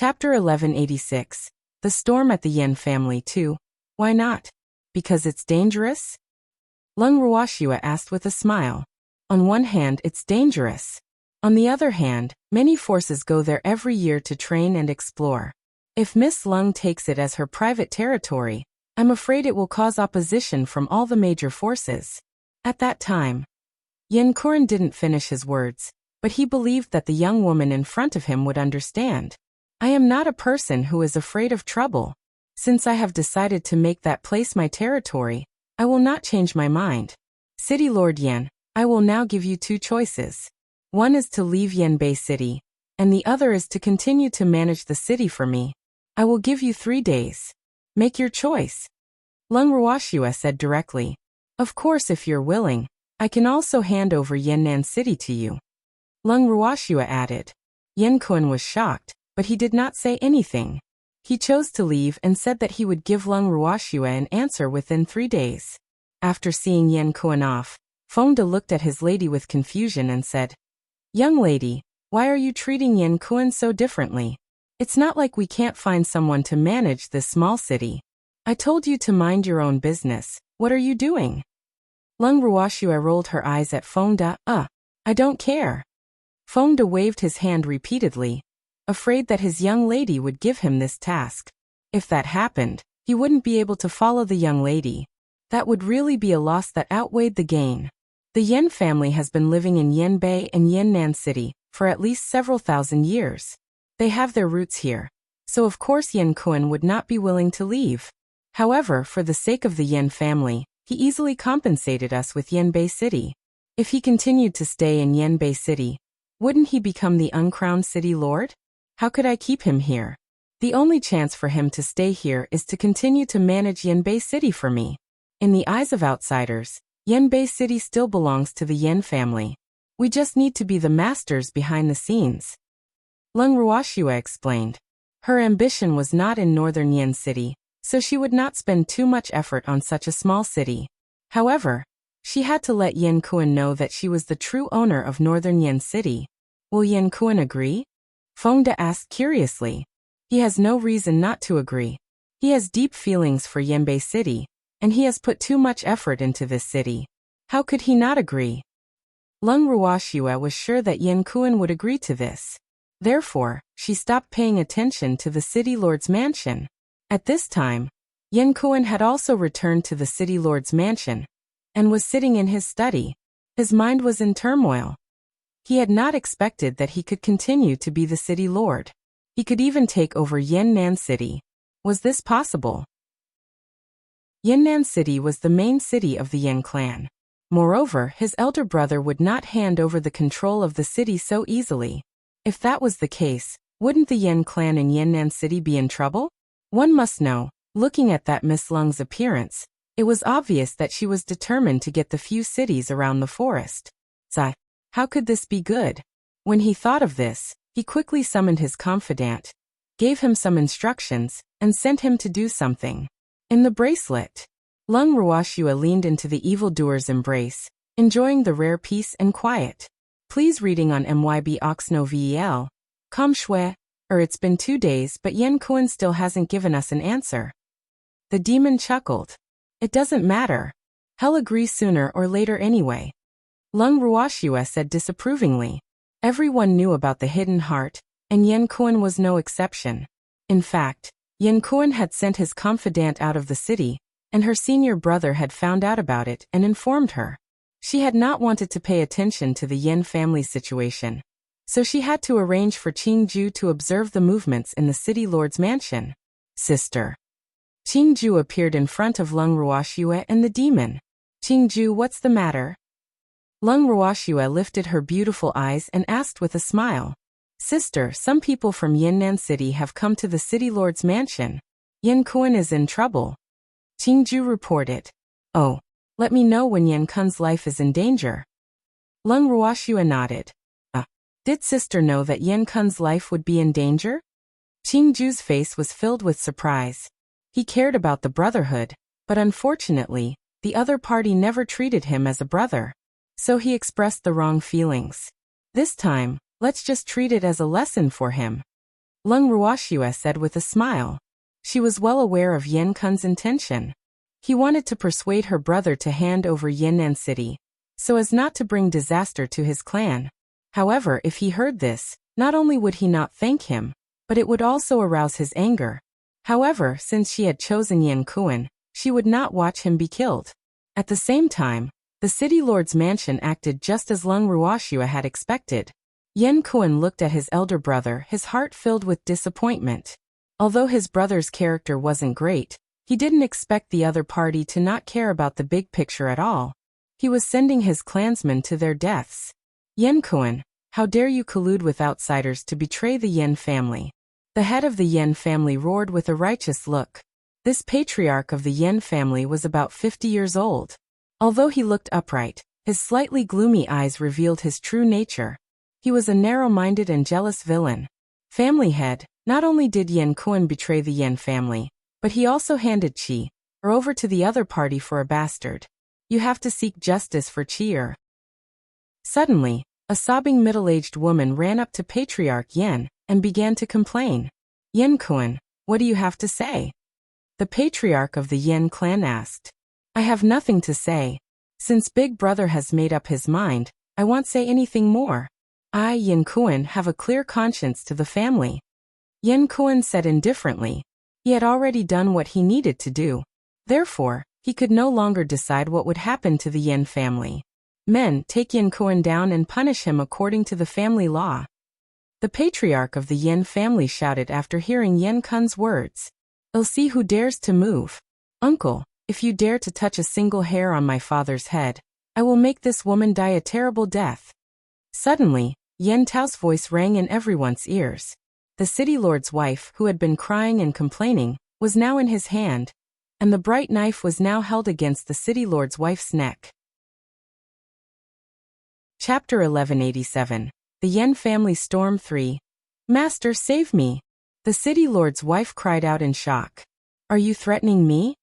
Chapter 1186. The Storm at the Yen Family too. Why not? Because it's dangerous? Lung Ruoxue asked with a smile. On one hand, it's dangerous. On the other hand, many forces go there every year to train and explore. If Miss Lung takes it as her private territory, I'm afraid it will cause opposition from all the major forces. At that time, Yen Kuren didn't finish his words, but he believed that the young woman in front of him would understand. I am not a person who is afraid of trouble. Since I have decided to make that place my territory, I will not change my mind. City Lord Yen, I will now give you two choices. One is to leave Yanbei City, and the other is to continue to manage the city for me. I will give you 3 days. Make your choice. Lung Ruoxue said directly. Of course, if you're willing, I can also hand over Yannan City to you. Lung Ruoxue added. Yen Kun was shocked, but he did not say anything. He chose to leave and said that he would give Lung Ruoxue an answer within 3 days. After seeing Yen Kun off, Fengde looked at his lady with confusion and said, Young lady, why are you treating Yen Kun so differently? It's not like we can't find someone to manage this small city. I told you to mind your own business. What are you doing? Lung Ruoxue rolled her eyes at Fengde. I don't care. Fengde waved his hand repeatedly, afraid that his young lady would give him this task. If that happened, he wouldn't be able to follow the young lady. That would really be a loss that outweighed the gain. The Yen family has been living in Yanbei and Yannan City for at least several thousand years. They have their roots here, so of course Yen Kun would not be willing to leave. However, for the sake of the Yen family, he easily compensated us with Yanbei City. If he continued to stay in Yanbei City, wouldn't he become the uncrowned city lord? How could I keep him here? The only chance for him to stay here is to continue to manage Yanbei City for me. In the eyes of outsiders, Yanbei City still belongs to the Yen family. We just need to be the masters behind the scenes. Lung Ruoxue explained. Her ambition was not in northern Yen City, so she would not spend too much effort on such a small city. However, she had to let Yen Kun know that she was the true owner of northern Yen City. Will Yen Kun agree? Fengde asked curiously. He has no reason not to agree. He has deep feelings for Yanbei City, and he has put too much effort into this city. How could he not agree? Lung Ruoxue was sure that Yen Kun would agree to this. Therefore, she stopped paying attention to the city lord's mansion. At this time, Yen Kun had also returned to the city lord's mansion, and was sitting in his study. His mind was in turmoil. He had not expected that he could continue to be the city lord. He could even take over Yannan City. Was this possible? Yannan City was the main city of the Yen clan. Moreover, his elder brother would not hand over the control of the city so easily. If that was the case, wouldn't the Yen clan in Yannan City be in trouble? One must know, looking at that Miss Lung's appearance, it was obvious that she was determined to get the few cities around the forest. How could this be good? When he thought of this, he quickly summoned his confidant, gave him some instructions, and sent him to do something. In the bracelet, Lung Ruoxue leaned into the evildoer's embrace, enjoying the rare peace and quiet. Please reading on MYB Oxnovel. Shui, it's been 2 days but Yen Kun still hasn't given us an answer. The demon chuckled. It doesn't matter. He'll agree sooner or later anyway. Lung Ruoxue said disapprovingly. Everyone knew about the hidden heart, and Yen Kun was no exception. In fact, Yen Kun had sent his confidant out of the city, and her senior brother had found out about it and informed her. She had not wanted to pay attention to the Yen family situation, so she had to arrange for Qingju to observe the movements in the city lord's mansion. Sister. Qingju appeared in front of Lung Ruoxue and the demon. Qingju, what's the matter? Lung Ruoxue lifted her beautiful eyes and asked with a smile. Sister, some people from Yannan City have come to the city lord's mansion. Yen Kun is in trouble. Qingju reported. Oh, let me know when Yen Kun's life is in danger. Lung Ruoxue nodded. Did sister know that Yen Kun's life would be in danger? Qingju's face was filled with surprise. He cared about the brotherhood, but unfortunately, the other party never treated him as a brother. So he expressed the wrong feelings. This time, let's just treat it as a lesson for him. Lung Ruoxue said with a smile. She was well aware of Yan Kun's intention. He wanted to persuade her brother to hand over Yan'an City, so as not to bring disaster to his clan. However, if he heard this, not only would he not thank him, but it would also arouse his anger. However, since she had chosen Yan Kun, she would not watch him be killed. At the same time, the city lord's mansion acted just as Lung Ruoxue had expected. Yan Kun looked at his elder brother, his heart filled with disappointment. Although his brother's character wasn't great, he didn't expect the other party to not care about the big picture at all. He was sending his clansmen to their deaths. Yan Kun, how dare you collude with outsiders to betray the Yan family? The head of the Yan family roared with a righteous look. This patriarch of the Yan family was about 50 years old. Although he looked upright, his slightly gloomy eyes revealed his true nature. He was a narrow-minded and jealous villain. Family head, not only did Yan Kun betray the Yan family, but he also handed Qi over to the other party for a bastard. You have to seek justice for Qi. Suddenly, a sobbing middle-aged woman ran up to Patriarch Yan and began to complain. Yan Kun, what do you have to say? The patriarch of the Yan clan asked. I have nothing to say. Since Big Brother has made up his mind, I won't say anything more. I, Yan Kun, have a clear conscience to the family. Yan Kun said indifferently. He had already done what he needed to do. Therefore, he could no longer decide what would happen to the Yan family. Men, take Yan Kun down and punish him according to the family law. The patriarch of the Yan family shouted after hearing Yan Kun's words. I'll see who dares to move. Uncle, if you dare to touch a single hair on my father's head, I will make this woman die a terrible death. Suddenly, Yan Tao's voice rang in everyone's ears. The city lord's wife, who had been crying and complaining, was now in his hand, and the bright knife was now held against the city lord's wife's neck. Chapter 1187. The Yan Family Storm 3. Master, save me! The city lord's wife cried out in shock. Are you threatening me?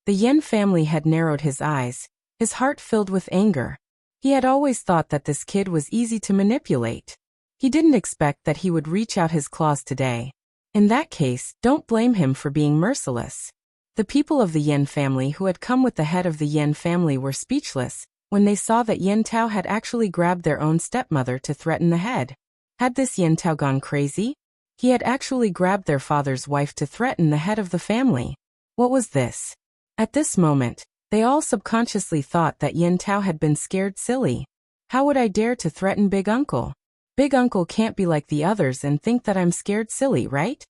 The Yan family had narrowed his eyes, his heart filled with anger. He had always thought that this kid was easy to manipulate. He didn't expect that he would reach out his claws today. In that case, don't blame him for being merciless. The people of the Yan family who had come with the head of the Yan family were speechless when they saw that Yan Tao had actually grabbed their own stepmother to threaten the head. Had this Yan Tao gone crazy? He had actually grabbed their father's wife to threaten the head of the family. What was this? At this moment, they all subconsciously thought that Yan Tao had been scared silly. How would I dare to threaten Big Uncle? Big Uncle can't be like the others and think that I'm scared silly, right?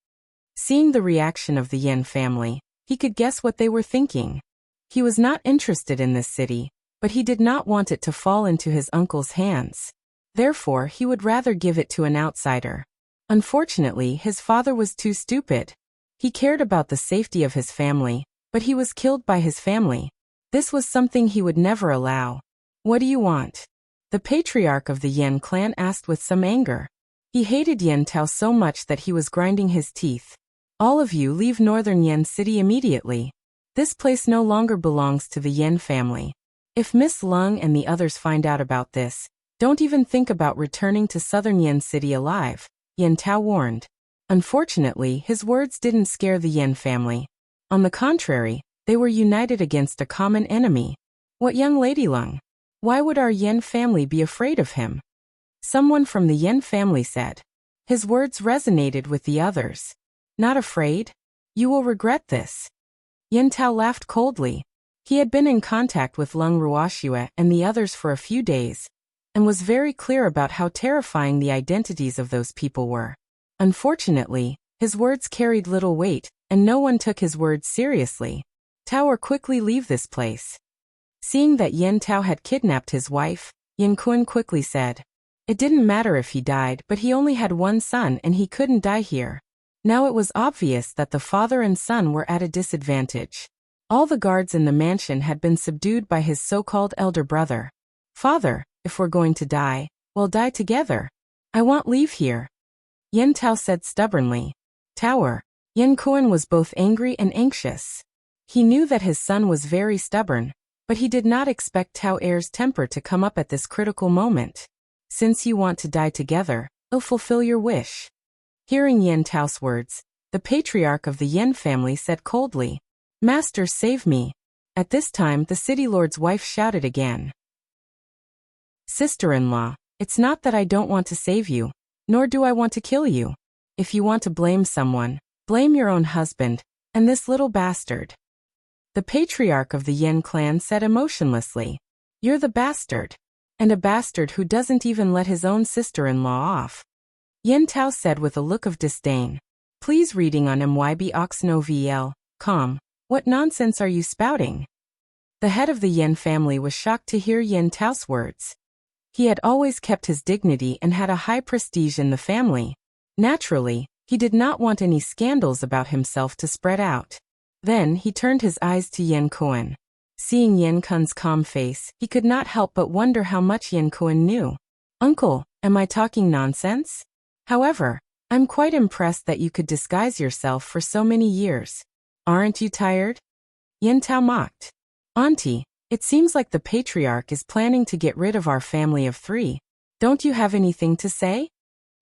Seeing the reaction of the Yan family, he could guess what they were thinking. He was not interested in this city, but he did not want it to fall into his uncle's hands. Therefore, he would rather give it to an outsider. Unfortunately, his father was too stupid. He cared about the safety of his family, but he was killed by his family. This was something he would never allow. What do you want? The patriarch of the Yan clan asked with some anger. He hated Yan Tao so much that he was grinding his teeth. All of you leave northern Yan City immediately. This place no longer belongs to the Yan family. If Miss Lung and the others find out about this, don't even think about returning to southern Yan City alive, Yan Tao warned. Unfortunately, his words didn't scare the Yan family. On the contrary, they were united against a common enemy. What young lady Lung? Why would our Yan family be afraid of him? Someone from the Yan family said. His words resonated with the others. Not afraid? You will regret this. Yan Tao laughed coldly. He had been in contact with Lung Ruoxue and the others for a few days, and was very clear about how terrifying the identities of those people were. Unfortunately, his words carried little weight, and no one took his words seriously. Tao or quickly leave this place. Seeing that Yan Tao had kidnapped his wife, Yan Kun quickly said. It didn't matter if he died, but he only had one son and he couldn't die here. Now it was obvious that the father and son were at a disadvantage. All the guards in the mansion had been subdued by his so-called elder brother. Father, if we're going to die, we'll die together. I won't leave here. Yan Tao said stubbornly. Tower. Yan Kun was both angry and anxious. He knew that his son was very stubborn, but he did not expect Tao Heir's temper to come up at this critical moment. Since you want to die together, I'll fulfill your wish. Hearing Yan Tao's words, the patriarch of the Yan family said coldly, "Master, save me." At this time the city lord's wife shouted again, "Sister-in-law, it's not that I don't want to save you, nor do I want to kill you. If you want to blame someone, blame your own husband, and this little bastard." The patriarch of the Yan clan said emotionlessly, "You're the bastard. And a bastard who doesn't even let his own sister-in-law off." Yan Tao said with a look of disdain, "Please reading on myboxnovl.com. What nonsense are you spouting?" The head of the Yan family was shocked to hear Yan Tao's words. He had always kept his dignity and had a high prestige in the family. Naturally, he did not want any scandals about himself to spread out. Then he turned his eyes to Yan Kuan. Seeing Yan Kun's calm face, he could not help but wonder how much Yan Kuan knew. "Uncle, am I talking nonsense? However, I'm quite impressed that you could disguise yourself for so many years. Aren't you tired?" Yan Tao mocked. "Auntie, it seems like the patriarch is planning to get rid of our family of 3. Don't you have anything to say?"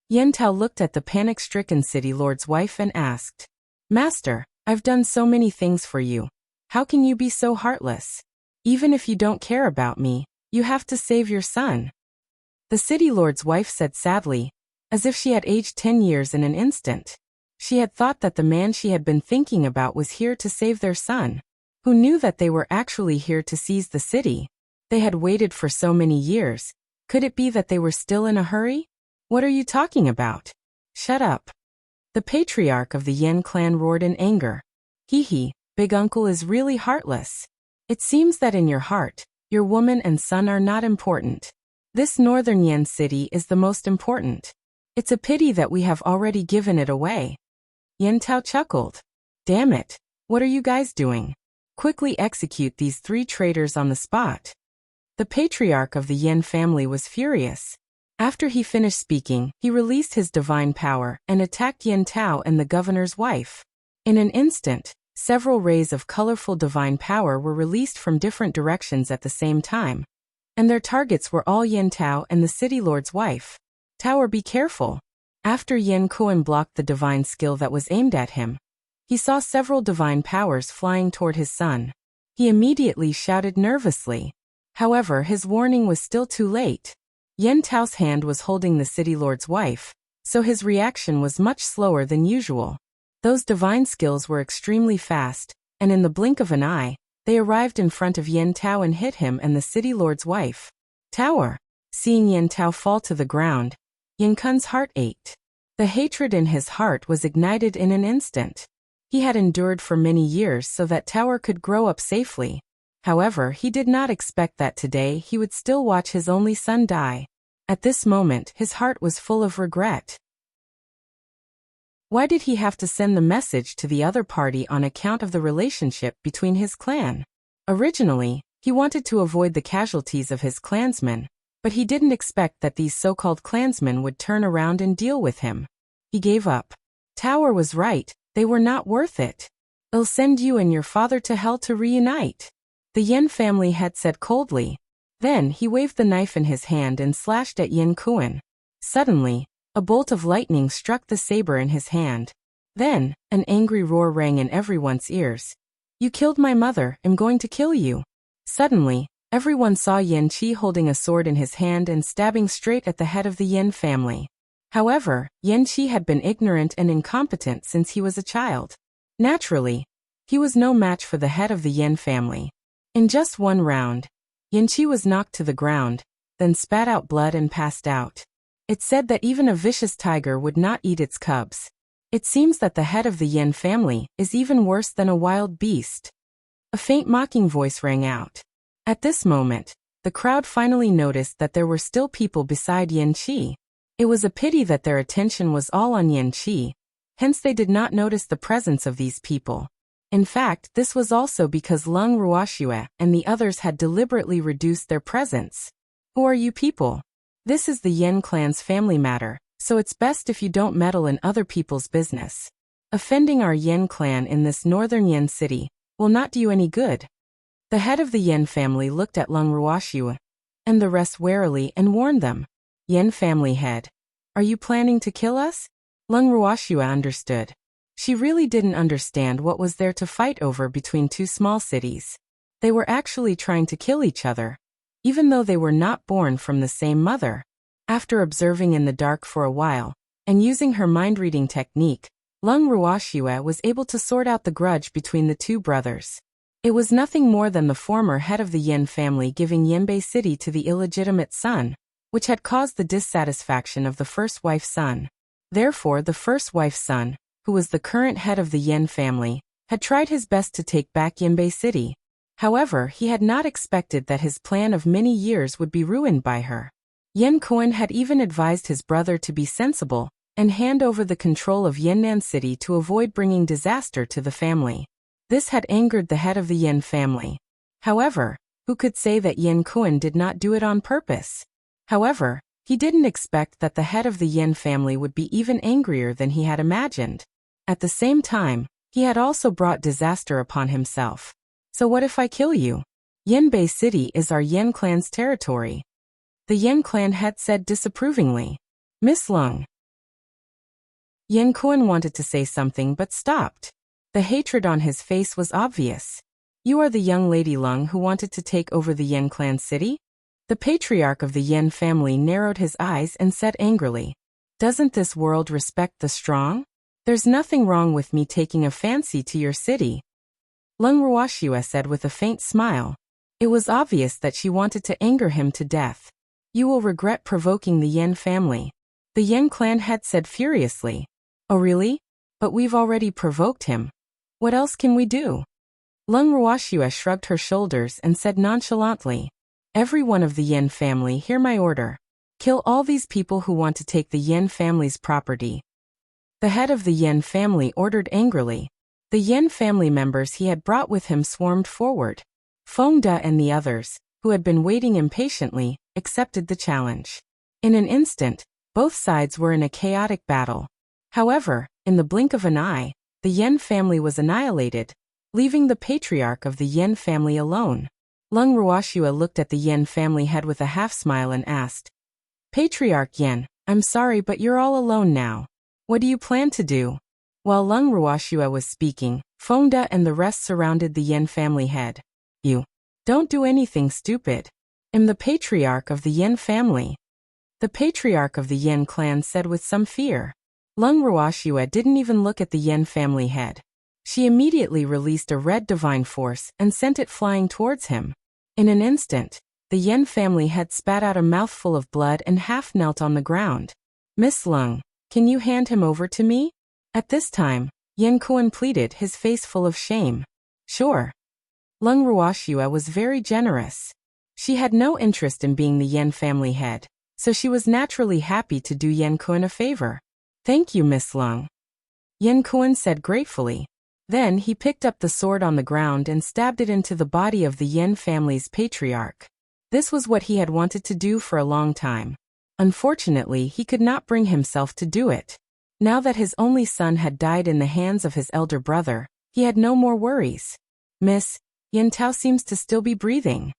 Yan Tao looked at the panic-stricken city lord's wife and asked, "Master, I've done so many things for you. How can you be so heartless? Even if you don't care about me, you have to save your son." The city lord's wife said sadly, as if she had aged 10 years in an instant. She had thought that the man she had been thinking about was here to save their son. Who knew that they were actually here to seize the city? They had waited for so many years. Could it be that they were still in a hurry? "What are you talking about? Shut up." The patriarch of the Yan clan roared in anger. "Hee, big uncle is really heartless. It seems that in your heart, your woman and son are not important. This northern Yan city is the most important. It's a pity that we have already given it away." Yan Tao chuckled. "Damn it, what are you guys doing? Quickly execute these 3 traitors on the spot." The patriarch of the Yan family was furious. After he finished speaking, he released his divine power and attacked Yan Tao and the governor's wife. In an instant, several rays of colorful divine power were released from different directions at the same time, and their targets were all Yan Tao and the city lord's wife. "Tower, be careful." After Yan Kuan blocked the divine skill that was aimed at him, he saw several divine powers flying toward his son. He immediately shouted nervously. However, his warning was still too late. Yan Tao's hand was holding the city lord's wife, so his reaction was much slower than usual. Those divine skills were extremely fast, and in the blink of an eye, they arrived in front of Yan Tao and hit him and the city lord's wife. "Tower!" Seeing Yan Tao fall to the ground, Yan Kun's heart ached. The hatred in his heart was ignited in an instant. He had endured for many years so that Tower could grow up safely. However, he did not expect that today he would still watch his only son die. At this moment, his heart was full of regret. Why did he have to send the message to the other party on account of the relationship between his clan? Originally, he wanted to avoid the casualties of his clansmen, but he didn't expect that these so-called clansmen would turn around and deal with him. He gave up. Tower was right, they were not worth it. "I'll send you and your father to hell to reunite," the Yan family had said coldly. Then he waved the knife in his hand and slashed at Yan Kuan. Suddenly, a bolt of lightning struck the saber in his hand. Then, an angry roar rang in everyone's ears. "You killed my mother, I'm going to kill you." Suddenly, everyone saw Yuan Xi holding a sword in his hand and stabbing straight at the head of the Yan family. However, Yuan Xi had been ignorant and incompetent since he was a child. Naturally, he was no match for the head of the Yan family. In just one round, Yuan Xi was knocked to the ground, then spat out blood and passed out. It's said that even a vicious tiger would not eat its cubs. It seems that the head of the Yan family is even worse than a wild beast. A faint mocking voice rang out. At this moment, the crowd finally noticed that there were still people beside Yuan Xi. It was a pity that their attention was all on Yuan Xi, hence they did not notice the presence of these people. In fact, this was also because Lung Ruoxia and the others had deliberately reduced their presence. "Who are you people? This is the Yan clan's family matter, so it's best if you don't meddle in other people's business. Offending our Yan clan in this northern Yan city will not do you any good." The head of the Yan family looked at Lung Ruoxia and the rest warily and warned them. "Yan family head, are you planning to kill us? Lung Ruoxua understood. She really didn't understand what was there to fight over between two small cities. They were actually trying to kill each other, even though they were not born from the same mother. After observing in the dark for a while, and using her mind-reading technique, Lung Ruoxua was able to sort out the grudge between the two brothers. It was nothing more than the former head of the Yin family giving Yinbei City to the illegitimate son, which had caused the dissatisfaction of the first wife's son. Therefore, the first wife's son, who was the current head of the Yin family, had tried his best to take back Yinbei City. However, he had not expected that his plan of many years would be ruined by her. Yan Kuan had even advised his brother to be sensible and hand over the control of Yannan City to avoid bringing disaster to the family. This had angered the head of the Yin family. However, who could say that Yan Kuan did not do it on purpose? However, he didn't expect that the head of the Yin family would be even angrier than he had imagined. At the same time, he had also brought disaster upon himself. So what if I kill you? Yinbei City is our Yin clan's territory. The Yin clan head said disapprovingly. Miss Lung. Yan Kuan wanted to say something but stopped. The hatred on his face was obvious. You are the young lady Lung who wanted to take over the Yin clan city? The patriarch of the Yin family narrowed his eyes and said angrily. Doesn't this world respect the strong? There's nothing wrong with me taking a fancy to your city. Lung Ruoxua said with a faint smile. It was obvious that she wanted to anger him to death. You will regret provoking the Yin family. The Yin clan head said furiously. Oh really? But we've already provoked him. What else can we do? Lung Ruoxua shrugged her shoulders and said nonchalantly. Every one of the Yin family hear my order. Kill all these people who want to take the Yin family's property. The head of the Yin family ordered angrily. The Yin family members he had brought with him swarmed forward. Feng De and the others, who had been waiting impatiently, accepted the challenge. In an instant, both sides were in a chaotic battle. However, in the blink of an eye, the Yin family was annihilated, leaving the patriarch of the Yin family alone. Lung Ruoxua looked at the Yin family head with a half-smile and asked, Patriarch Yin, I'm sorry but you're all alone now. What do you plan to do? While Lung Ruoxua was speaking, Feng De and the rest surrounded the Yin family head. You don't do anything stupid. I'm the patriarch of the Yin family. The patriarch of the Yin clan said with some fear. Lung Ruoxua didn't even look at the Yin family head. She immediately released a red divine force and sent it flying towards him. In an instant, the Yin family head spat out a mouthful of blood and half knelt on the ground. Miss Lung, can you hand him over to me? At this time, Yan Kuan pleaded, his face full of shame. Sure. Lung Ruoxua was very generous. She had no interest in being the Yin family head, so she was naturally happy to do Yan Kuan a favor. Thank you, Miss Lung. Yan Kuan said gratefully. Then he picked up the sword on the ground and stabbed it into the body of the Yin family's patriarch. This was what he had wanted to do for a long time. Unfortunately, he could not bring himself to do it. Now that his only son had died in the hands of his elder brother, he had no more worries. Miss, Yin Tao seems to still be breathing.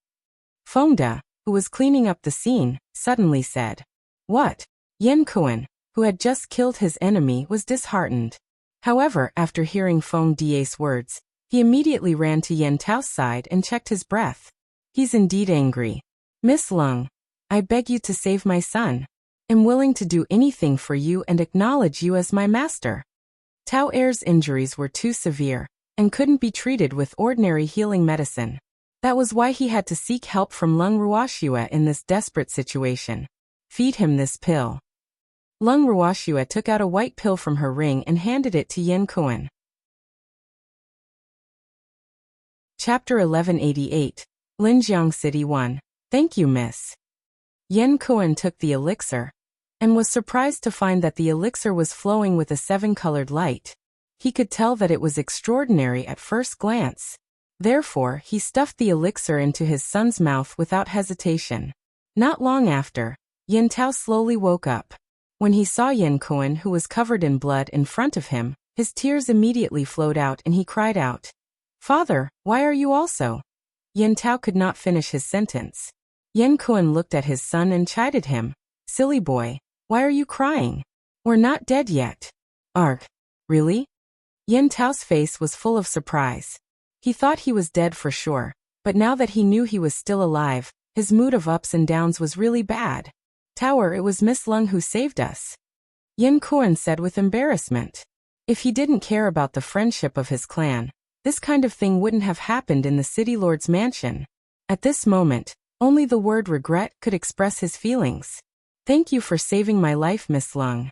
Feng De, who was cleaning up the scene, suddenly said. What? Yan Kuan, who had just killed his enemy, was disheartened. However, after hearing Feng De's words, he immediately ran to Yan Tao's side and checked his breath. He's indeed angry. Miss Lung, I beg you to save my son. I'm willing to do anything for you and acknowledge you as my master. Tao Er's injuries were too severe and couldn't be treated with ordinary healing medicine. That was why he had to seek help from Lung Ruoxua in this desperate situation. Feed him this pill. Lung Ruoxua took out a white pill from her ring and handed it to Yan Kuan. Chapter 1188. Linjiang City 1. Thank you, miss. Yan Kuan took the elixir and was surprised to find that the elixir was flowing with a 7-colored light. He could tell that it was extraordinary at first glance. Therefore, he stuffed the elixir into his son's mouth without hesitation. Not long after, Yan Tao slowly woke up. When he saw Yan Kuan, who was covered in blood, in front of him, his tears immediately flowed out and he cried out, Father, why are you also? Yan Tao could not finish his sentence. Yan Kuan looked at his son and chided him. Silly boy, why are you crying? We're not dead yet. Arg. Really? Yen Tao's face was full of surprise. He thought he was dead for sure, but now that he knew he was still alive, his mood of ups and downs was really bad. Tower, it was Miss Lung who saved us. Yen Kuan said with embarrassment. If he didn't care about the friendship of his clan, this kind of thing wouldn't have happened in the city lord's mansion. At this moment, only the word regret could express his feelings. Thank you for saving my life, Miss Lung.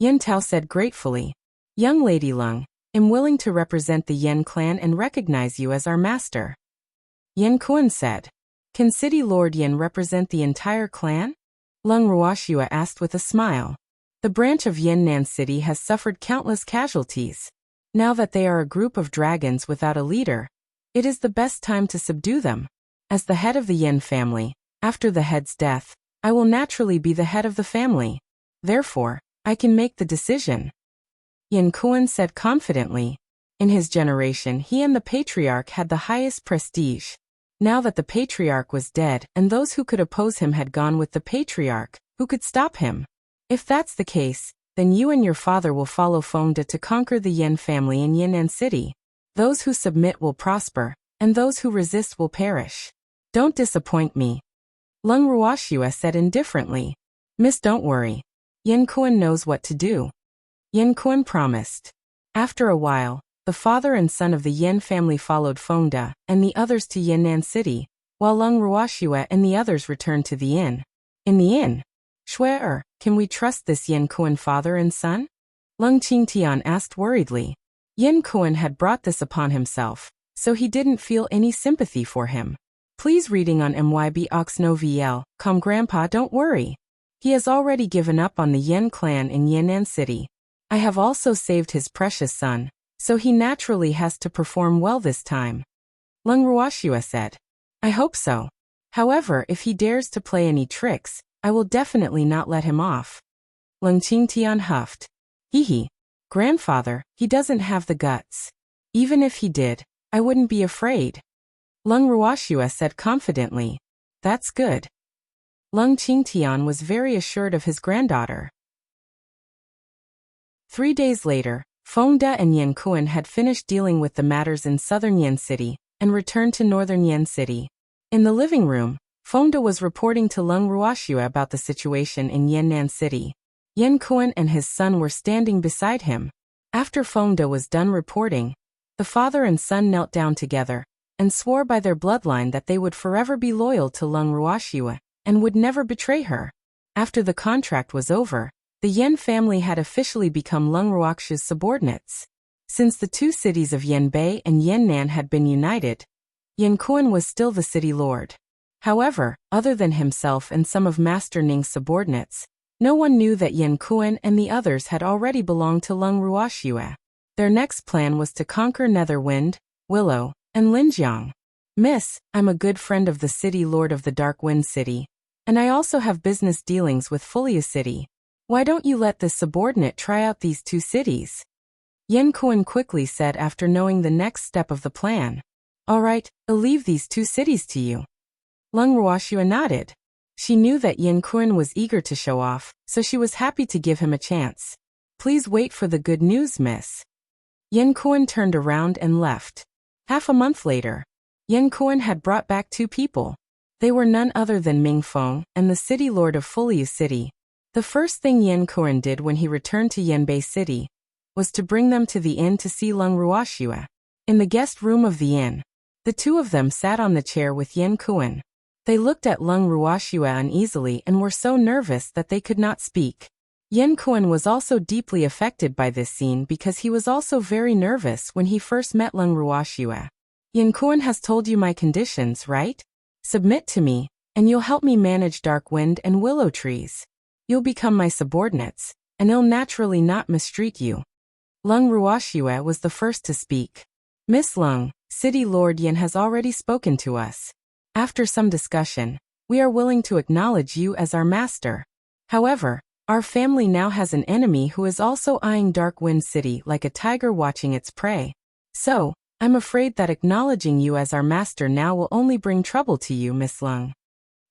Yen Tao said gratefully. Young Lady Lung, I'm willing to represent the Yen clan and recognize you as our master. Yen Kuan said. Can City Lord Yen represent the entire clan? Lung Ruoxia asked with a smile. The branch of Yannan City has suffered countless casualties. Now that they are a group of dragons without a leader, it is the best time to subdue them. As the head of the Yen family, after the head's death, I will naturally be the head of the family. Therefore, I can make the decision. Yen Kuan said confidently. In his generation, he and the patriarch had the highest prestige. Now that the patriarch was dead and those who could oppose him had gone with the patriarch, who could stop him? If that's the case, then you and your father will follow Fengde to conquer the Yen family in Yannan City. Those who submit will prosper, and those who resist will perish. Don't disappoint me. Lung Ruoxia said indifferently. Miss, don't worry. Yen Kuan knows what to do. Yen Kuan promised. After a while, the father and son of the Yen family followed Fengde and the others to Yannan City, while Lung Ruoxia and the others returned to the inn. In the inn, Shui, can we trust this Yen Kuan father and son? Lung Qingtian asked worriedly. Yen Kuan had brought this upon himself, so he didn't feel any sympathy for him. Please reading on MYB com Grandpa, don't worry. He has already given up on the Yen clan in Yannan City. I have also saved his precious son, so he naturally has to perform well this time. Lung Ruoxia said. I hope so. However, if he dares to play any tricks, I will definitely not let him off. Lung Qingtian huffed. Hee. Grandfather, he doesn't have the guts. Even if he did, I wouldn't be afraid. Lung Ruoxia said confidently. That's good. Lung Qingtian was very assured of his granddaughter. 3 days later, Fengde and Yen Kuan had finished dealing with the matters in southern Yen City and returned to northern Yen City. In the living room, Fengde was reporting to Lung Ruoxia about the situation in Yannan City. Yen Kuan and his son were standing beside him. After Fengde was done reporting, the father and son knelt down together and swore by their bloodline that they would forever be loyal to Lung Ruoxia and would never betray her. After the contract was over, the Yen family had officially become Lung Ruoxia's subordinates. Since the two cities of Yanbei and Yannan had been united, Yen Kuan was still the city lord. However, other than himself and some of Master Ning's subordinates, no one knew that Yen Kuan and the others had already belonged to Lung Ruoxia. Their next plan was to conquer Netherwind, Willow, and Linjiang. Miss, I'm a good friend of the city lord of the Dark Wind City, and I also have business dealings with Wuxia City. Why don't you let this subordinate try out these two cities? Yen Kuan quickly said after knowing the next step of the plan. All right, I'll leave these two cities to you. Lung Ruoxia nodded. She knew that Yen Kuan was eager to show off, so she was happy to give him a chance. Please wait for the good news, miss. Yen Kuan turned around and left. Half a month later, Yen Kuan had brought back 2 people. They were none other than Ming Feng and the city lord of Wuxia City. The first thing Yen Kuan did when he returned to Yanbei City was to bring them to the inn to see Lung Ruoxia. In the guest room of the inn, the 2 of them sat on the chair with Yen Kuan. They looked at Lung Ruoxia uneasily and were so nervous that they could not speak. Yen Kuan was also deeply affected by this scene because he was also very nervous when he first met Lung Ruoxia. Yen Kuan has told you my conditions, right? Submit to me, and you'll help me manage Dark Wind and Willow trees. You'll become my subordinates, and I'll naturally not mistreat you. Lung Ruoxia was the first to speak. Miss Lung, City Lord Yen has already spoken to us. After some discussion, we are willing to acknowledge you as our master. However, our family now has an enemy who is also eyeing Dark Wind City like a tiger watching its prey. So, I'm afraid that acknowledging you as our master now will only bring trouble to you, Miss Lung.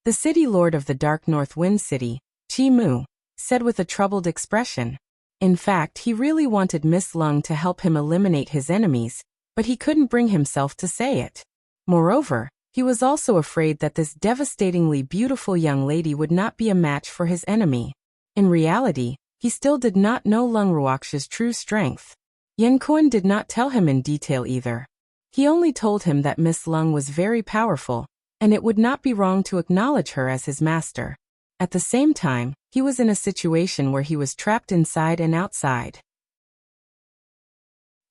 The city lord of the Dark North Wind City, Chi Mu, said with a troubled expression. In fact, he really wanted Miss Lung to help him eliminate his enemies, but he couldn't bring himself to say it. Moreover, he was also afraid that this devastatingly beautiful young lady would not be a match for his enemy. In reality, he still did not know Lung Ruoxia's true strength. Yan Kuan did not tell him in detail either. He only told him that Miss Lung was very powerful, and it would not be wrong to acknowledge her as his master. At the same time, he was in a situation where he was trapped inside and outside.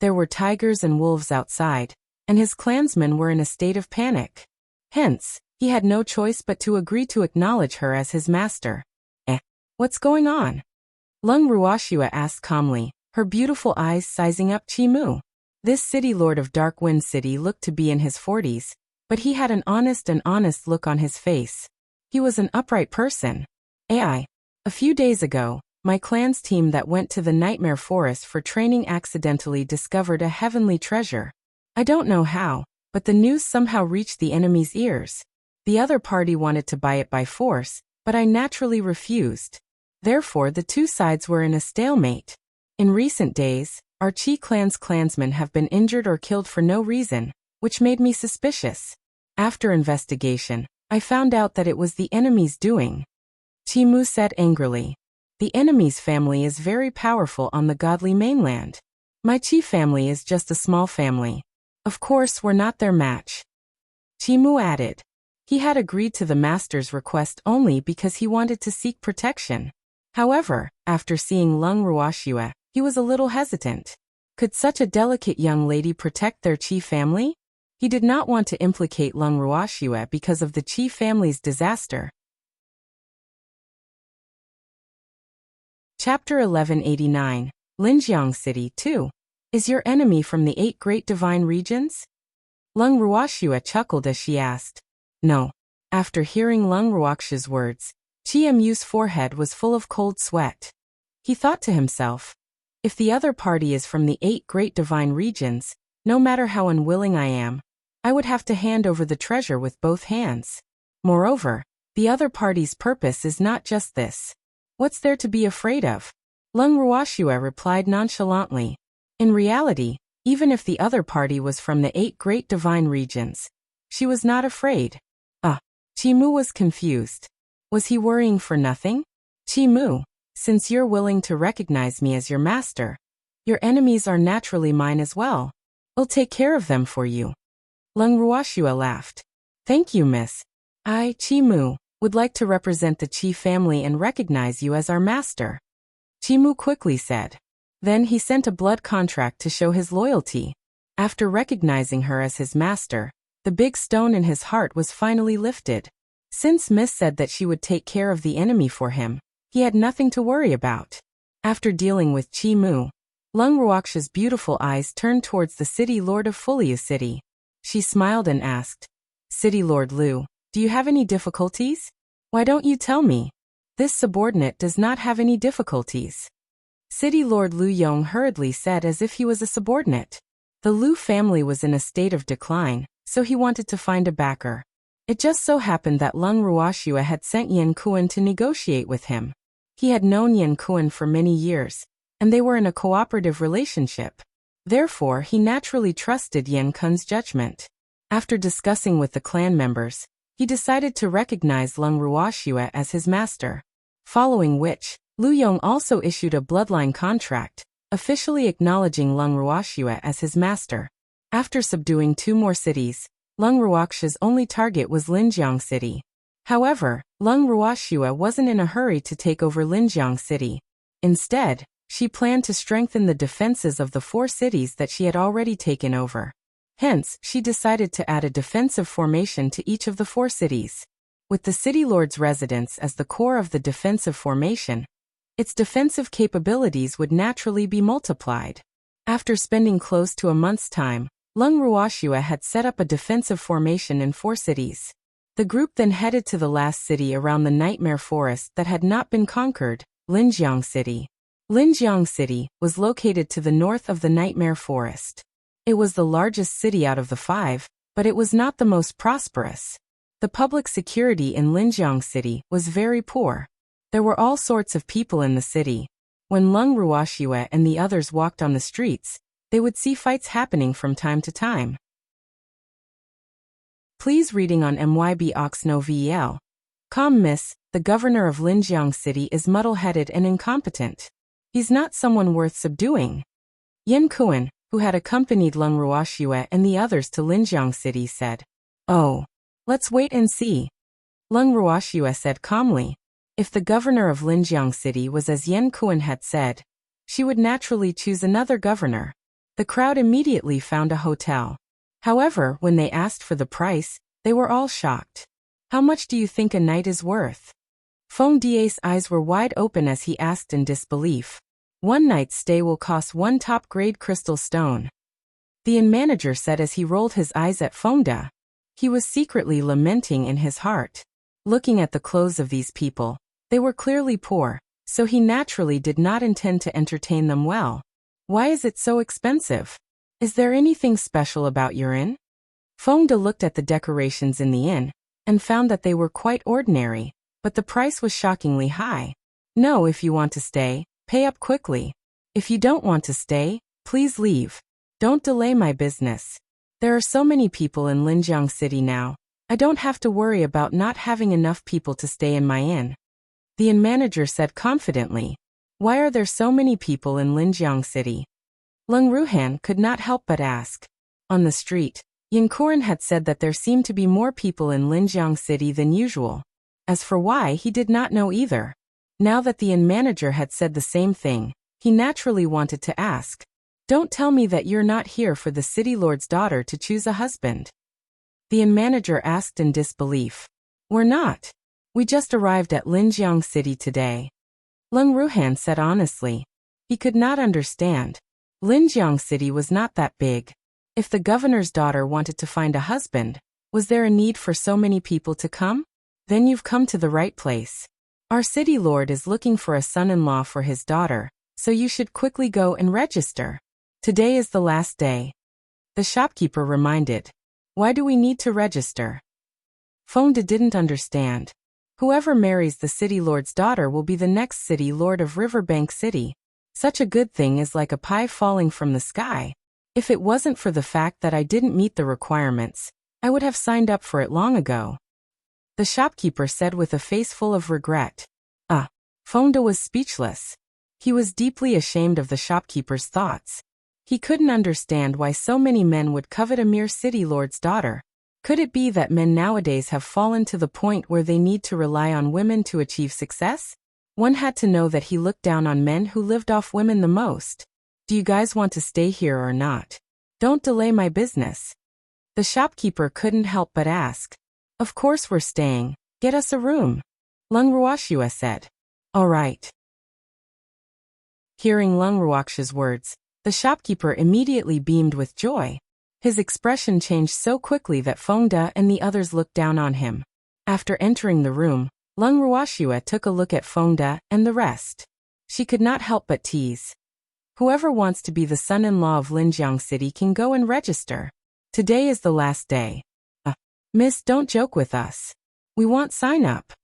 There were tigers and wolves outside, and his clansmen were in a state of panic. Hence, he had no choice but to agree to acknowledge her as his master. What's going on? Lung Ruoxia asked calmly, her beautiful eyes sizing up Chimu. This city lord of Dark Wind City looked to be in his 40s, but he had an honest look on his face. He was an upright person. A few days ago, my clan's team that went to the Nightmare Forest for training accidentally discovered a heavenly treasure. I don't know how, but the news somehow reached the enemy's ears. The other party wanted to buy it by force, but I naturally refused. Therefore, the two sides were in a stalemate. In recent days, our Qi clan's clansmen have been injured or killed for no reason, which made me suspicious. After investigation, I found out that it was the enemy's doing. Chimu said angrily. The enemy's family is very powerful on the godly mainland. My Qi family is just a small family. Of course, we're not their match. Chimu added. He had agreed to the master's request only because he wanted to seek protection. However, after seeing Lung Ruoxia, he was a little hesitant. Could such a delicate young lady protect their Qi family? He did not want to implicate Lung Ruoxia because of the Qi family's disaster. Chapter 1189, Linjiang City 2. Is your enemy from the 8 great divine regions? Lung Ruoxia chuckled as she asked. No. After hearing Lung Ruoxia's words, Qi Mu's forehead was full of cold sweat. He thought to himself, if the other party is from the 8 great divine regions, no matter how unwilling I am, I would have to hand over the treasure with both hands. Moreover, the other party's purpose is not just this. What's there to be afraid of? Lung Ruoxia replied nonchalantly. In reality, even if the other party was from the 8 great divine regions, she was not afraid. Chimu was confused. Was he worrying for nothing? Chimu, since you're willing to recognize me as your master, your enemies are naturally mine as well. I'll take care of them for you. Lung Ruoxia laughed. Thank you, miss. I, Chimu, would like to represent the Qi family and recognize you as our master. Chimu quickly said. Then he sent a blood contract to show his loyalty. After recognizing her as his master, the big stone in his heart was finally lifted. Since Miss said that she would take care of the enemy for him, he had nothing to worry about. After dealing with Chimu, Lung Ruoxia's beautiful eyes turned towards the city lord of Fuliu City. She smiled and asked, City Lord Lu, do you have any difficulties? Why don't you tell me? This subordinate does not have any difficulties. City Lord Lu Yong hurriedly said as if he was a subordinate. The Lu family was in a state of decline, so he wanted to find a backer. It just so happened that Lung Ruoxia had sent Yan Kuan to negotiate with him. He had known Yan Kuan for many years, and they were in a cooperative relationship. Therefore, he naturally trusted Yan Kuan's judgment. After discussing with the clan members, he decided to recognize Lung Ruoxia as his master. Following which, Lu Yong also issued a bloodline contract, officially acknowledging Lung Ruoxia as his master. After subduing 2 more cities, Lung Ruoxia's only target was Linjiang City. However, Lung Ruoxia wasn't in a hurry to take over Linjiang City. Instead, she planned to strengthen the defenses of the 4 cities that she had already taken over. Hence, she decided to add a defensive formation to each of the 4 cities. With the city lord's residence as the core of the defensive formation, its defensive capabilities would naturally be multiplied. After spending close to a month's time, Lung Ruoxia had set up a defensive formation in 4 cities. The group then headed to the last city around the Nightmare Forest that had not been conquered, Linjiang City. Linjiang City was located to the north of the Nightmare Forest. It was the largest city out of the 5, but it was not the most prosperous. The public security in Linjiang City was very poor. There were all sorts of people in the city. When Lung Ruoxue and the others walked on the streets, they would see fights happening from time to time. Please reading on MYB Ox no VL. Miss, the governor of Linjiang City is muddle-headed and incompetent. He's not someone worth subduing. Yin Kuan, who had accompanied Lung Ruoxue and the others to Linjiang City, said, "Oh, let's wait and see." Lung Ruoxue said calmly, if the governor of Linjiang City was as Yin Kuan had said, she would naturally choose another governor. The crowd immediately found a hotel. However, when they asked for the price, they were all shocked. How much do you think a night is worth? Feng Die's eyes were wide open as he asked in disbelief. One night's stay will cost 1 top-grade crystal stone. The inn manager said as he rolled his eyes at Feng De. He was secretly lamenting in his heart. Looking at the clothes of these people, they were clearly poor, so he naturally did not intend to entertain them well. Why is it so expensive? Is there anything special about your inn? Feng De looked at the decorations in the inn, and found that they were quite ordinary, but the price was shockingly high. No, if you want to stay, pay up quickly. If you don't want to stay, please leave. Don't delay my business. There are so many people in Linjiang City now. I don't have to worry about not having enough people to stay in my inn. The inn manager said confidently. Why are there so many people in Linjiang City? Lung Ruhan could not help but ask. On the street, Yin Kuan had said that there seemed to be more people in Linjiang City than usual. As for why, he did not know either. Now that the inn manager had said the same thing, he naturally wanted to ask. Don't tell me that you're not here for the city lord's daughter to choose a husband. The inn manager asked in disbelief. We're not. We just arrived at Linjiang City today. Lung Ruhan said honestly. He could not understand. Linjiang City was not that big. If the governor's daughter wanted to find a husband, was there a need for so many people to come? Then you've come to the right place. Our city lord is looking for a son-in-law for his daughter, so you should quickly go and register. Today is the last day. The shopkeeper reminded. Why do we need to register? Feng De didn't understand. Whoever marries the city lord's daughter will be the next city lord of Riverbank City. Such a good thing is like a pie falling from the sky. If it wasn't for the fact that I didn't meet the requirements, I would have signed up for it long ago. The shopkeeper said with a face full of regret. Feng De was speechless. He was deeply ashamed of the shopkeeper's thoughts. He couldn't understand why so many men would covet a mere city lord's daughter. Could it be that men nowadays have fallen to the point where they need to rely on women to achieve success? One had to know that he looked down on men who lived off women the most. Do you guys want to stay here or not? Don't delay my business. The shopkeeper couldn't help but ask. Of course we're staying. Get us a room. Lung Ruoxue said. All right. Hearing Lung Ruoxue's words, the shopkeeper immediately beamed with joy. His expression changed so quickly that Feng De and the others looked down on him. After entering the room, Lung Ruoxue took a look at Feng De and the rest. She could not help but tease. Whoever wants to be the son-in-law of Linjiang City can go and register. Today is the last day. Miss, don't joke with us. We want sign up.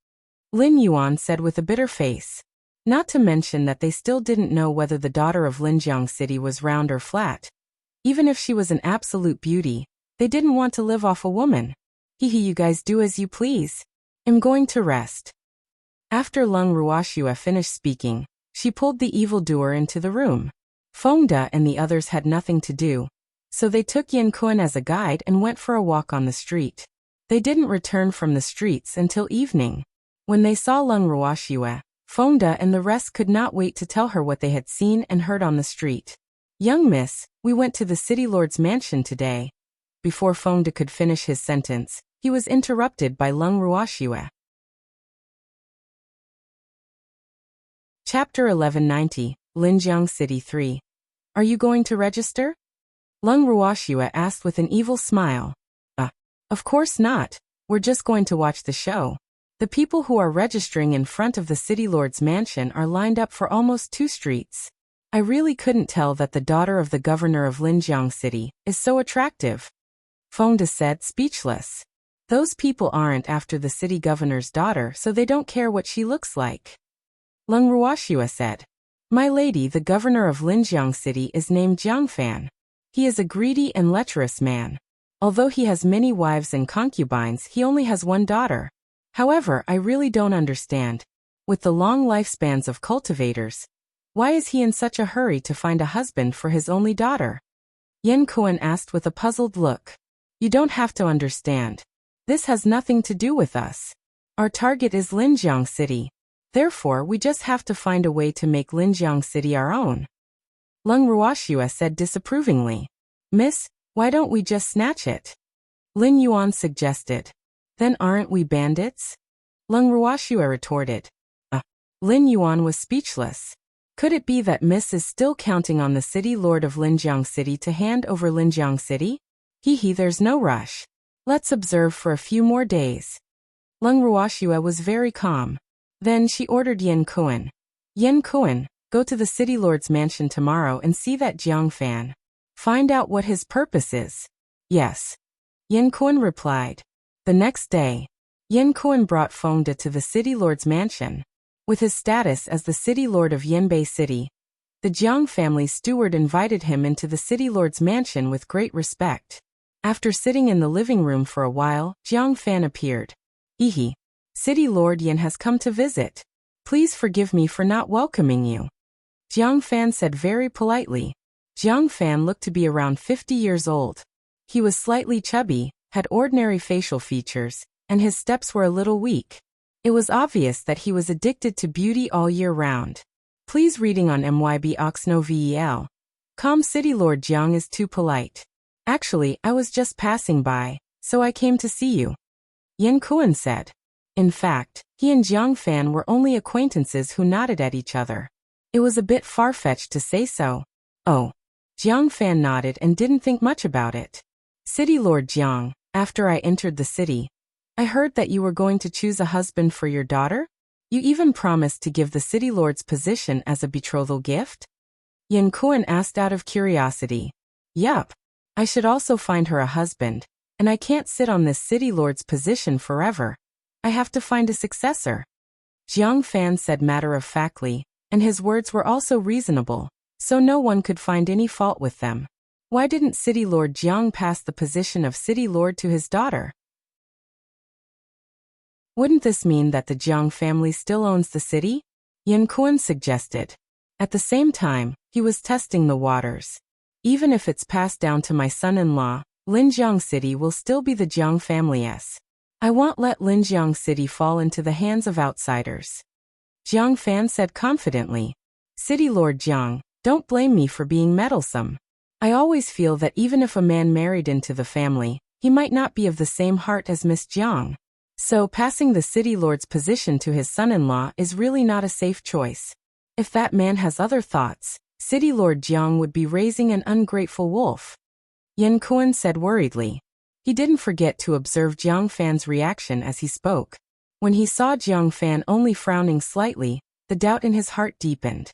Lin Yuan said with a bitter face. Not to mention that they still didn't know whether the daughter of Linjiang City was round or flat. Even if she was an absolute beauty, they didn't want to live off a woman. You guys do as you please. I'm going to rest. After Lung Ruoxue finished speaking, she pulled the evildoer into the room. Feng De and the others had nothing to do, so they took Yin Kuan as a guide and went for a walk on the street. They didn't return from the streets until evening. When they saw Lung Ruoxue, Feng De and the rest could not wait to tell her what they had seen and heard on the street. Young miss, we went to the city lord's mansion today. Before Feng De could finish his sentence, he was interrupted by Lung Ruoxue. Chapter 1190, Linjiang City 3. Are you going to register? Lung Ruoxue asked with an evil smile. Of course not. We're just going to watch the show. The people who are registering in front of the city lord's mansion are lined up for almost 2 streets. I really couldn't tell that the daughter of the governor of Linjiang City is so attractive. Feng De said, speechless. Those people aren't after the city governor's daughter, so they don't care what she looks like. Lung Ruoxue said. My lady, the governor of Linjiang city is named Jiang Fan. He is a greedy and lecherous man. Although he has many wives and concubines, he only has one daughter. However, I really don't understand. With the long lifespans of cultivators, why is he in such a hurry to find a husband for his only daughter? Yan Kuan asked with a puzzled look. You don't have to understand. This has nothing to do with us. Our target is Linjiang city. Therefore, we just have to find a way to make Linjiang city our own. Lung Ruoxia said disapprovingly. Miss, why don't we just snatch it? Lin Yuan suggested. Then aren't we bandits? Lung Ruoxia retorted. Lin Yuan was speechless. Could it be that Miss is still counting on the city lord of Linjiang city to hand over Linjiang city? There's no rush. Let's observe for a few more days. Lung Ruoxia was very calm. Then she ordered Yan Kuan. Yan Kuan, go to the city lord's mansion tomorrow and see that Jiang Fan. Find out what his purpose is. Yes. Yan Kuan replied. The next day, Yan Kuan brought Feng De to the city lord's mansion. With his status as the city lord of Yanbei city, the Jiang family steward invited him into the city lord's mansion with great respect. After sitting in the living room for a while, Jiang Fan appeared. City Lord Yan has come to visit. Please forgive me for not welcoming you. Jiang Fan said very politely. Jiang Fan looked to be around 50 years old. He was slightly chubby, had ordinary facial features, and his steps were a little weak. It was obvious that he was addicted to beauty all year round. Please reading on MYB Oxnovel. City Lord Jiang is too polite. Actually, I was just passing by, so I came to see you. Yan Kuan said. In fact, he and Jiang Fan were only acquaintances who nodded at each other. It was a bit far-fetched to say so. Oh. Jiang Fan nodded and didn't think much about it. City Lord Jiang, after I entered the city, I heard that you were going to choose a husband for your daughter? You even promised to give the city lord's position as a betrothal gift? Yan Kuan asked out of curiosity. Yup. I should also find her a husband, and I can't sit on this city lord's position forever. I have to find a successor. Jiang Fan said matter-of-factly, and his words were also reasonable, so no one could find any fault with them. Why didn't City Lord Jiang pass the position of city lord to his daughter? Wouldn't this mean that the Jiang family still owns the city? Yan Kuan suggested. At the same time, he was testing the waters. Even if it's passed down to my son-in-law, Linjiang city will still be the Jiang family's. I won't let Linjiang city fall into the hands of outsiders. Jiang Fan said confidently. City Lord Jiang, don't blame me for being meddlesome. I always feel that even if a man married into the family, he might not be of the same heart as Miss Jiang. So passing the city lord's position to his son-in-law is really not a safe choice. If that man has other thoughts, City Lord Jiang would be raising an ungrateful wolf. Yan Kuan said worriedly. He didn't forget to observe Jiang Fan's reaction as he spoke. When he saw Jiang Fan only frowning slightly, the doubt in his heart deepened.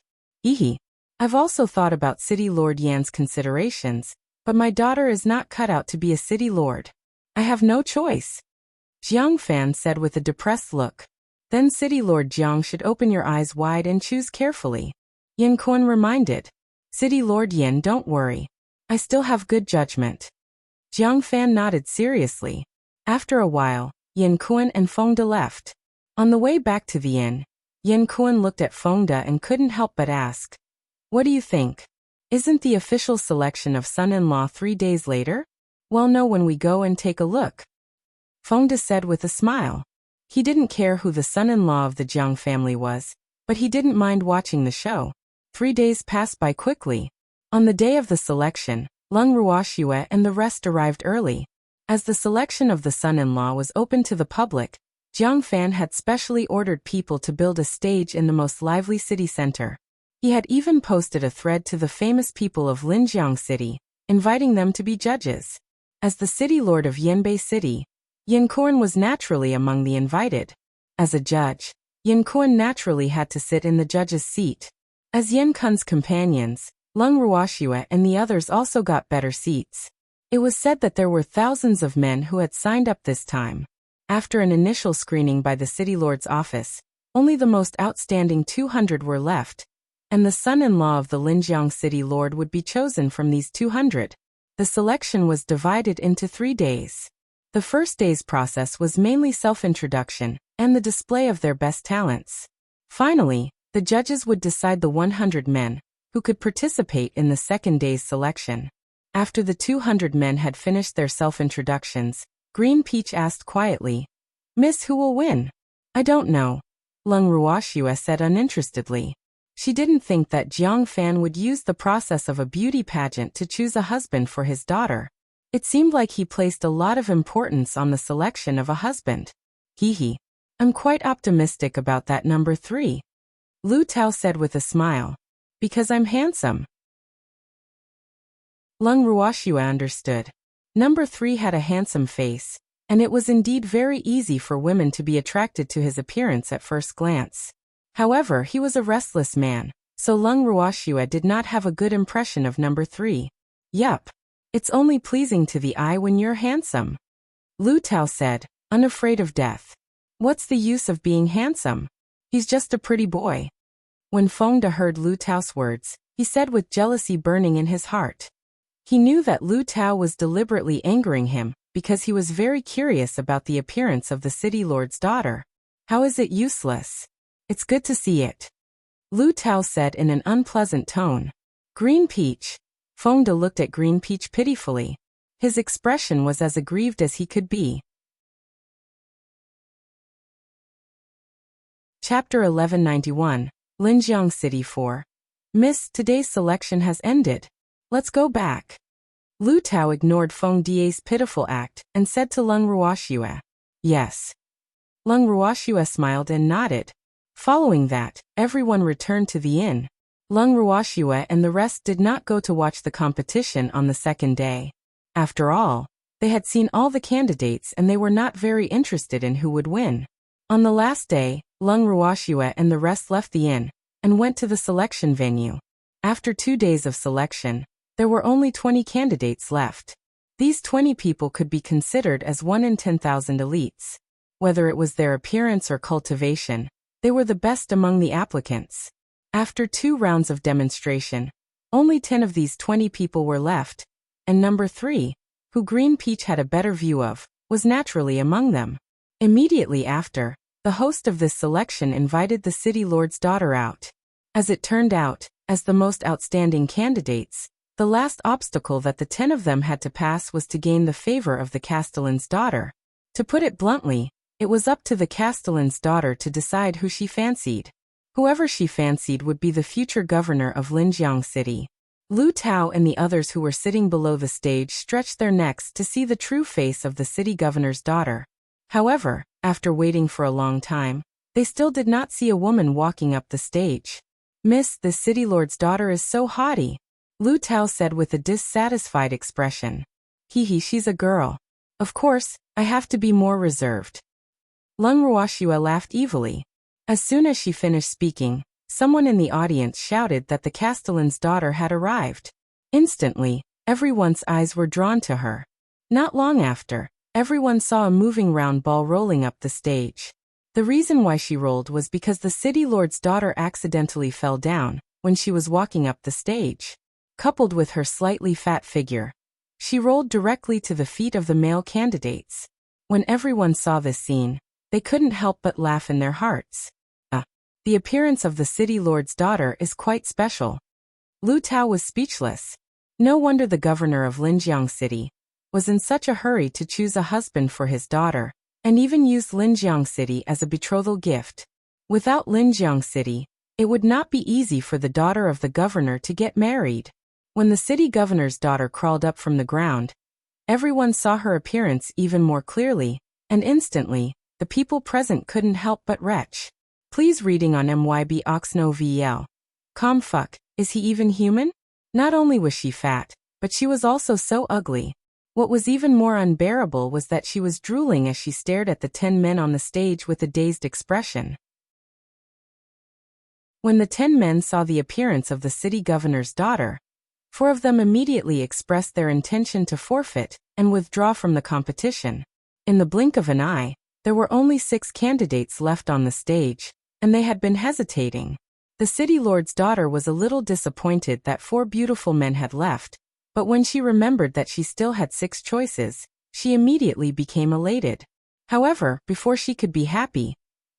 I've also thought about City Lord Yan's considerations, but my daughter is not cut out to be a city lord. I have no choice. Jiang Fan said with a depressed look. Then City Lord Jiang should open your eyes wide and choose carefully. Yan Kuan reminded. City Lord Yan, don't worry. I still have good judgment. Jiang Fan nodded seriously. After a while, Yan Kuan and Feng De left. On the way back to the inn, Yan Kuan looked at Feng De and couldn't help but ask. What do you think? Isn't the official selection of son-in-law 3 days later? Well, no, when we go and take a look. Feng De said with a smile. He didn't care who the son-in-law of the Jiang family was, but he didn't mind watching the show. 3 days passed by quickly. On the day of the selection, Lung Ruoxia and the rest arrived early. As the selection of the son-in-law was open to the public, Jiang Fan had specially ordered people to build a stage in the most lively city center. He had even posted a thread to the famous people of Linjiang city, inviting them to be judges. As the city lord of Yanbei city, Yan Kuan was naturally among the invited. As a judge, Yan Kuan naturally had to sit in the judge's seat. As Yan Kuan's companions, Lung Ruoxia and the others also got better seats. It was said that there were thousands of men who had signed up this time. After an initial screening by the city lord's office, only the most outstanding 200 were left. and the son-in-law of the Linjiang city lord would be chosen from these 200. The selection was divided into 3 days. The first day's process was mainly self-introduction and the display of their best talents. Finally, the judges would decide the 100 men who could participate in the second day's selection. After the 200 men had finished their self-introductions, Green Peach asked quietly, "Miss, who will win?" "I don't know," Lung Ruoxue said uninterestedly. She didn't think that Jiang Fan would use the process of a beauty pageant to choose a husband for his daughter. It seemed like he placed a lot of importance on the selection of a husband. Hee. "I'm quite optimistic about that number 3. Lu Tao said with a smile. "Because I'm handsome." Lung Ruoxue understood. Number 3 had a handsome face, and it was indeed very easy for women to be attracted to his appearance at first glance. However, he was a restless man, so Lung Ruoxue did not have a good impression of number 3. "Yup. It's only pleasing to the eye when you're handsome," Lu Tao said, unafraid of death. "What's the use of being handsome? He's just a pretty boy." When Feng De heard Lu Tao's words, he said with jealousy burning in his heart. He knew that Lu Tao was deliberately angering him because he was very curious about the appearance of the city lord's daughter. "How is it useless? It's good to see it," Lu Tao said in an unpleasant tone. "Green Peach." Feng De looked at Green Peach pitifully. His expression was as aggrieved as he could be. Chapter 1191, Linjiang City 4. "Miss, today's selection has ended. Let's go back." Lu Tao ignored Feng De's pitiful act and said to Lung Ruoxue, "Yes." Lung Ruoxue smiled and nodded. Following that, everyone returned to the inn. Lung Ruoxue and the rest did not go to watch the competition on the second day. After all, they had seen all the candidates and they were not very interested in who would win. On the last day, Lung Ruoxue and the rest left the inn and went to the selection venue. After 2 days of selection, there were only 20 candidates left. These 20 people could be considered as 1 in 10,000 elites. Whether it was their appearance or cultivation, they were the best among the applicants. After 2 rounds of demonstration, only 10 of these 20 people were left, and number 3, who Green Peach had a better view of, was naturally among them. Immediately after, the host of this selection invited the city lord's daughter out. As it turned out, as the most outstanding candidates, the last obstacle that the 10 of them had to pass was to gain the favor of the castellan's daughter. To put it bluntly, it was up to the castellan's daughter to decide who she fancied. Whoever she fancied would be the future governor of Linjiang City. Lu Tao and the others who were sitting below the stage stretched their necks to see the true face of the city governor's daughter. However, after waiting for a long time, they still did not see a woman walking up the stage. "Miss, the city lord's daughter is so haughty," Lu Tao said with a dissatisfied expression. "Hee, she's a girl. Of course, I have to be more reserved." Lung Ruoxue laughed evilly. As soon as she finished speaking, someone in the audience shouted that the castellan's daughter had arrived. Instantly, everyone's eyes were drawn to her. Not long after, everyone saw a moving round ball rolling up the stage. The reason why she rolled was because the city lord's daughter accidentally fell down when she was walking up the stage. Coupled with her slightly fat figure, she rolled directly to the feet of the male candidates. When everyone saw this scene, they couldn't help but laugh in their hearts. The appearance of the city lord's daughter is quite special. Lu Tao was speechless. No wonder the governor of Linjiang City was in such a hurry to choose a husband for his daughter, and even used Linjiang City as a betrothal gift. Without Linjiang City, it would not be easy for the daughter of the governor to get married. When the city governor's daughter crawled up from the ground, everyone saw her appearance even more clearly, and instantly, the people present couldn't help but retch. Please reading on MYB Oxno VL. Fuck, is he even human? Not only was she fat, but she was also so ugly. What was even more unbearable was that she was drooling as she stared at the 10 men on the stage with a dazed expression. When the 10 men saw the appearance of the city governor's daughter, 4 of them immediately expressed their intention to forfeit and withdraw from the competition. In the blink of an eye, there were only 6 candidates left on the stage, and they had been hesitating. The city lord's daughter was a little disappointed that 4 beautiful men had left, but when she remembered that she still had 6 choices, she immediately became elated. However, before she could be happy,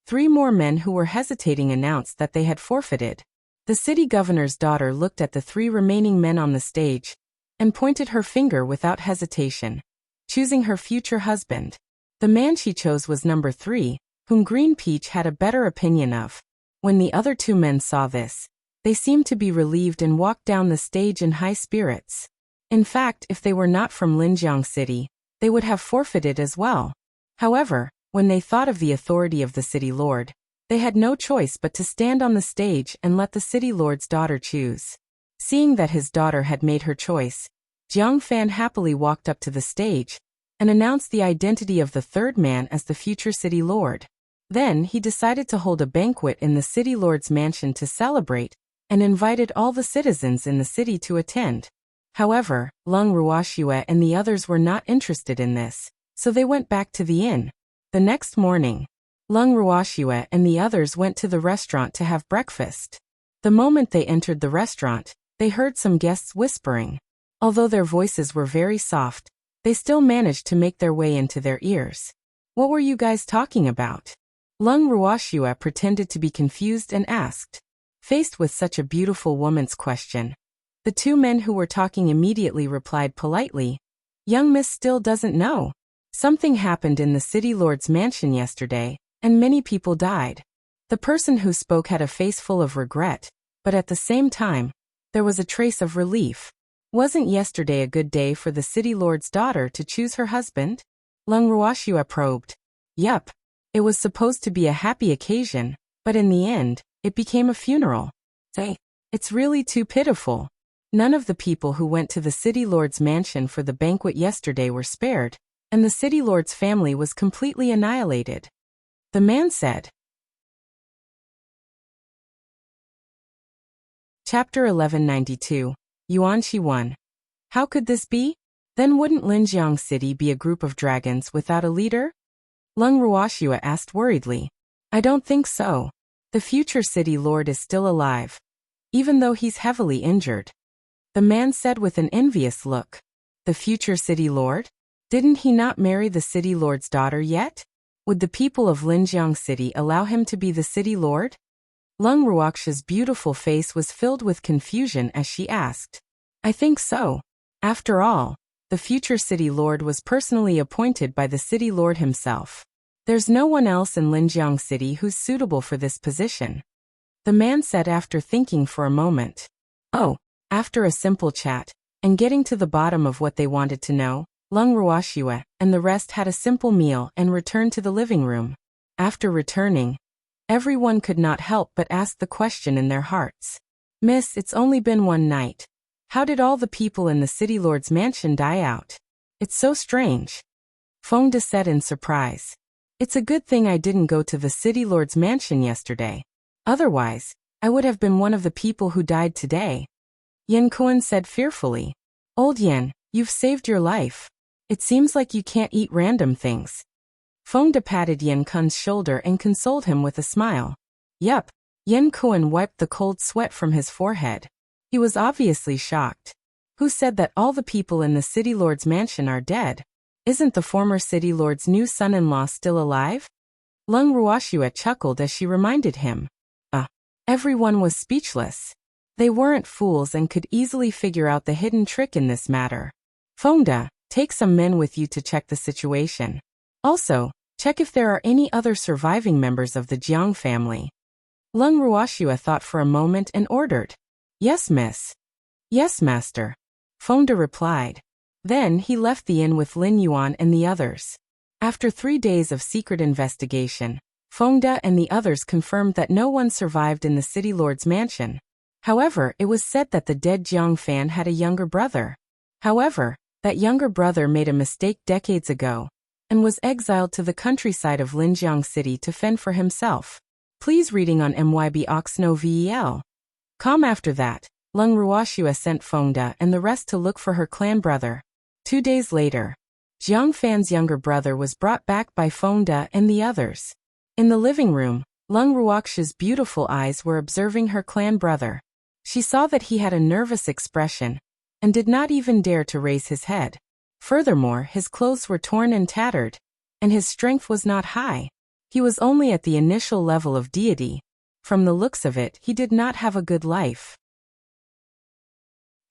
3 more men who were hesitating announced that they had forfeited. The city governor's daughter looked at the 3 remaining men on the stage and pointed her finger without hesitation, choosing her future husband. The man she chose was number 3, whom Green Peach had a better opinion of. When the other 2 men saw this, they seemed to be relieved and walked down the stage in high spirits. In fact, if they were not from Linjiang City, they would have forfeited as well. However, when they thought of the authority of the city lord, they had no choice but to stand on the stage and let the city lord's daughter choose. Seeing that his daughter had made her choice, Jiang Fan happily walked up to the stage and announced the identity of the 3rd man as the future city lord. Then he decided to hold a banquet in the city lord's mansion to celebrate and invited all the citizens in the city to attend. However, Lung Ruoxue and the others were not interested in this, so they went back to the inn. The next morning, Lung Ruoxue and the others went to the restaurant to have breakfast. The moment they entered the restaurant, they heard some guests whispering. Although their voices were very soft, they still managed to make their way into their ears. "What were you guys talking about?" Lung Ruoxue pretended to be confused and asked. Faced with such a beautiful woman's question, the 2 men who were talking immediately replied politely, "Young miss still doesn't know. Something happened in the city lord's mansion yesterday, and many people died." The person who spoke had a face full of regret, but at the same time, there was a trace of relief. "Wasn't yesterday a good day for the city lord's daughter to choose her husband?" Lung Ruoxue probed. "Yup. It was supposed to be a happy occasion, but in the end, it became a funeral. Say, it's really too pitiful. None of the people who went to the city lord's mansion for the banquet yesterday were spared, and the city lord's family was completely annihilated." The man said. Chapter 1192, Yuan Xi 1. How could this be? Then wouldn't Linjiang City be a group of dragons without a leader? Lung Ruoxue asked worriedly. "I don't think so. The future city lord is still alive, even though he's heavily injured," the man said with an envious look. "The future city lord? Didn't he not marry the city lord's daughter yet? Would the people of Linjiang City allow him to be the city lord?" Lung Ruoxue's beautiful face was filled with confusion as she asked. "I think so. After all, the future city lord was personally appointed by the city lord himself. There's no one else in Linjiang City who's suitable for this position," the man said after thinking for a moment. Oh, after a simple chat, and getting to the bottom of what they wanted to know, Lung Ruoxue and the rest had a simple meal and returned to the living room. After returning, everyone could not help but ask the question in their hearts. "Miss, it's only been one night. How did all the people in the city lord's mansion die out? It's so strange," Fengda said in surprise. "It's a good thing I didn't go to the city lord's mansion yesterday. Otherwise, I would have been one of the people who died today," Yan Kuan said fearfully. "Old Yan, you've saved your life. It seems like you can't eat random things." Fengda patted Yan Kun's shoulder and consoled him with a smile. Yup, Yan Kuan wiped the cold sweat from his forehead. He was obviously shocked. "Who said that all the people in the city lord's mansion are dead? Isn't the former city lord's new son-in-law still alive?" Lung Ruoxue chuckled as she reminded him. Everyone was speechless. They weren't fools and could easily figure out the hidden trick in this matter. "Fengda, take some men with you to check the situation. Also, check if there are any other surviving members of the Jiang family." Lung Ruoxue thought for a moment and ordered. "Yes, miss." "Yes, master," Fengda replied. Then he left the inn with Lin Yuan and the others. After 3 days of secret investigation, Fengda and the others confirmed that no one survived in the city lord's mansion. However, it was said that the dead Jiang Fan had a younger brother. However, that younger brother made a mistake decades ago and was exiled to the countryside of Linjiang City to fend for himself. Please reading on myboxnovel.com. After that, Lung Ruoxue sent Fengda and the rest to look for her clan brother. 2 days later, Jiang Fan's younger brother was brought back by Fengda and the others. In the living room, Lung Ruoxia's beautiful eyes were observing her clan brother. She saw that he had a nervous expression, and did not even dare to raise his head. Furthermore, his clothes were torn and tattered, and his strength was not high. He was only at the initial level of deity. From the looks of it, he did not have a good life.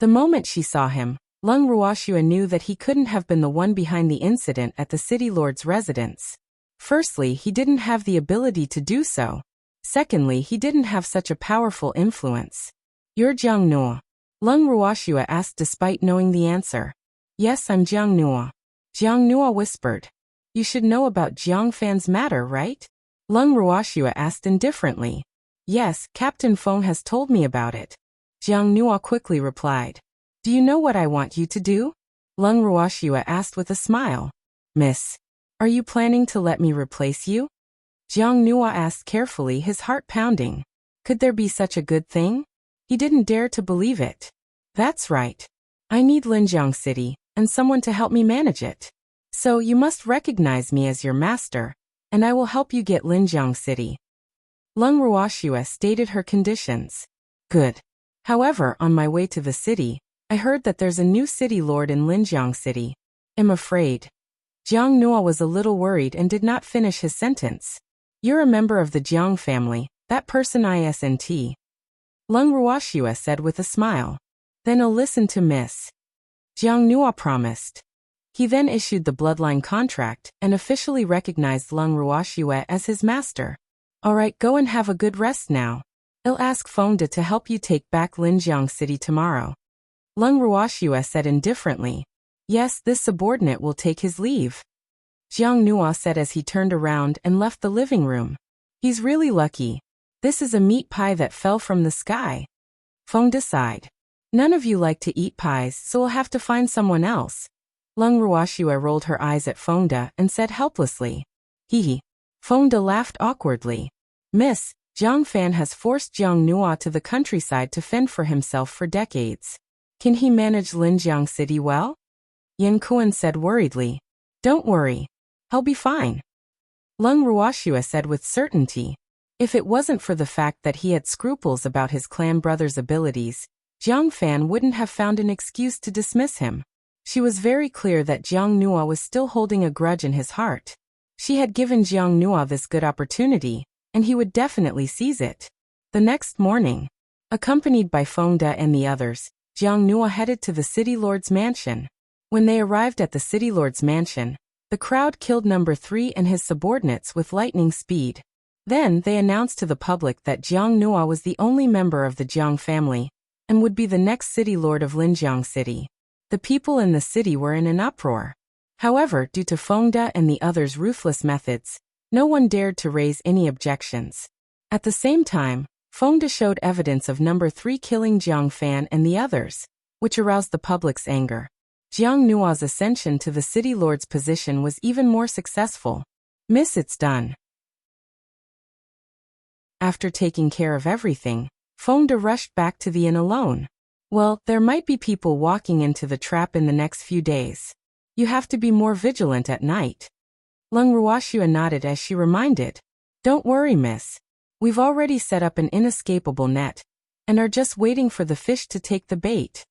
The moment she saw him, Lung Ruoxia knew that he couldn't have been the one behind the incident at the city lord's residence. Firstly, he didn't have the ability to do so. Secondly, he didn't have such a powerful influence. "You're Jiang Nuo?" Lung Ruoxia asked despite knowing the answer. "Yes, I'm Jiang Nuo." Jiang Nuo whispered. "You should know about Jiang Fan's matter, right?" Lung Ruoxia asked indifferently. "Yes, Captain Feng has told me about it." Jiang Nuo quickly replied. "Do you know what I want you to do?" Lung Ruoxia asked with a smile. "Miss, are you planning to let me replace you?" Jiang Nuo asked carefully, his heart pounding. Could there be such a good thing? He didn't dare to believe it. "That's right. I need Linjiang City, and someone to help me manage it. So you must recognize me as your master, and I will help you get Linjiang City." Lung Ruoxia stated her conditions. "Good. However, on my way to the city, I heard that there's a new city lord in Linjiang City. I'm afraid." Jiang Nuo was a little worried and did not finish his sentence. "You're a member of the Jiang family, that person isn't?" Lung Ruoxia said with a smile. "Then I'll listen to Miss." Jiang Nuo promised. He then issued the bloodline contract and officially recognized Lung Ruoxia as his master. "Alright, go and have a good rest now. I'll ask Fengde to help you take back Linjiang City tomorrow." Lung Ruoxia said indifferently. "Yes, this subordinate will take his leave." Jiang Nuo said as he turned around and left the living room. "He's really lucky. This is a meat pie that fell from the sky." Fengde sighed. "None of you like to eat pies, so we'll have to find someone else." Lung Ruoxia rolled her eyes at Fengde and said helplessly. "Hee." Fengde laughed awkwardly. "Miss, Jiang Fan has forced Jiang Nuo to the countryside to fend for himself for decades. Can he manage Linjiang City well?" Yan Kuan said worriedly. "Don't worry. He'll be fine." Lung Ruoxia said with certainty. If it wasn't for the fact that he had scruples about his clan brother's abilities, Jiang Fan wouldn't have found an excuse to dismiss him. She was very clear that Jiang Nuo was still holding a grudge in his heart. She had given Jiang Nuo this good opportunity, and he would definitely seize it. The next morning, accompanied by Fengde and the others, Jiang Nuo headed to the city lord's mansion. When they arrived at the city lord's mansion, the crowd killed number 3 and his subordinates with lightning speed. Then they announced to the public that Jiang Nuo was the only member of the Jiang family, and would be the next city lord of Linjiang City. The people in the city were in an uproar. However, due to Fengde and the others' ruthless methods, no one dared to raise any objections. At the same time, Fengde showed evidence of number 3 killing Jiang Fan and the others, which aroused the public's anger. Jiang Nuo's ascension to the city lord's position was even more successful. "Miss, it's done." After taking care of everything, Fengde rushed back to the inn alone. "Well, there might be people walking into the trap in the next few days. You have to be more vigilant at night." Lung Ruoxia nodded as she reminded. "Don't worry, miss. We've already set up an inescapable net, and are just waiting for the fish to take the bait."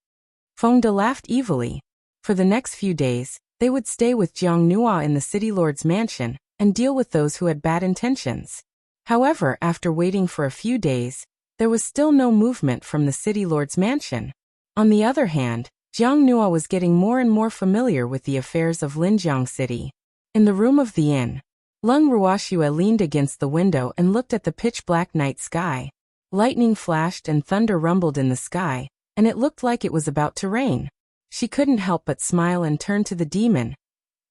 Fengde laughed evilly. For the next few days, they would stay with Jiang Nuo in the city lord's mansion, and deal with those who had bad intentions. However, after waiting for a few days, there was still no movement from the city lord's mansion. On the other hand, Jiang Nuo was getting more and more familiar with the affairs of Linjiang City. In the room of the inn, Lung Ruoxia leaned against the window and looked at the pitch-black night sky. Lightning flashed and thunder rumbled in the sky, and it looked like it was about to rain. She couldn't help but smile and turn to the demon.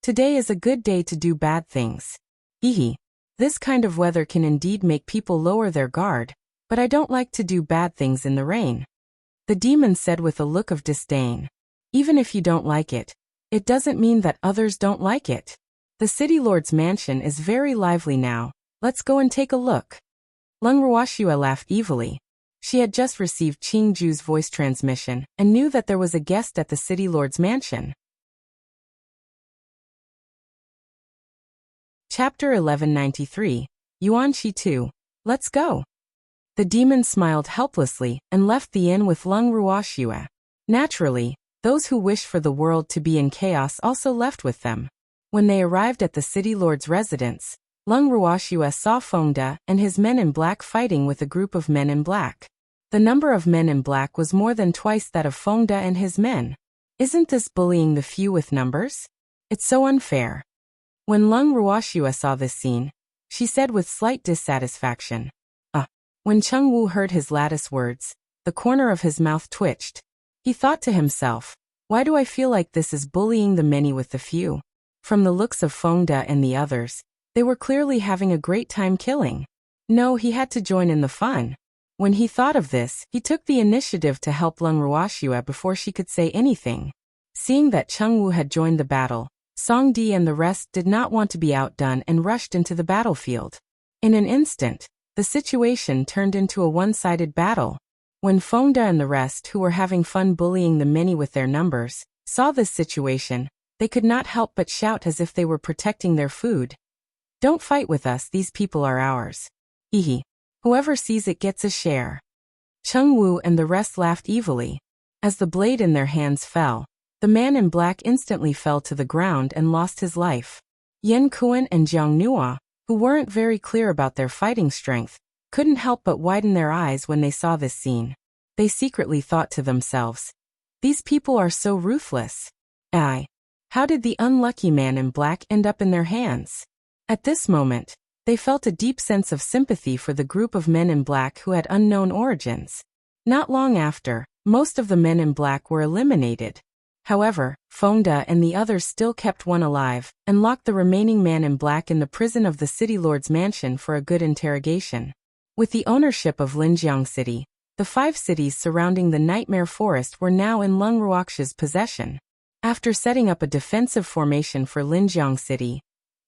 "Today is a good day to do bad things. Hee. This kind of weather can indeed make people lower their guard, but I don't like to do bad things in the rain." The demon said with a look of disdain. "Even if you don't like it, it doesn't mean that others don't like it. The city lord's mansion is very lively now. Let's go and take a look." Lung Ruoxia laughed evilly. She had just received Qing Ju's voice transmission and knew that there was a guest at the city lord's mansion. Chapter 1193, Yuan Xi 2. Let's go. The demon smiled helplessly and left the inn with Lung Ruoxue. Naturally, those who wished for the world to be in chaos also left with them. When they arrived at the city lord's residence, Lung Ruoxue saw Fengde and his men in black fighting with a group of men in black. The number of men in black was more than twice that of Fengde and his men. Isn't this bullying the few with numbers? It's so unfair. When Lung Ruoxue saw this scene, she said with slight dissatisfaction, When Cheng Wu heard his latest words, the corner of his mouth twitched. He thought to himself, why do I feel like this is bullying the many with the few? From the looks of Fengde and the others, they were clearly having a great time killing. No, he had to join in the fun. When he thought of this, he took the initiative to help Lung Ruoxue before she could say anything. Seeing that Cheng Wu had joined the battle, Song Di and the rest did not want to be outdone and rushed into the battlefield. In an instant, the situation turned into a one-sided battle. When Fengde and the rest, who were having fun bullying the many with their numbers, saw this situation, they could not help but shout as if they were protecting their food. Don't fight with us, these people are ours. Hehe. Whoever sees it gets a share. Cheng Wu and the rest laughed evilly. As the blade in their hands fell, the man in black instantly fell to the ground and lost his life. Yan Kuan and Jiang Nua, who weren't very clear about their fighting strength, couldn't help but widen their eyes when they saw this scene. They secretly thought to themselves, these people are so ruthless. How did the unlucky man in black end up in their hands? At this moment, they felt a deep sense of sympathy for the group of men in black who had unknown origins. Not long after, most of the men in black were eliminated. However, Fengde and the others still kept one alive, and locked the remaining man in black in the prison of the city lord's mansion for a good interrogation. With the ownership of Linjiang City, the 5 cities surrounding the Nightmare Forest were now in Lung Ruoxue's possession. After setting up a defensive formation for Linjiang City,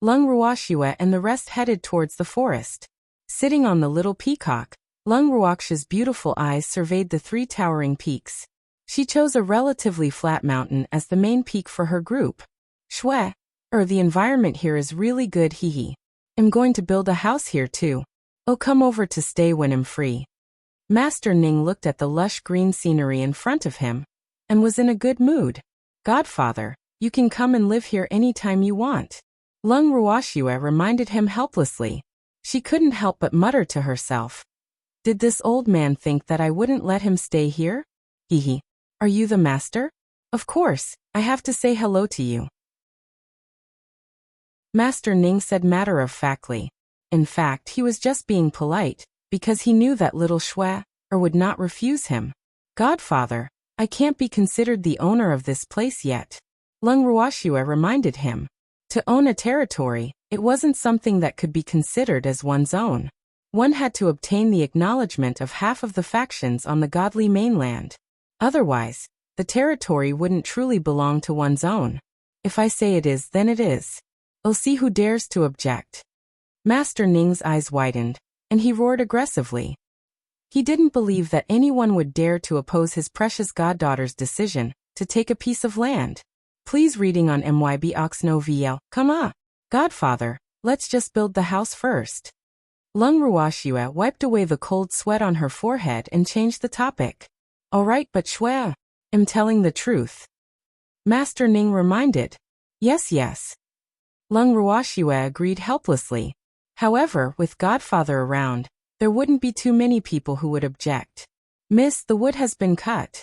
Lung Ruoxue and the rest headed towards the forest. Sitting on the little peacock, Lung Ruoxue's beautiful eyes surveyed the 3 towering peaks. She chose a relatively flat mountain as the main peak for her group. The environment here is really good, hehe. I'm going to build a house here too. Oh, come over to stay when I'm free. Master Ning looked at the lush green scenery in front of him, and was in a good mood. Godfather, you can come and live here anytime you want. Lung Ruoxue reminded him helplessly. She couldn't help but mutter to herself. Did this old man think that I wouldn't let him stay here? Hehe. Are you the master? Of course, I have to say hello to you. Master Ning said matter-of-factly. In fact, he was just being polite, because he knew that little Shui would not refuse him. Godfather, I can't be considered the owner of this place yet. Lung Ruoxue reminded him. To own a territory, it wasn't something that could be considered as one's own. One had to obtain the acknowledgement of half of the factions on the godly mainland. Otherwise, the territory wouldn't truly belong to one's own. If I say it is, then it is. I'll see who dares to object. Master Ning's eyes widened, and he roared aggressively. He didn't believe that anyone would dare to oppose his precious goddaughter's decision to take a piece of land. Please reading on MYB Oxno VL. Come on. Godfather, let's just build the house first. Lung Ruoxue wiped away the cold sweat on her forehead and changed the topic. All right, but Shui, I'm telling the truth. Master Ning reminded. Yes. Lung Ruoxue agreed helplessly. However, with Godfather around, there wouldn't be too many people who would object. Miss, the wood has been cut.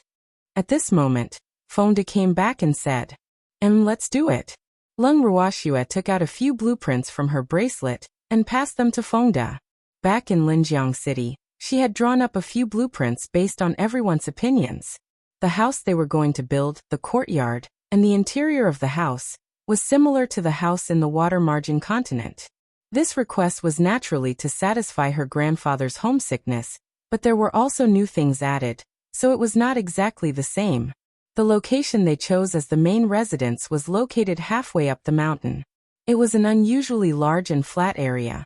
At this moment, Fengde came back and said, let's do it. Lung Ruoxue took out a few blueprints from her bracelet and passed them to Fengde. Back in Linjiang City, she had drawn up a few blueprints based on everyone's opinions. The house they were going to build, the courtyard, and the interior of the house, was similar to the house in the water margin continent. This request was naturally to satisfy her grandfather's homesickness, but there were also new things added, so it was not exactly the same. The location they chose as the main residence was located halfway up the mountain. It was an unusually large and flat area,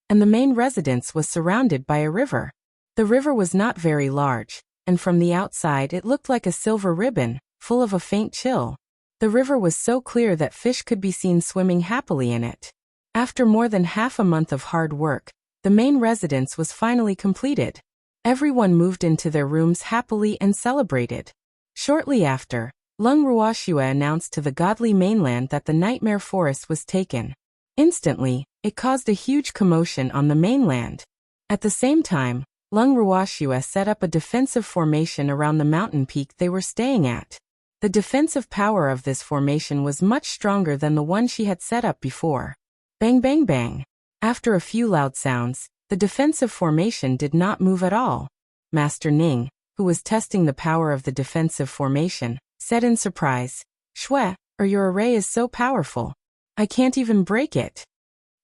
and the main residence was surrounded by a river. The river was not very large, and from the outside it looked like a silver ribbon, full of a faint chill. The river was so clear that fish could be seen swimming happily in it. After more than half a month of hard work, The main residence was finally completed. Everyone moved into their rooms happily and celebrated. Shortly after, Lung Ruoxue announced to the godly mainland that the Nightmare Forest was taken. Instantly, it caused a huge commotion on the mainland. At the same time, Lung Ruoxue set up a defensive formation around the mountain peak they were staying at. The defensive power of this formation was much stronger than the one she had set up before. Bang bang bang. After a few loud sounds, the defensive formation did not move at all. Master Ning, who was testing the power of the defensive formation, said in surprise, "Shue, your array is so powerful. I can't even break it."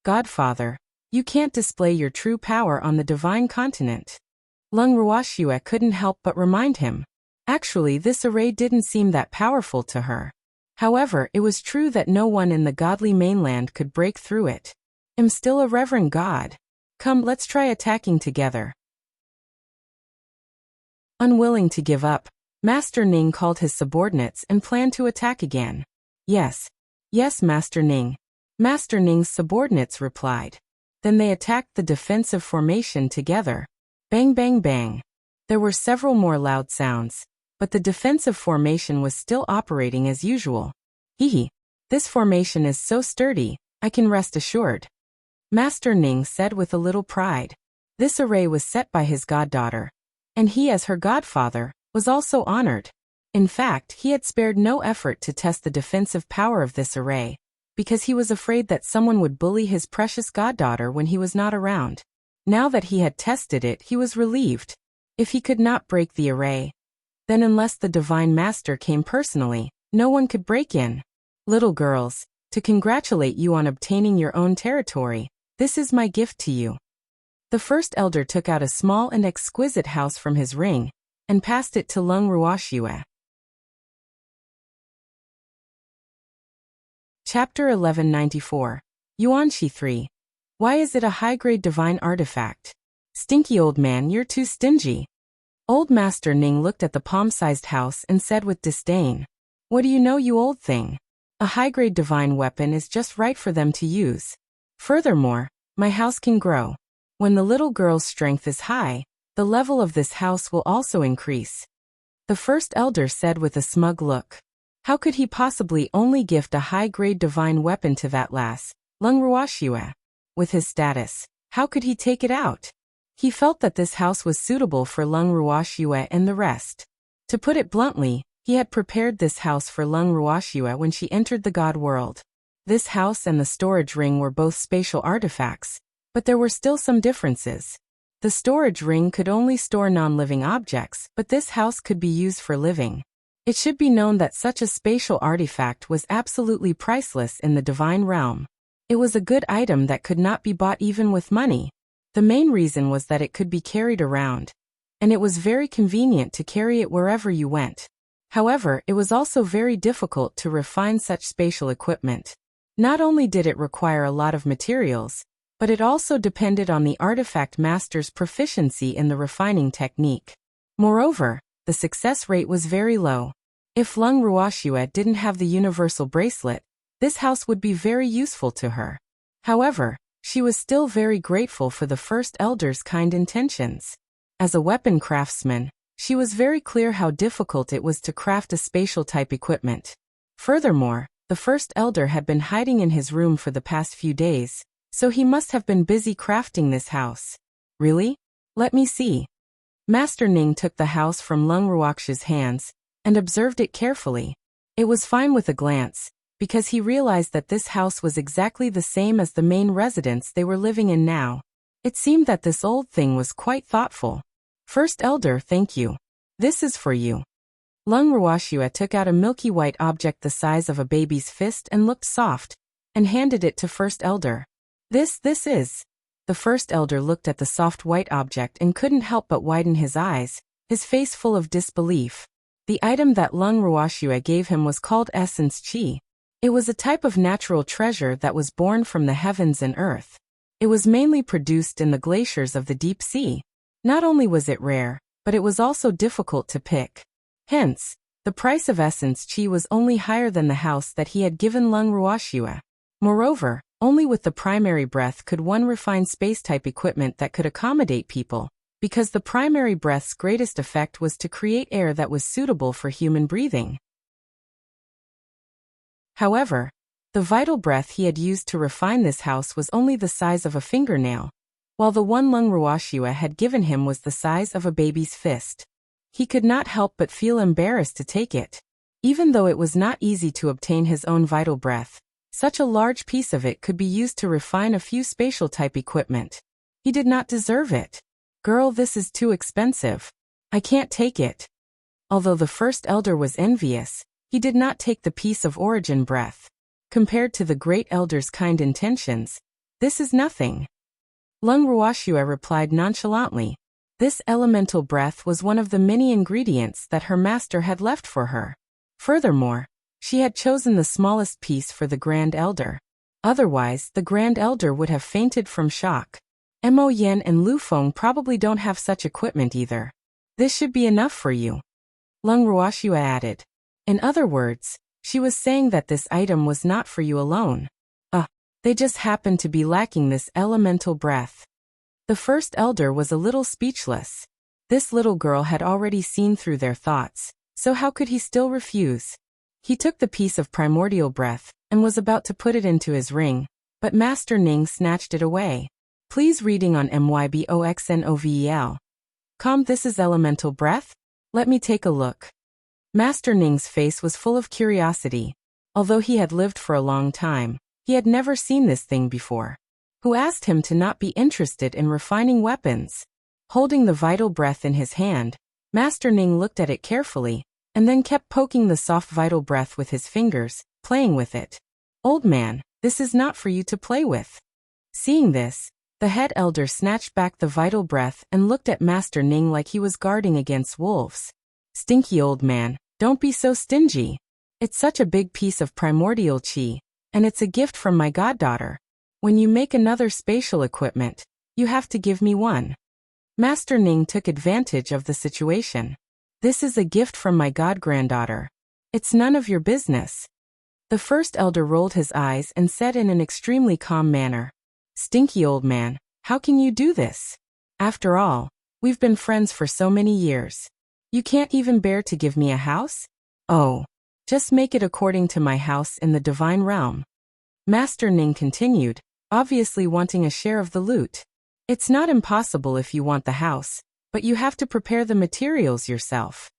"Godfather, you can't display your true power on the divine continent." Lung Ruoxue couldn't help but remind him. Actually, this array didn't seem that powerful to her. However, it was true that no one in the godly mainland could break through it. "I'm still a reverend god. Come, let's try attacking together." Unwilling to give up, Master Ning called his subordinates and planned to attack again. Yes, Master Ning." Master Ning's subordinates replied. Then they attacked the defensive formation together. Bang bang bang. There were several more loud sounds, but the defensive formation was still operating as usual. "Hee, this formation is so sturdy, I can rest assured," Master Ning said with a little pride. This array was set by his goddaughter, and he, as her godfather, was also honored. In fact, he had spared no effort to test the defensive power of this array, because he was afraid that someone would bully his precious goddaughter when he was not around. Now that he had tested it, he was relieved. If he could not break the array, then unless the Divine Master came personally, no one could break in. "Little girls, to congratulate you on obtaining your own territory, this is my gift to you." The first elder took out a small and exquisite house from his ring, and passed it to Lung Ruoxue. Chapter 1194. Yuan Xi 3. Why is it a high-grade divine artifact? "Stinky old man, you're too stingy." Old Master Ning looked at the palm-sized house and said with disdain, "What do you know, you old thing? A high-grade divine weapon is just right for them to use. Furthermore, my house can grow. When the little girl's strength is high, the level of this house will also increase." The first elder said with a smug look. How could he possibly only gift a high-grade divine weapon to that lass, Lung Ruoxue? With his status, how could he take it out? He felt that this house was suitable for Lung Ruoxue and the rest. To put it bluntly, he had prepared this house for Lung Ruoxue when she entered the god world. This house and the storage ring were both spatial artifacts, but there were still some differences. The storage ring could only store non-living objects, but this house could be used for living. It should be known that such a spatial artifact was absolutely priceless in the divine realm. It was a good item that could not be bought even with money. The main reason was that it could be carried around, and it was very convenient to carry it wherever you went. However, it was also very difficult to refine such spatial equipment. Not only did it require a lot of materials, but it also depended on the artifact master's proficiency in the refining technique. Moreover, the success rate was very low. If Lung Ruoxue didn't have the universal bracelet, this house would be very useful to her. However, she was still very grateful for the first elder's kind intentions. As a weapon craftsman, she was very clear how difficult it was to craft a spatial type equipment. Furthermore, the first elder had been hiding in his room for the past few days, so he must have been busy crafting this house. "Really? Let me see." Master Ning took the house from Lung Ruoxue's hands and observed it carefully. It was fine with a glance, because he realized that this house was exactly the same as the main residence they were living in now. It seemed that this old thing was quite thoughtful. "First elder, thank you. This is for you." Lung Ruoxue took out a milky white object the size of a baby's fist and looked soft, and handed it to first elder. This is. The first elder looked at the soft white object and couldn't help but widen his eyes, his face full of disbelief. The item that Lung Ruoxue gave him was called Essence Qi. It was a type of natural treasure that was born from the heavens and earth. It was mainly produced in the glaciers of the deep sea. Not only was it rare, but it was also difficult to pick. Hence, the price of Essence Qi was only higher than the house that he had given Lung Ruoxue. Moreover, Only with the primary breath could one refine space-type equipment that could accommodate people, because the primary breath's greatest effect was to create air that was suitable for human breathing. However, the vital breath he had used to refine this house was only the size of a fingernail, while the one Lung Ruoxia had given him was the size of a baby's fist. He could not help but feel embarrassed to take it. Even though it was not easy to obtain his own vital breath, such a large piece of it could be used to refine a few spatial-type equipment. He did not deserve it. Girl, this is too expensive. I can't take it. Although the first elder was envious, he did not take the piece of origin breath. Compared to the great elder's kind intentions, this is nothing. Lung Ruoxia replied nonchalantly. This elemental breath was one of the many ingredients that her master had left for her. Furthermore, she had chosen the smallest piece for the Grand Elder. Otherwise, the Grand Elder would have fainted from shock. Mo Yan and Lu Feng probably don't have such equipment either. This should be enough for you, Lung Ruoxia added. In other words, she was saying that this item was not for you alone. They just happened to be lacking this elemental breath. The first elder was a little speechless. This little girl had already seen through their thoughts, so how could he still refuse? He took the piece of primordial breath and was about to put it into his ring, but Master Ning snatched it away. Please reading on MYBOXNOVEL. This is elemental breath? Let me take a look. Master Ning's face was full of curiosity. Although he had lived for a long time, he had never seen this thing before. Who asked him to not be interested in refining weapons? Holding the vital breath in his hand, Master Ning looked at it carefully, and then kept poking the soft vital breath with his fingers, playing with it. Old man, this is not for you to play with. Seeing this, the head elder snatched back the vital breath and looked at Master Ning like he was guarding against wolves. Stinky old man, don't be so stingy. It's such a big piece of primordial qi, and it's a gift from my goddaughter. When you make another spatial equipment, you have to give me one. Master Ning took advantage of the situation. This is a gift from my god-granddaughter. It's none of your business. The first elder rolled his eyes and said in an extremely calm manner, Stinky old man, how can you do this? After all, we've been friends for so many years. You can't even bear to give me a house? Oh, just make it according to my house in the divine realm. Master Ning continued, obviously wanting a share of the loot. It's not impossible if you want the house, but you have to prepare the materials yourself.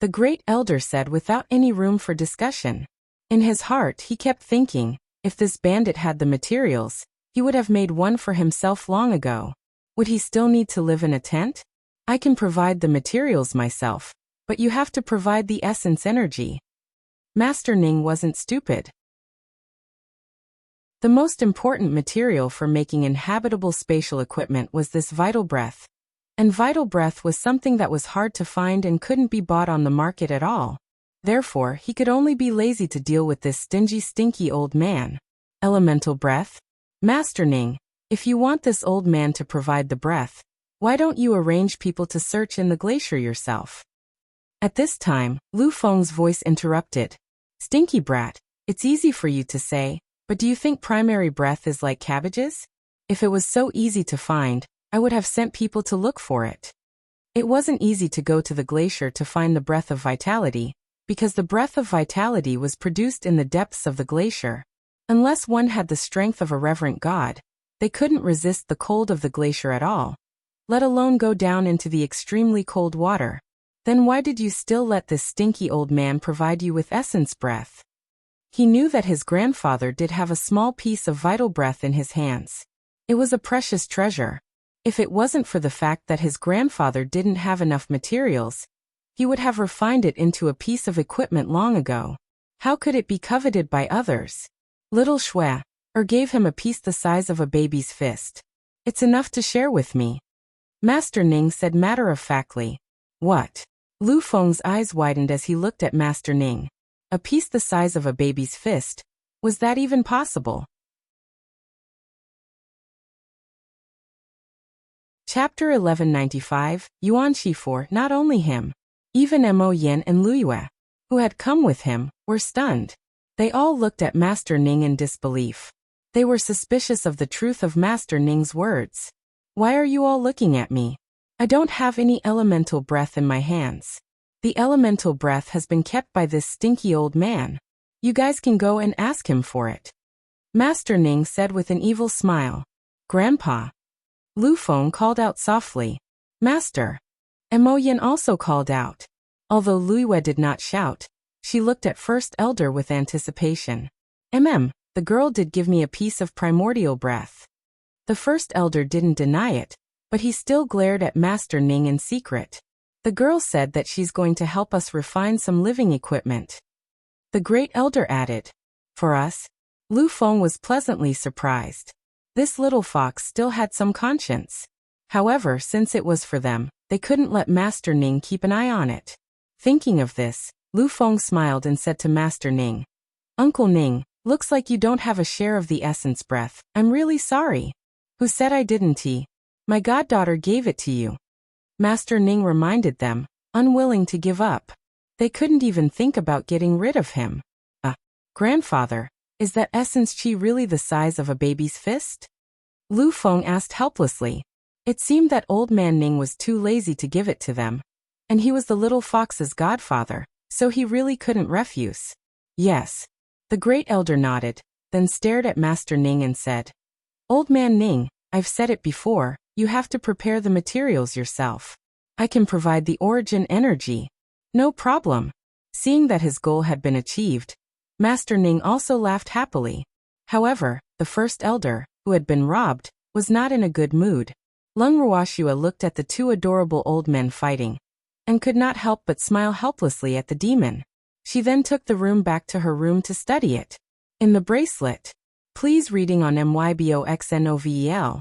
The great elder said without any room for discussion. In his heart he kept thinking, if this bandit had the materials, he would have made one for himself long ago. Would he still need to live in a tent? I can provide the materials myself, but you have to provide the essence energy. Master Ning wasn't stupid. The most important material for making inhabitable spatial equipment was this vital breath. And vital breath was something that was hard to find and couldn't be bought on the market at all. Therefore, he could only be lazy to deal with this stinky old man. Elemental breath? Master Ning, if you want this old man to provide the breath, why don't you arrange people to search in the glacier yourself? At this time, Lu Feng's voice interrupted. Stinky brat, it's easy for you to say, but do you think primary breath is like cabbages? If it was so easy to find, I would have sent people to look for it. It wasn't easy to go to the glacier to find the breath of vitality, because the breath of vitality was produced in the depths of the glacier. Unless one had the strength of a reverent god, they couldn't resist the cold of the glacier at all, let alone go down into the extremely cold water. Then why did you still let this stinky old man provide you with essence breath? He knew that his grandfather did have a small piece of vital breath in his hands. It was a precious treasure. If it wasn't for the fact that his grandfather didn't have enough materials, he would have refined it into a piece of equipment long ago. How could it be coveted by others? Little Shui, or gave him a piece the size of a baby's fist. It's enough to share with me. Master Ning said matter-of-factly. What? Lu Feng's eyes widened as he looked at Master Ning. A piece the size of a baby's fist? Was that even possible? Chapter 1195, Yuan Xi for not only him. Even Mo Yan and Lu Yue, who had come with him, were stunned. They all looked at Master Ning in disbelief. They were suspicious of the truth of Master Ning's words. Why are you all looking at me? I don't have any elemental breath in my hands. The elemental breath has been kept by this stinky old man. You guys can go and ask him for it. Master Ning said with an evil smile. Grandpa. Lu Feng called out softly. Master. And Mo Yin also called out. Although Lu Yue did not shout, she looked at First Elder with anticipation. The girl did give me a piece of primordial breath. The First Elder didn't deny it, but he still glared at Master Ning in secret. The girl said that she's going to help us refine some living equipment. The Great Elder added. For us? Lu Feng was pleasantly surprised. This little fox still had some conscience. However, since it was for them, they couldn't let Master Ning keep an eye on it. Thinking of this, Lu Feng smiled and said to Master Ning, Uncle Ning, looks like you don't have a share of the essence breath. I'm really sorry. Who said I didn't? My goddaughter gave it to you. Master Ning reminded them, unwilling to give up. They couldn't even think about getting rid of him. Grandfather, is that essence chi really the size of a baby's fist? Lu Feng asked helplessly. It seemed that old man Ning was too lazy to give it to them. And he was the little fox's godfather, so he really couldn't refuse. Yes. The Great Elder nodded, then stared at Master Ning and said, Old man Ning, I've said it before, you have to prepare the materials yourself. I can provide the origin energy. No problem. Seeing that his goal had been achieved, Master Ning also laughed happily. However, the First Elder, who had been robbed, was not in a good mood. Lung Ruoxua looked at the two adorable old men fighting, and could not help but smile helplessly at the demon. She then took the room back to her room to study it. In the bracelet. Please reading on MYBOXNOVEL.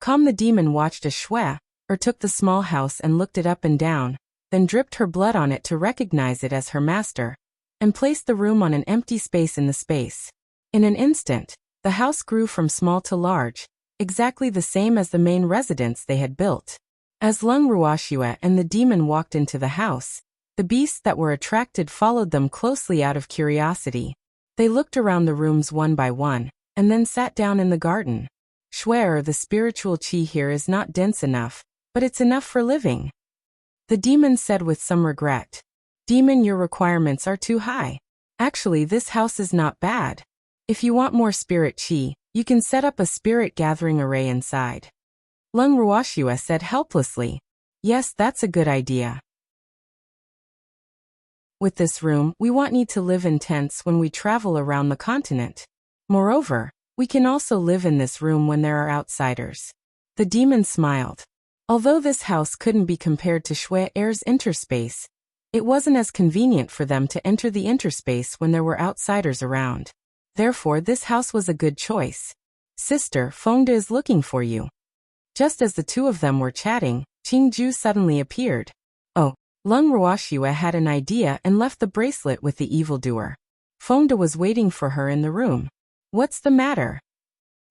The demon watched a shui, or took the small house and looked it up and down, then dripped her blood on it to recognize it as her master, and placed the room on an empty space in the space. In an instant, the house grew from small to large, exactly the same as the main residence they had built. As Lung Ruoxua and the demon walked into the house, the beasts that were attracted followed them closely out of curiosity. They looked around the rooms one by one, and then sat down in the garden. Shui, the spiritual chi here is not dense enough, but it's enough for living. The demon said with some regret. Demon, your requirements are too high. Actually, this house is not bad. If you want more spirit chi, you can set up a spirit gathering array inside. Lung Ruoxua said helplessly. Yes, that's a good idea. With this room, we won't need to live in tents when we travel around the continent. Moreover, we can also live in this room when there are outsiders. The demon smiled. Although this house couldn't be compared to Shui Air's interspace, it wasn't as convenient for them to enter the interspace when there were outsiders around. Therefore, this house was a good choice. Sister, Fengde is looking for you. Just as the two of them were chatting, Qingju suddenly appeared. Oh, Lung Ruoxua had an idea and left the bracelet with the evildoer. Fengde was waiting for her in the room. What's the matter?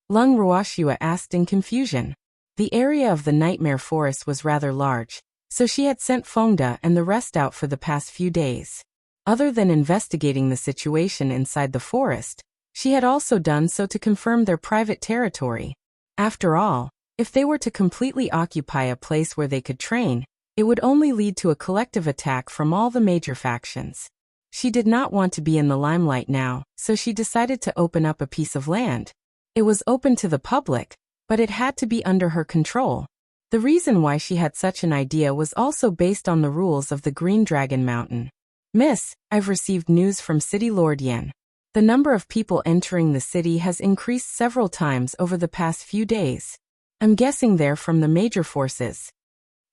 Lung Ruoxua asked in confusion. The area of the nightmare forest was rather large, so she had sent Fengde and the rest out for the past few days. Other than investigating the situation inside the forest, she had also done so to confirm their private territory. After all, if they were to completely occupy a place where they could train, it would only lead to a collective attack from all the major factions. She did not want to be in the limelight now, so she decided to open up a piece of land. It was open to the public, but it had to be under her control. The reason why she had such an idea was also based on the rules of the Green Dragon Mountain. Miss, I've received news from City Lord Yan. The number of people entering the city has increased several times over the past few days. I'm guessing they're from the major forces.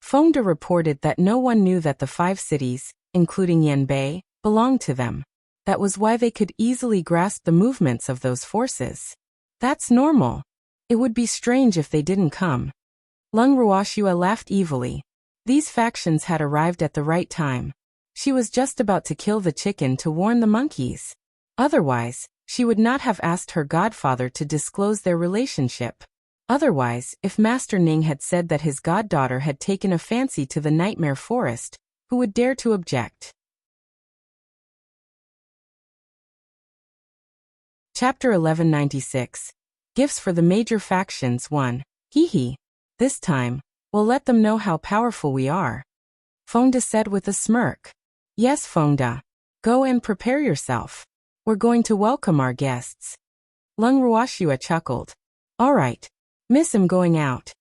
Fengde reported that no one knew that the 5 cities, including Yanbei, belonged to them. That was why they could easily grasp the movements of those forces. That's normal. It would be strange if they didn't come. Lung Ruoxua laughed evilly. These factions had arrived at the right time. She was just about to kill the chicken to warn the monkeys. Otherwise, she would not have asked her godfather to disclose their relationship. Otherwise, if Master Ning had said that his goddaughter had taken a fancy to the nightmare forest, who would dare to object? Chapter 1196. Gifts for the major factions 1. Hee hee. This time, we'll let them know how powerful we are. Fengde said with a smirk. Yes, Fengde. Go and prepare yourself. We're going to welcome our guests. Lung Ruoxue chuckled. All right. Miss him going out.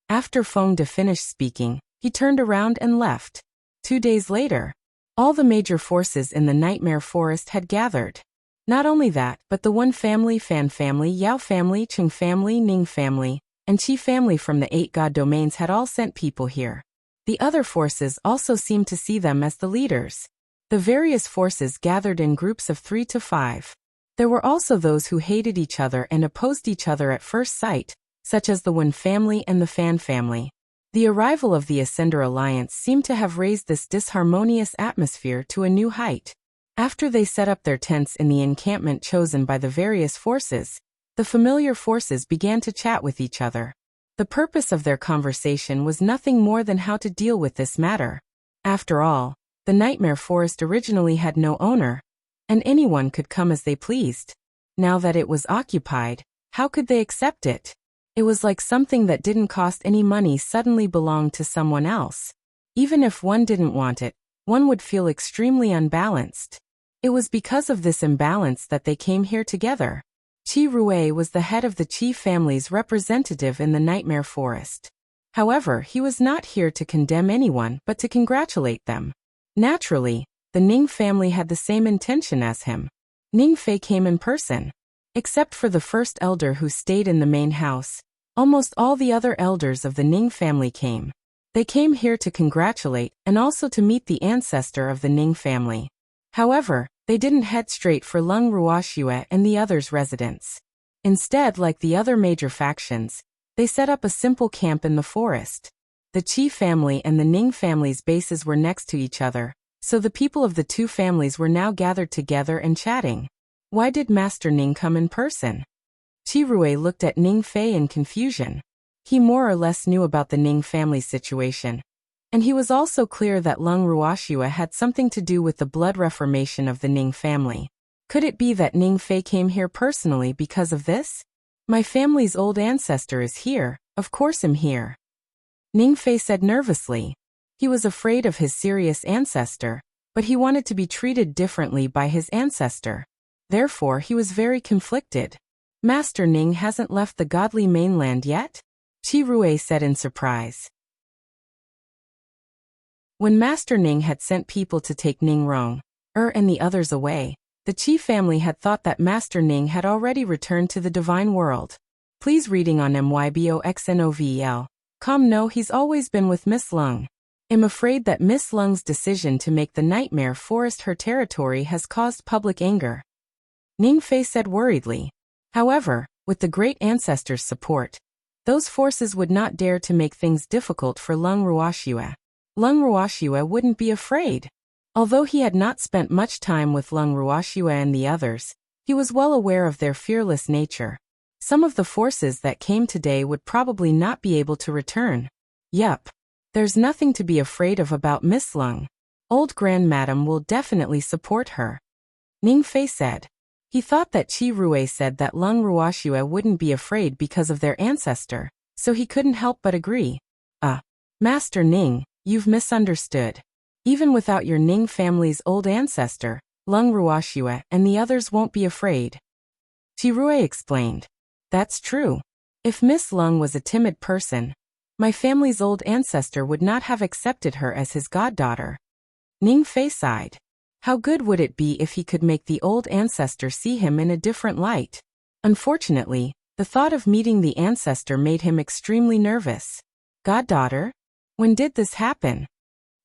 After Fengde finished speaking, he turned around and left. 2 days later, all the major forces in the Nightmare Forest had gathered. Not only that, but the Wen family, Fan family, Yao family, Qing family, Ning family, and Qi family from the 8 god domains had all sent people here. The other forces also seemed to see them as the leaders. The various forces gathered in groups of 3 to 5. There were also those who hated each other and opposed each other at first sight, such as the Wen family and the Fan family. The arrival of the Ascender Alliance seemed to have raised this disharmonious atmosphere to a new height. After they set up their tents in the encampment chosen by the various forces, the familiar forces began to chat with each other. The purpose of their conversation was nothing more than how to deal with this matter. After all, the Nightmare Forest originally had no owner, and anyone could come as they pleased. Now that it was occupied, how could they accept it? It was like something that didn't cost any money suddenly belonged to someone else. Even if one didn't want it, one would feel extremely unbalanced. It was because of this imbalance that they came here together. Qi Rui was the head of the Qi family's representative in the Nightmare Forest. However, he was not here to condemn anyone but to congratulate them. Naturally, the Ning family had the same intention as him. Ning Fei came in person. Except for the first elder who stayed in the main house, almost all the other elders of the Ning family came. They came here to congratulate and also to meet the ancestor of the Ning family. However, they didn't head straight for Lung Ruoxue and the others' residence. Instead, like the other major factions, they set up a simple camp in the forest. The Qi family and the Ning family's bases were next to each other, so the people of the two families were now gathered together and chatting. Why did Master Ning come in person? Qi Rui looked at Ning Fei in confusion. He more or less knew about the Ning family's situation, and he was also clear that Lung Ruoxue had something to do with the blood reformation of the Ning family. Could it be that Ning Fei came here personally because of this? My family's old ancestor is here, of course I'm here. Ning Fei said nervously. He was afraid of his serious ancestor, but he wanted to be treated differently by his ancestor. Therefore, he was very conflicted. Master Ning hasn't left the godly mainland yet? Qi Rui said in surprise. When Master Ning had sent people to take Ning Rong, and the others away, the Qi family had thought that Master Ning had already returned to the divine world. Please reading on MYBOXNOVEL. No, he's always been with Miss Lung. I'm afraid that Miss Lung's decision to make the Nightmare Forest her territory has caused public anger. Ning Fei said worriedly. However, with the great ancestor's support, those forces would not dare to make things difficult for Lung Ruoxue. Lung Ruoxue wouldn't be afraid. Although he had not spent much time with Lung Ruoxue and the others, he was well aware of their fearless nature. Some of the forces that came today would probably not be able to return. Yup. There's nothing to be afraid of about Miss Lung. Old Grandmadam will definitely support her. Ning Fei said. He thought that Qi Rui said that Lung Ruoxue wouldn't be afraid because of their ancestor, so he couldn't help but agree. Master Ning, you've misunderstood. Even without your Ning family's old ancestor, Lung Ruoxue and the others won't be afraid. Qi Rui explained. That's true. If Miss Lung was a timid person, my family's old ancestor would not have accepted her as his goddaughter. Ning Fei sighed. How good would it be if he could make the old ancestor see him in a different light? Unfortunately, the thought of meeting the ancestor made him extremely nervous. Goddaughter? When did this happen?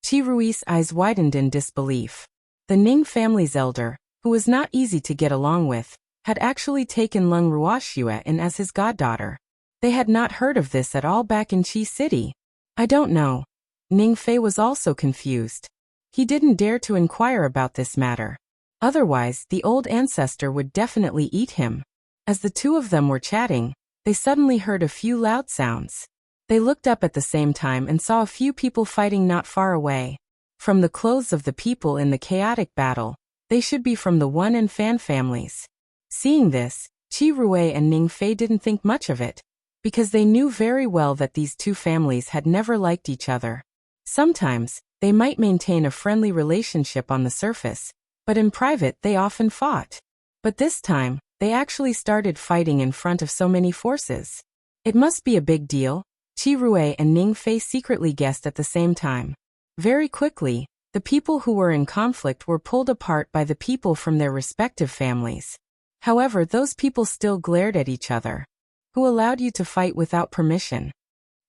Qi Rui's eyes widened in disbelief. The Ning family's elder, who was not easy to get along with, had actually taken Lung Ruoxue in as his goddaughter. They had not heard of this at all back in Qi City. I don't know. Ning Fei was also confused. He didn't dare to inquire about this matter. Otherwise, the old ancestor would definitely eat him. As the two of them were chatting, they suddenly heard a few loud sounds. They looked up at the same time and saw a few people fighting not far away. From the clothes of the people in the chaotic battle, they should be from the Wen and Fan families. Seeing this, Qi Rui and Ning Fei didn't think much of it, because they knew very well that these two families had never liked each other. Sometimes, they might maintain a friendly relationship on the surface, but in private they often fought. But this time, they actually started fighting in front of so many forces. It must be a big deal, Qi Rui and Ning Fei secretly guessed at the same time. Very quickly, the people who were in conflict were pulled apart by the people from their respective families. However, those people still glared at each other. Who allowed you to fight without permission?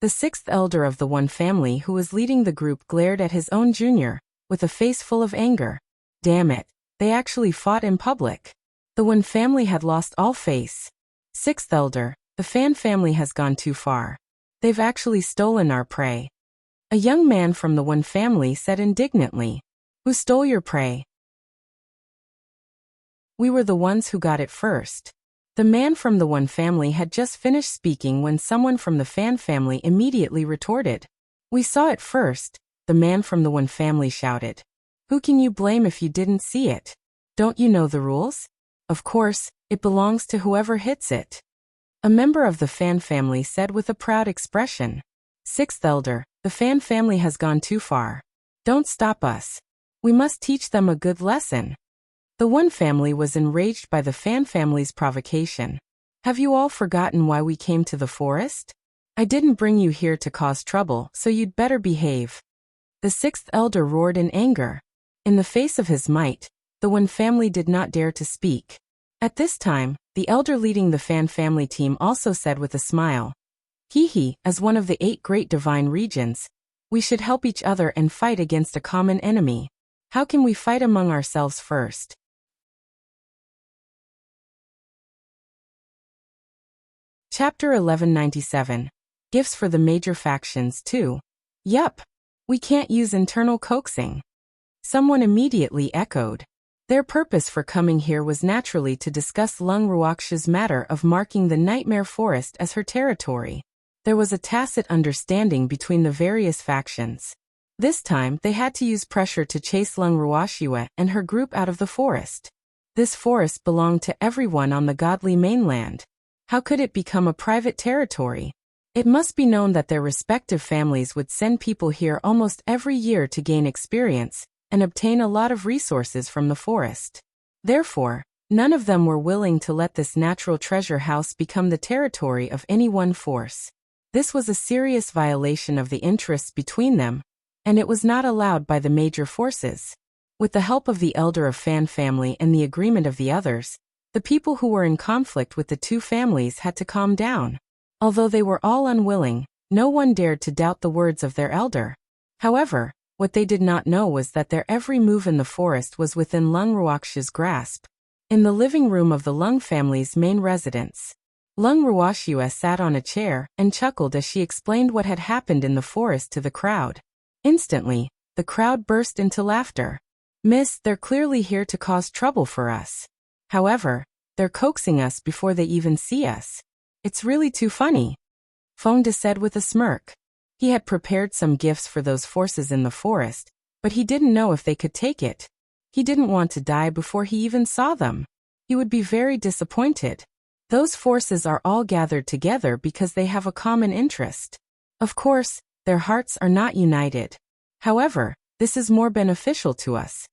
The sixth elder of the one family who was leading the group glared at his own junior, with a face full of anger. Damn it, they actually fought in public. The one family had lost all face. Sixth elder, the Fan family has gone too far. They've actually stolen our prey. A young man from the one family said indignantly. Who stole your prey? We were the ones who got it first. The man from the one family had just finished speaking when someone from the Fan family immediately retorted. We saw it first, the man from the one family shouted. Who can you blame if you didn't see it? Don't you know the rules? Of course, it belongs to whoever hits it. A member of the Fan family said with a proud expression. Sixth elder, the Fan family has gone too far. Don't stop us. We must teach them a good lesson. The one family was enraged by the Fan family's provocation. Have you all forgotten why we came to the forest? I didn't bring you here to cause trouble, so you'd better behave. The sixth elder roared in anger. In the face of his might, the one family did not dare to speak. At this time, the elder leading the Fan family team also said with a smile. As one of the 8 great divine regions, we should help each other and fight against a common enemy. How can we fight among ourselves first? Chapter 1197. Gifts for the major factions too. Yup. We can't use internal coaxing. Someone immediately echoed. Their purpose for coming here was naturally to discuss Lung Ruoxia's matter of marking the Nightmare Forest as her territory. There was a tacit understanding between the various factions. This time, they had to use pressure to chase Lung Ruoxia and her group out of the forest. This forest belonged to everyone on the godly mainland. How could it become a private territory? It must be known that their respective families would send people here almost every year to gain experience and obtain a lot of resources from the forest. Therefore, none of them were willing to let this natural treasure house become the territory of any one force. This was a serious violation of the interests between them, and it was not allowed by the major forces. With the help of the elder of Fan family and the agreement of the others, the people who were in conflict with the two families had to calm down. Although they were all unwilling, no one dared to doubt the words of their elder. However, what they did not know was that their every move in the forest was within Lung Ruoxia's grasp. In the living room of the Lung family's main residence, Lung Ruoxia sat on a chair and chuckled as she explained what had happened in the forest to the crowd. Instantly, the crowd burst into laughter. Miss, they're clearly here to cause trouble for us. However, they're coaxing us before they even see us. It's really too funny. Fengde said with a smirk. He had prepared some gifts for those forces in the forest, but he didn't know if they could take it. He didn't want to die before he even saw them. He would be very disappointed. Those forces are all gathered together because they have a common interest. Of course, their hearts are not united. However, this is more beneficial to us.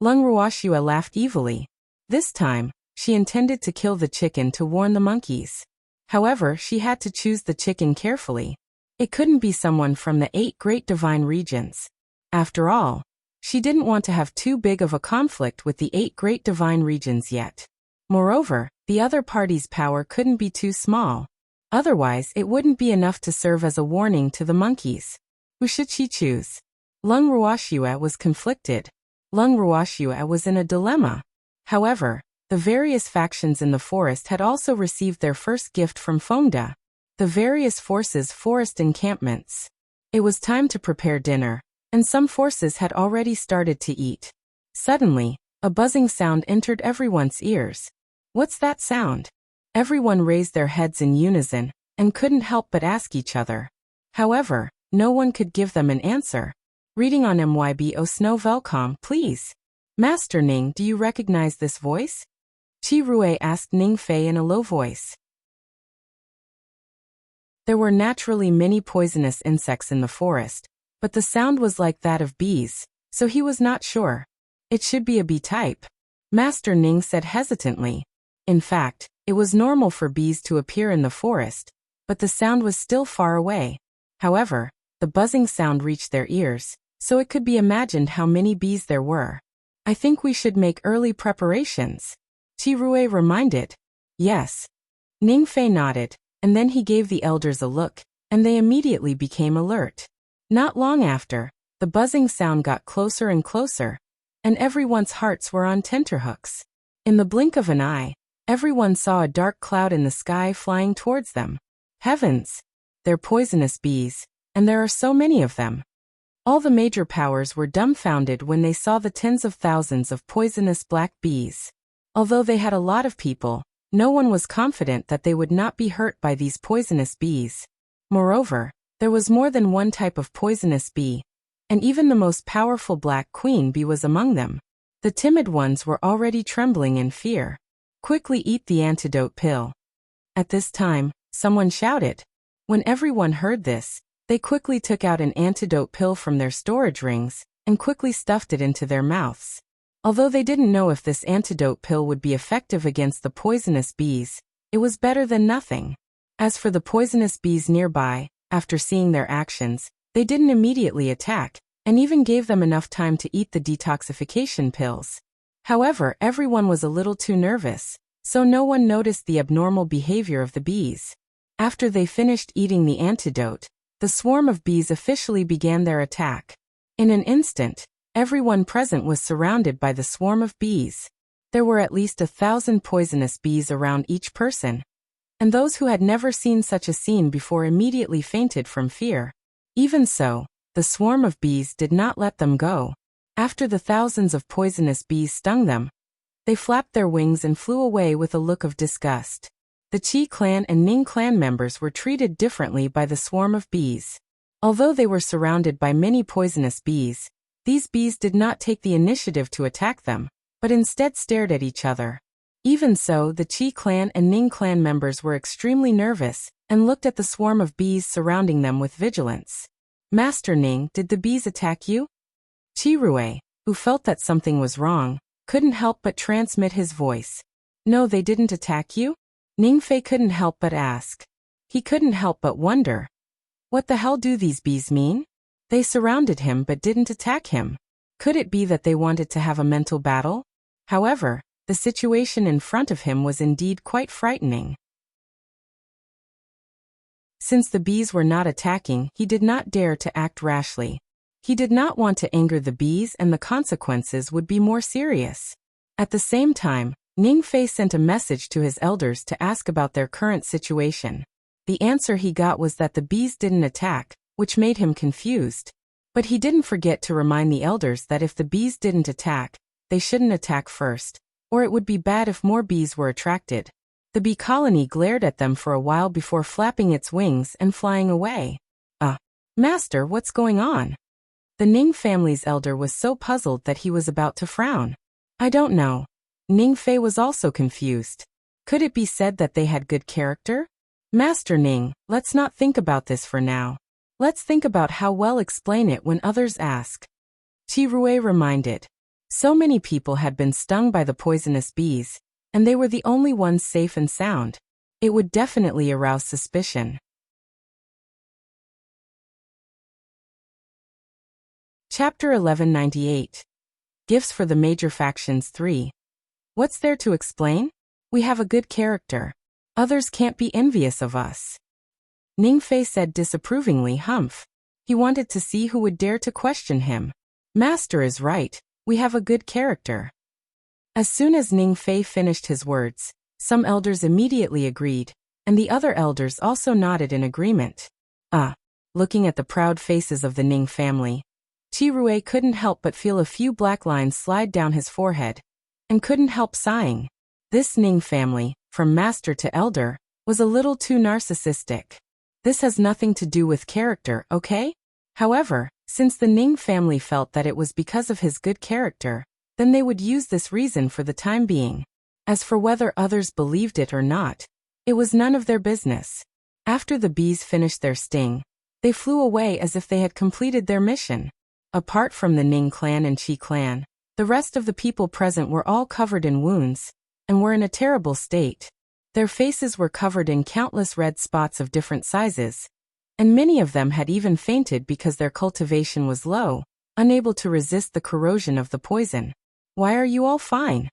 Lung Ruoxia laughed evilly. This time, she intended to kill the chicken to warn the monkeys. However, she had to choose the chicken carefully. It couldn't be someone from the 8 great divine regions. After all, she didn't want to have too big of a conflict with the 8 great divine regions yet. Moreover, the other party's power couldn't be too small. Otherwise, it wouldn't be enough to serve as a warning to the monkeys. Who should she choose? Lung Ruoxia was conflicted. Lung Ruoxia was in a dilemma. However, the various factions in the forest had also received their first gift from Fengde. The various forces' forest encampments. It was time to prepare dinner, and some forces had already started to eat. Suddenly, a buzzing sound entered everyone's ears. What's that sound? Everyone raised their heads in unison, and couldn't help but ask each other. However, no one could give them an answer. Reading on MYBO Snow Velcom, please. Master Ning, do you recognize this voice? Qi Rui asked Ning Fei in a low voice. There were naturally many poisonous insects in the forest, but the sound was like that of bees, so he was not sure. It should be a bee type, Master Ning said hesitantly. In fact, it was normal for bees to appear in the forest, but the sound was still far away. However, the buzzing sound reached their ears, so it could be imagined how many bees there were. I think we should make early preparations, Qi Rui reminded. Yes. Ning Fei nodded, and then he gave the elders a look, and they immediately became alert. Not long after, the buzzing sound got closer and closer, and everyone's hearts were on tenterhooks. In the blink of an eye, everyone saw a dark cloud in the sky flying towards them. Heavens! They're poisonous bees, and there are so many of them. All the major powers were dumbfounded when they saw the tens of thousands of poisonous black bees. Although they had a lot of people, no one was confident that they would not be hurt by these poisonous bees. Moreover, there was more than one type of poisonous bee, and even the most powerful black queen bee was among them. The timid ones were already trembling in fear. Quickly eat the antidote pill. At this time, someone shouted. When everyone heard this, they quickly took out an antidote pill from their storage rings and quickly stuffed it into their mouths. Although they didn't know if this antidote pill would be effective against the poisonous bees, it was better than nothing. As for the poisonous bees nearby, after seeing their actions, they didn't immediately attack, and even gave them enough time to eat the detoxification pills. However, everyone was a little too nervous, so no one noticed the abnormal behavior of the bees. After they finished eating the antidote, the swarm of bees officially began their attack. In an instant, everyone present was surrounded by the swarm of bees. There were at least 1,000 poisonous bees around each person, and those who had never seen such a scene before immediately fainted from fear. Even so, the swarm of bees did not let them go. After the thousands of poisonous bees stung them, they flapped their wings and flew away with a look of disgust. The Qi clan and Ning clan members were treated differently by the swarm of bees. Although they were surrounded by many poisonous bees, these bees did not take the initiative to attack them, but instead stared at each other. Even so, the Qi clan and Ning clan members were extremely nervous and looked at the swarm of bees surrounding them with vigilance. Master Ning, did the bees attack you? Qi Rui, who felt that something was wrong, couldn't help but transmit his voice. No, they didn't attack you? Ning Fei couldn't help but ask. He couldn't help but wonder. What the hell do these bees mean? They surrounded him but didn't attack him. Could it be that they wanted to have a mental battle? However, the situation in front of him was indeed quite frightening. Since the bees were not attacking, he did not dare to act rashly. He did not want to anger the bees, and the consequences would be more serious. At the same time, Ning Fei sent a message to his elders to ask about their current situation. The answer he got was that the bees didn't attack, which made him confused. But he didn't forget to remind the elders that if the bees didn't attack, they shouldn't attack first, or it would be bad if more bees were attracted. The bee colony glared at them for a while before flapping its wings and flying away. Master, what's going on? The Ning family's elder was so puzzled that he was about to frown. I don't know. Ning Fei was also confused. Could it be said that they had good character? Master Ning, let's not think about this for now. Let's think about how we'll explain it when others ask. Qi Rui reminded. So many people had been stung by the poisonous bees, and they were the only ones safe and sound. It would definitely arouse suspicion. Chapter 1198. Gifts for the Major Factions 3. What's there to explain? We have a good character. Others can't be envious of us. Ning Fei said disapprovingly. Humph. He wanted to see who would dare to question him. Master is right, we have a good character. As soon as Ning Fei finished his words, some elders immediately agreed, and the other elders also nodded in agreement. Looking at the proud faces of the Ning family, Qi Rui couldn't help but feel a few black lines slide down his forehead, and couldn't help sighing. This Ning family, from master to elder, was a little too narcissistic. This has nothing to do with character, okay? However, since the Ning family felt that it was because of his good character, then they would use this reason for the time being. As for whether others believed it or not, it was none of their business. After the bees finished their sting, they flew away as if they had completed their mission. Apart from the Ning clan and Qi clan, the rest of the people present were all covered in wounds, and were in a terrible state. Their faces were covered in countless red spots of different sizes, and many of them had even fainted because their cultivation was low, unable to resist the corrosion of the poison. "Why are you all fine?"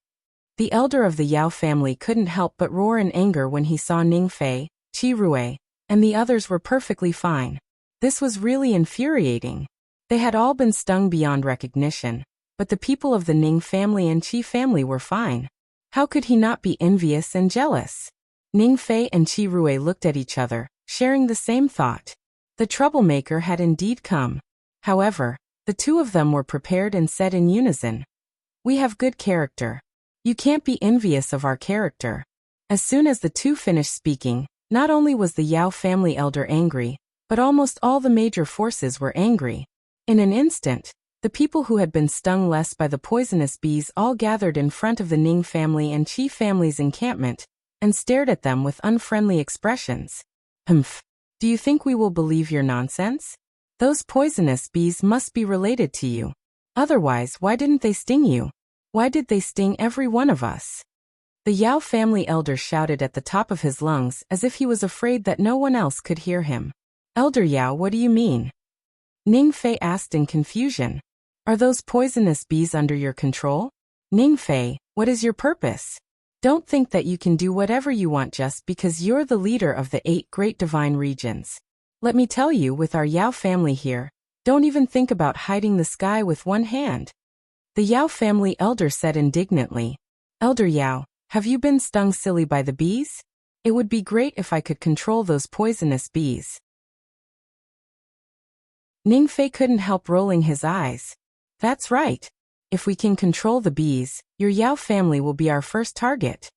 The elder of the Yao family couldn't help but roar in anger when he saw Ning Fei, Qi Rui, and the others were perfectly fine. This was really infuriating. They had all been stung beyond recognition, but the people of the Ning family and Qi family were fine. How could he not be envious and jealous? Ning Fei and Qi Rui looked at each other, sharing the same thought. The troublemaker had indeed come. However, the two of them were prepared and said in unison, "We have good character. You can't be envious of our character." As soon as the two finished speaking, not only was the Yao family elder angry, but almost all the major forces were angry. In an instant, the people who had been stung less by the poisonous bees all gathered in front of the Ning family and Qi family's encampment, and stared at them with unfriendly expressions. "Humph. Do you think we will believe your nonsense? Those poisonous bees must be related to you. Otherwise, why didn't they sting you? Why did they sting every one of us?" The Yao family elder shouted at the top of his lungs as if he was afraid that no one else could hear him. "Elder Yao, what do you mean?" Ning Fei asked in confusion. "Are those poisonous bees under your control? Ning Fei, what is your purpose? Don't think that you can do whatever you want just because you're the leader of the 8 great divine regions. Let me tell you, with our Yao family here, don't even think about hiding the sky with one hand." The Yao family elder said indignantly, "Elder Yao, have you been stung silly by the bees? It would be great if I could control those poisonous bees." Ning Fei couldn't help rolling his eyes. "That's right. If we can control the bees, your Yao family will be our first target."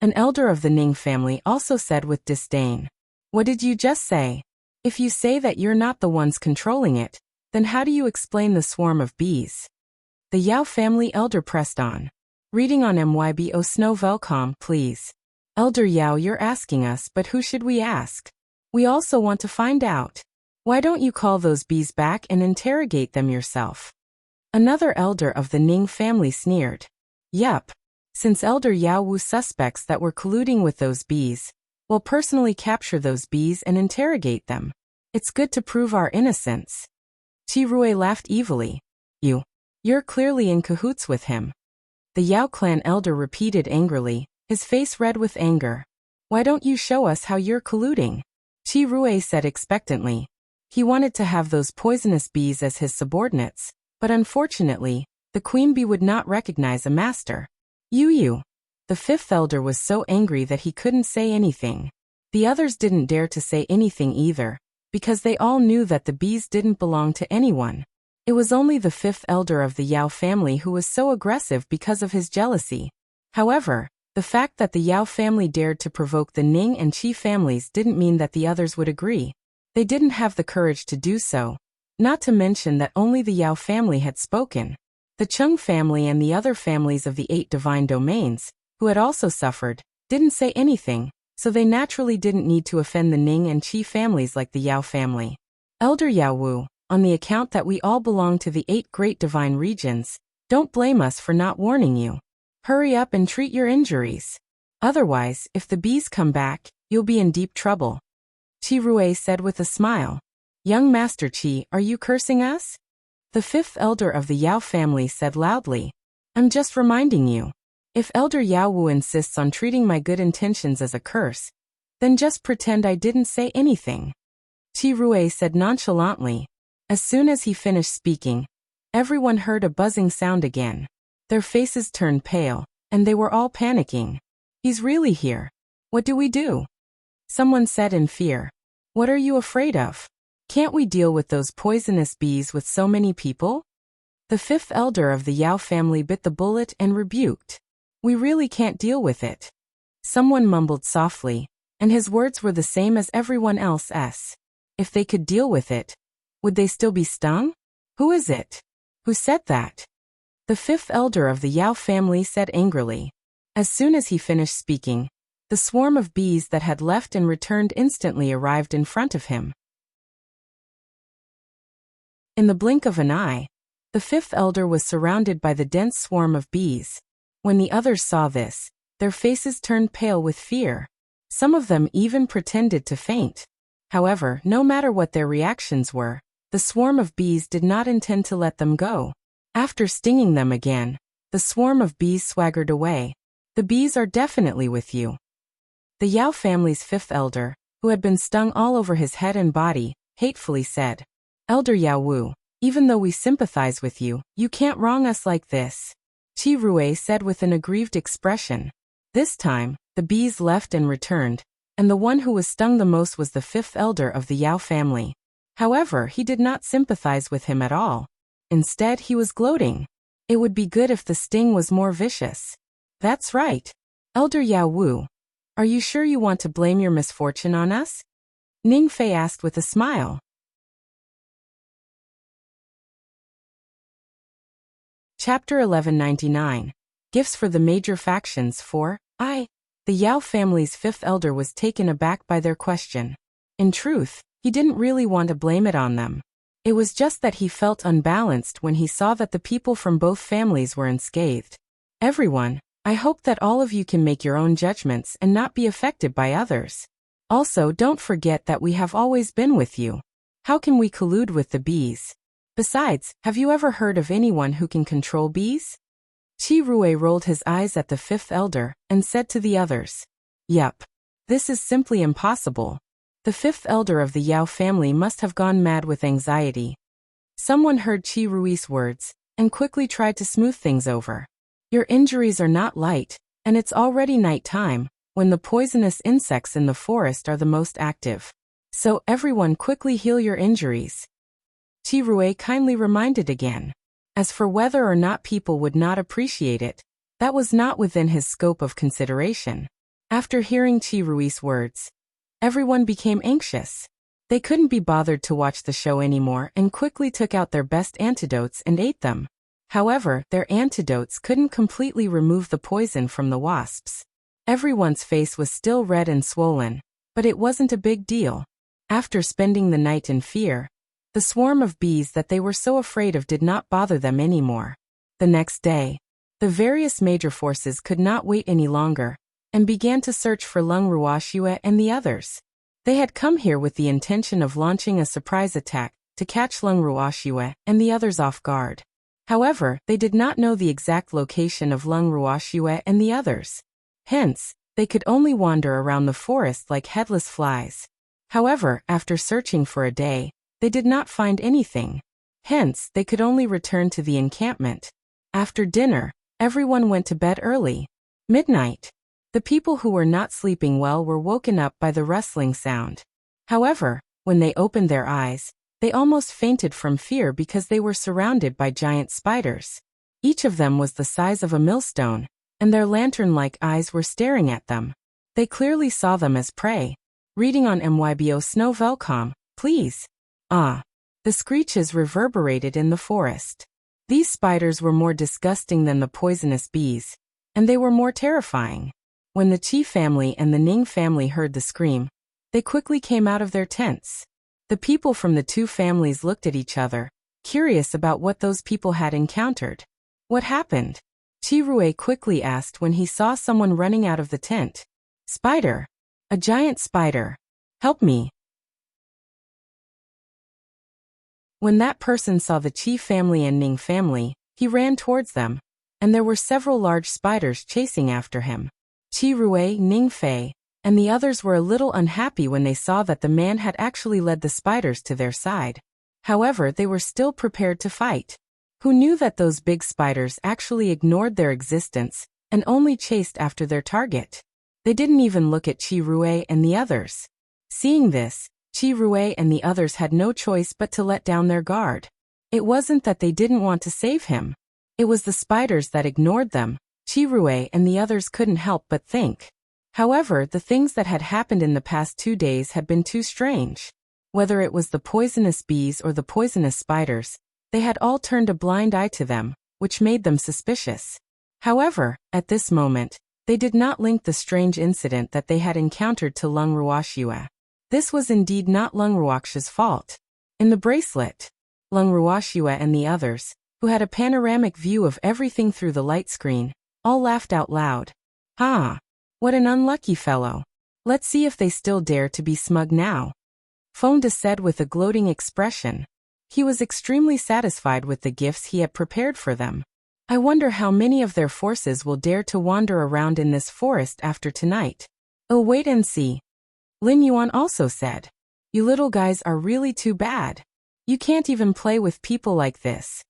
An elder of the Ning family also said with disdain, "What did you just say? If you say that you're not the ones controlling it, then how do you explain the swarm of bees?" The Yao family elder pressed on. Reading on MYBO Snow Velcom, please. "Elder Yao, you're asking us, but who should we ask? We also want to find out. Why don't you call those bees back and interrogate them yourself?" Another elder of the Ning family sneered. "Yup. Since Elder Yao Wu suspects that we're colluding with those bees, we'll personally capture those bees and interrogate them. It's good to prove our innocence." Qi Rui laughed evilly. You're clearly in cahoots with him." The Yao clan elder repeated angrily, his face red with anger. "Why don't you show us how you're colluding?" Qi Rui said expectantly. He wanted to have those poisonous bees as his subordinates, but unfortunately, the queen bee would not recognize a master. You. The 5th elder was so angry that he couldn't say anything. The others didn't dare to say anything either, because they all knew that the bees didn't belong to anyone. It was only the 5th elder of the Yao family who was so aggressive because of his jealousy. However, the fact that the Yao family dared to provoke the Ning and Qi families didn't mean that the others would agree. They didn't have the courage to do so. Not to mention that only the Yao family had spoken. The Chung family and the other families of the 8 divine domains, who had also suffered, didn't say anything, so they naturally didn't need to offend the Ning and Qi families like the Yao family. "Elder Yao Wu, on the account that we all belong to the 8 great divine regions, don't blame us for not warning you. Hurry up and treat your injuries. Otherwise, if the bees come back, you'll be in deep trouble." Qi Rui said with a smile. "Young Master Qi, are you cursing us?" The 5th elder of the Yao family said loudly. "I'm just reminding you. If Elder Yao Wu insists on treating my good intentions as a curse, then just pretend I didn't say anything." Qi Rui said nonchalantly. As soon as he finished speaking, everyone heard a buzzing sound again. Their faces turned pale, and they were all panicking. "He's really here. What do we do?" Someone said in fear. "What are you afraid of? Can't we deal with those poisonous bees with so many people?" The 5th elder of the Yao family bit the bullet and rebuked. "We really can't deal with it." Someone mumbled softly, and his words were the same as everyone else's. If they could deal with it, would they still be stung? Who is it? Who said that? The 5th elder of the Yao family said angrily. As soon as he finished speaking, the swarm of bees that had left and returned instantly arrived in front of him. In the blink of an eye, the fifth elder was surrounded by the dense swarm of bees. When the others saw this, their faces turned pale with fear. Some of them even pretended to faint. However, no matter what their reactions were, the swarm of bees did not intend to let them go. After stinging them again, the swarm of bees swaggered away. The bees are definitely with you. The Yao family's fifth elder, who had been stung all over his head and body, hatefully said, "Elder Yao Wu, even though we sympathize with you, you can't wrong us like this." Qi Rui said with an aggrieved expression. This time, the bees left and returned, and the one who was stung the most was the fifth elder of the Yao family. However, he did not sympathize with him at all. Instead, he was gloating. It would be good if the sting was more vicious. That's right. Elder Yao Wu, are you sure you want to blame your misfortune on us? Ning Fei asked with a smile. Chapter 1199. Gifts for the Major Factions 4. The Yao family's fifth elder was taken aback by their question. In truth, he didn't really want to blame it on them. It was just that he felt unbalanced when he saw that the people from both families were unscathed. Everyone, I hope that all of you can make your own judgments and not be affected by others. Also, don't forget that we have always been with you. How can we collude with the bees? Besides, have you ever heard of anyone who can control bees? Qi Rui rolled his eyes at the fifth elder and said to the others, "Yup. This is simply impossible." The fifth elder of the Yao family must have gone mad with anxiety. Someone heard Qi Rui's words and quickly tried to smooth things over. Your injuries are not light, and it's already night time, when the poisonous insects in the forest are the most active. So everyone quickly heal your injuries. Qi Rui kindly reminded again. As for whether or not people would not appreciate it, that was not within his scope of consideration. After hearing Qi Rui's words, everyone became anxious. They couldn't be bothered to watch the show anymore and quickly took out their best antidotes and ate them. However, their antidotes couldn't completely remove the poison from the wasps. Everyone's face was still red and swollen, but it wasn't a big deal. After spending the night in fear, the swarm of bees that they were so afraid of did not bother them anymore. The next day, the various major forces could not wait any longer and began to search for Lung Ruoxue and the others. They had come here with the intention of launching a surprise attack to catch Lung Ruoxue and the others off guard. However, they did not know the exact location of Lung Ruoxue and the others. Hence, they could only wander around the forest like headless flies. However, after searching for a day, they did not find anything. Hence, they could only return to the encampment. After dinner, everyone went to bed early. Midnight. The people who were not sleeping well were woken up by the rustling sound. However, when they opened their eyes, they almost fainted from fear because they were surrounded by giant spiders. Each of them was the size of a millstone, and their lantern-like eyes were staring at them. They clearly saw them as prey. Reading on MYBO Snow Velcom, please. The screeches reverberated in the forest. These spiders were more disgusting than the poisonous bees, and they were more terrifying. When the Qi family and the Ning family heard the scream, they quickly came out of their tents. The people from the two families looked at each other, curious about what those people had encountered. What happened? Qi Rui quickly asked when he saw someone running out of the tent. Spider! A giant spider! Help me! When that person saw the Qi family and Ning family, he ran towards them, and there were several large spiders chasing after him. Qi Rui, Ning Fei, and the others were a little unhappy when they saw that the man had actually led the spiders to their side. However, they were still prepared to fight. Who knew that those big spiders actually ignored their existence and only chased after their target? They didn't even look at Qi Rui and the others. Seeing this, Qi Rui and the others had no choice but to let down their guard. It wasn't that they didn't want to save him. It was the spiders that ignored them. Qi Rui and the others couldn't help but think. However, the things that had happened in the past 2 days had been too strange. Whether it was the poisonous bees or the poisonous spiders, they had all turned a blind eye to them, which made them suspicious. However, at this moment, They did not link the strange incident that they had encountered to Lung Ruoxue. This was indeed not Lung Ruoxia's fault. In the bracelet, Lung Ruoxue and the others, who had a panoramic view of everything through the light screen, all laughed out loud. "Ha! What an unlucky fellow. Let's see if they still dare to be smug now," Fonda said with a gloating expression. He was extremely satisfied with the gifts he had prepared for them. "I wonder how many of their forces will dare to wander around in this forest after tonight. Oh, wait and see." Lin Yuan also said, "You little guys are really too bad. You can't even play with people like this."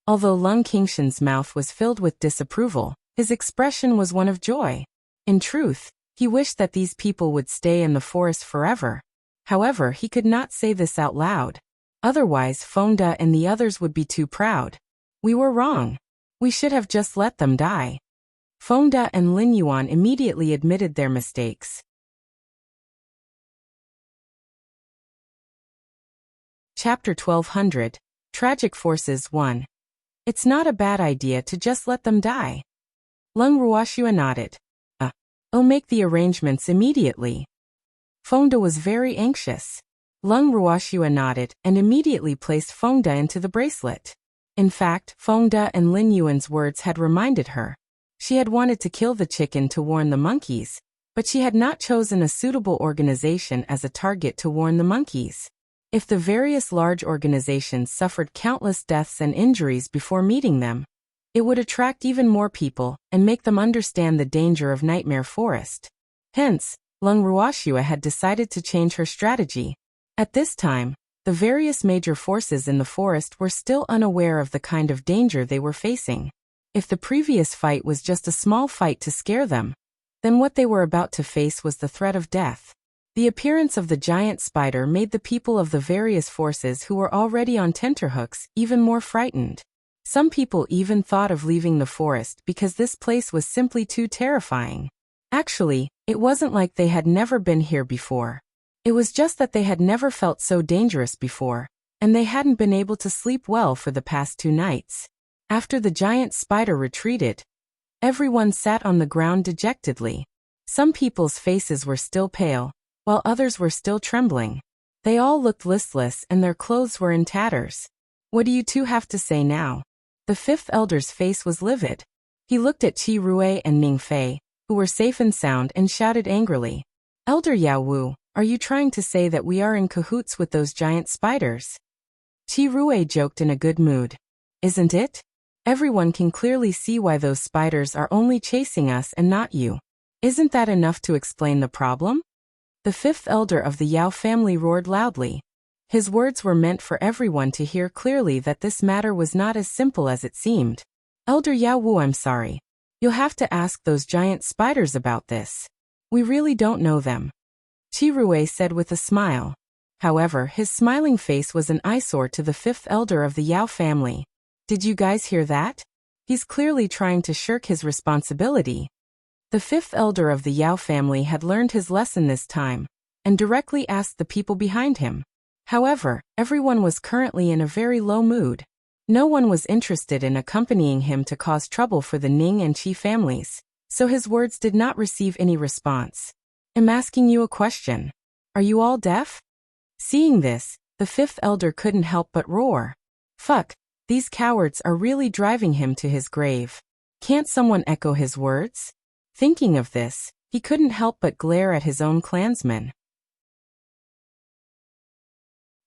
Although Lung Qingshan's mouth was filled with disapproval, his expression was one of joy. In truth, he wished that these people would stay in the forest forever. However, he could not say this out loud. Otherwise, Fonda and the others would be too proud. "We were wrong. We should have just let them die." Fonda and Lin Yuan immediately admitted their mistakes. Chapter 1200, Tragic Forces 1. It's not a bad idea to just let them die. Lung Ruoxue nodded. Oh, make the arrangements immediately." Fonda was very anxious. Lung Ruoxue nodded and immediately placed Fonda into the bracelet. In fact, Fonda and Lin Yuan's words had reminded her. She had wanted to kill the chicken to warn the monkeys, but she had not chosen a suitable organization as a target to warn the monkeys. If the various large organizations suffered countless deaths and injuries before meeting them, it would attract even more people and make them understand the danger of Nightmare Forest. Hence, Lung Ruoxue had decided to change her strategy. At this time, the various major forces in the forest were still unaware of the kind of danger they were facing. If the previous fight was just a small fight to scare them, then what they were about to face was the threat of death. The appearance of the giant spider made the people of the various forces who were already on tenterhooks even more frightened. Some people even thought of leaving the forest because this place was simply too terrifying. Actually, it wasn't like they had never been here before. It was just that they had never felt so dangerous before, and they hadn't been able to sleep well for the past 2 nights. After the giant spider retreated, everyone sat on the ground dejectedly. Some people's faces were still pale, while others were still trembling. They all looked listless and their clothes were in tatters. "What do you two have to say now?" The 5th elder's face was livid. He looked at Qi Rui and Ning Fei, who were safe and sound, and shouted angrily, "Elder Yao Wu, are you trying to say that we are in cahoots with those giant spiders?" Qi Rui joked in a good mood. "Isn't it? Everyone can clearly see why those spiders are only chasing us and not you. Isn't that enough to explain the problem?" The 5th elder of the Yao family roared loudly. His words were meant for everyone to hear clearly that this matter was not as simple as it seemed. "Elder Yao Wu, I'm sorry. You'll have to ask those giant spiders about this. We really don't know them," Qi Rui said with a smile. However, his smiling face was an eyesore to the 5th elder of the Yao family. "Did you guys hear that? He's clearly trying to shirk his responsibility." The 5th elder of the Yao family had learned his lesson this time, and directly asked the people behind him. However, everyone was currently in a very low mood. No one was interested in accompanying him to cause trouble for the Ning and Qi families, so his words did not receive any response. "I'm asking you a question. Are you all deaf?" Seeing this, the 5th elder couldn't help but roar. Fuck, these cowards are really driving him to his grave. Can't someone echo his words? Thinking of this, he couldn't help but glare at his own clansmen.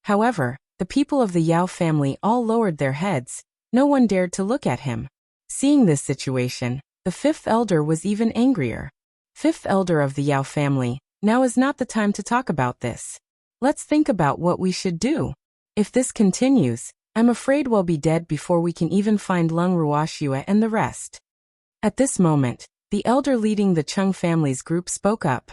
However, the people of the Yao family all lowered their heads. No one dared to look at him. Seeing this situation, the 5th elder was even angrier. "5th elder of the Yao family, now is not the time to talk about this. Let's think about what we should do. If this continues, I'm afraid we'll be dead before we can even find Lung Ruoxue and the rest." At this moment, the elder leading the Chung family's group spoke up.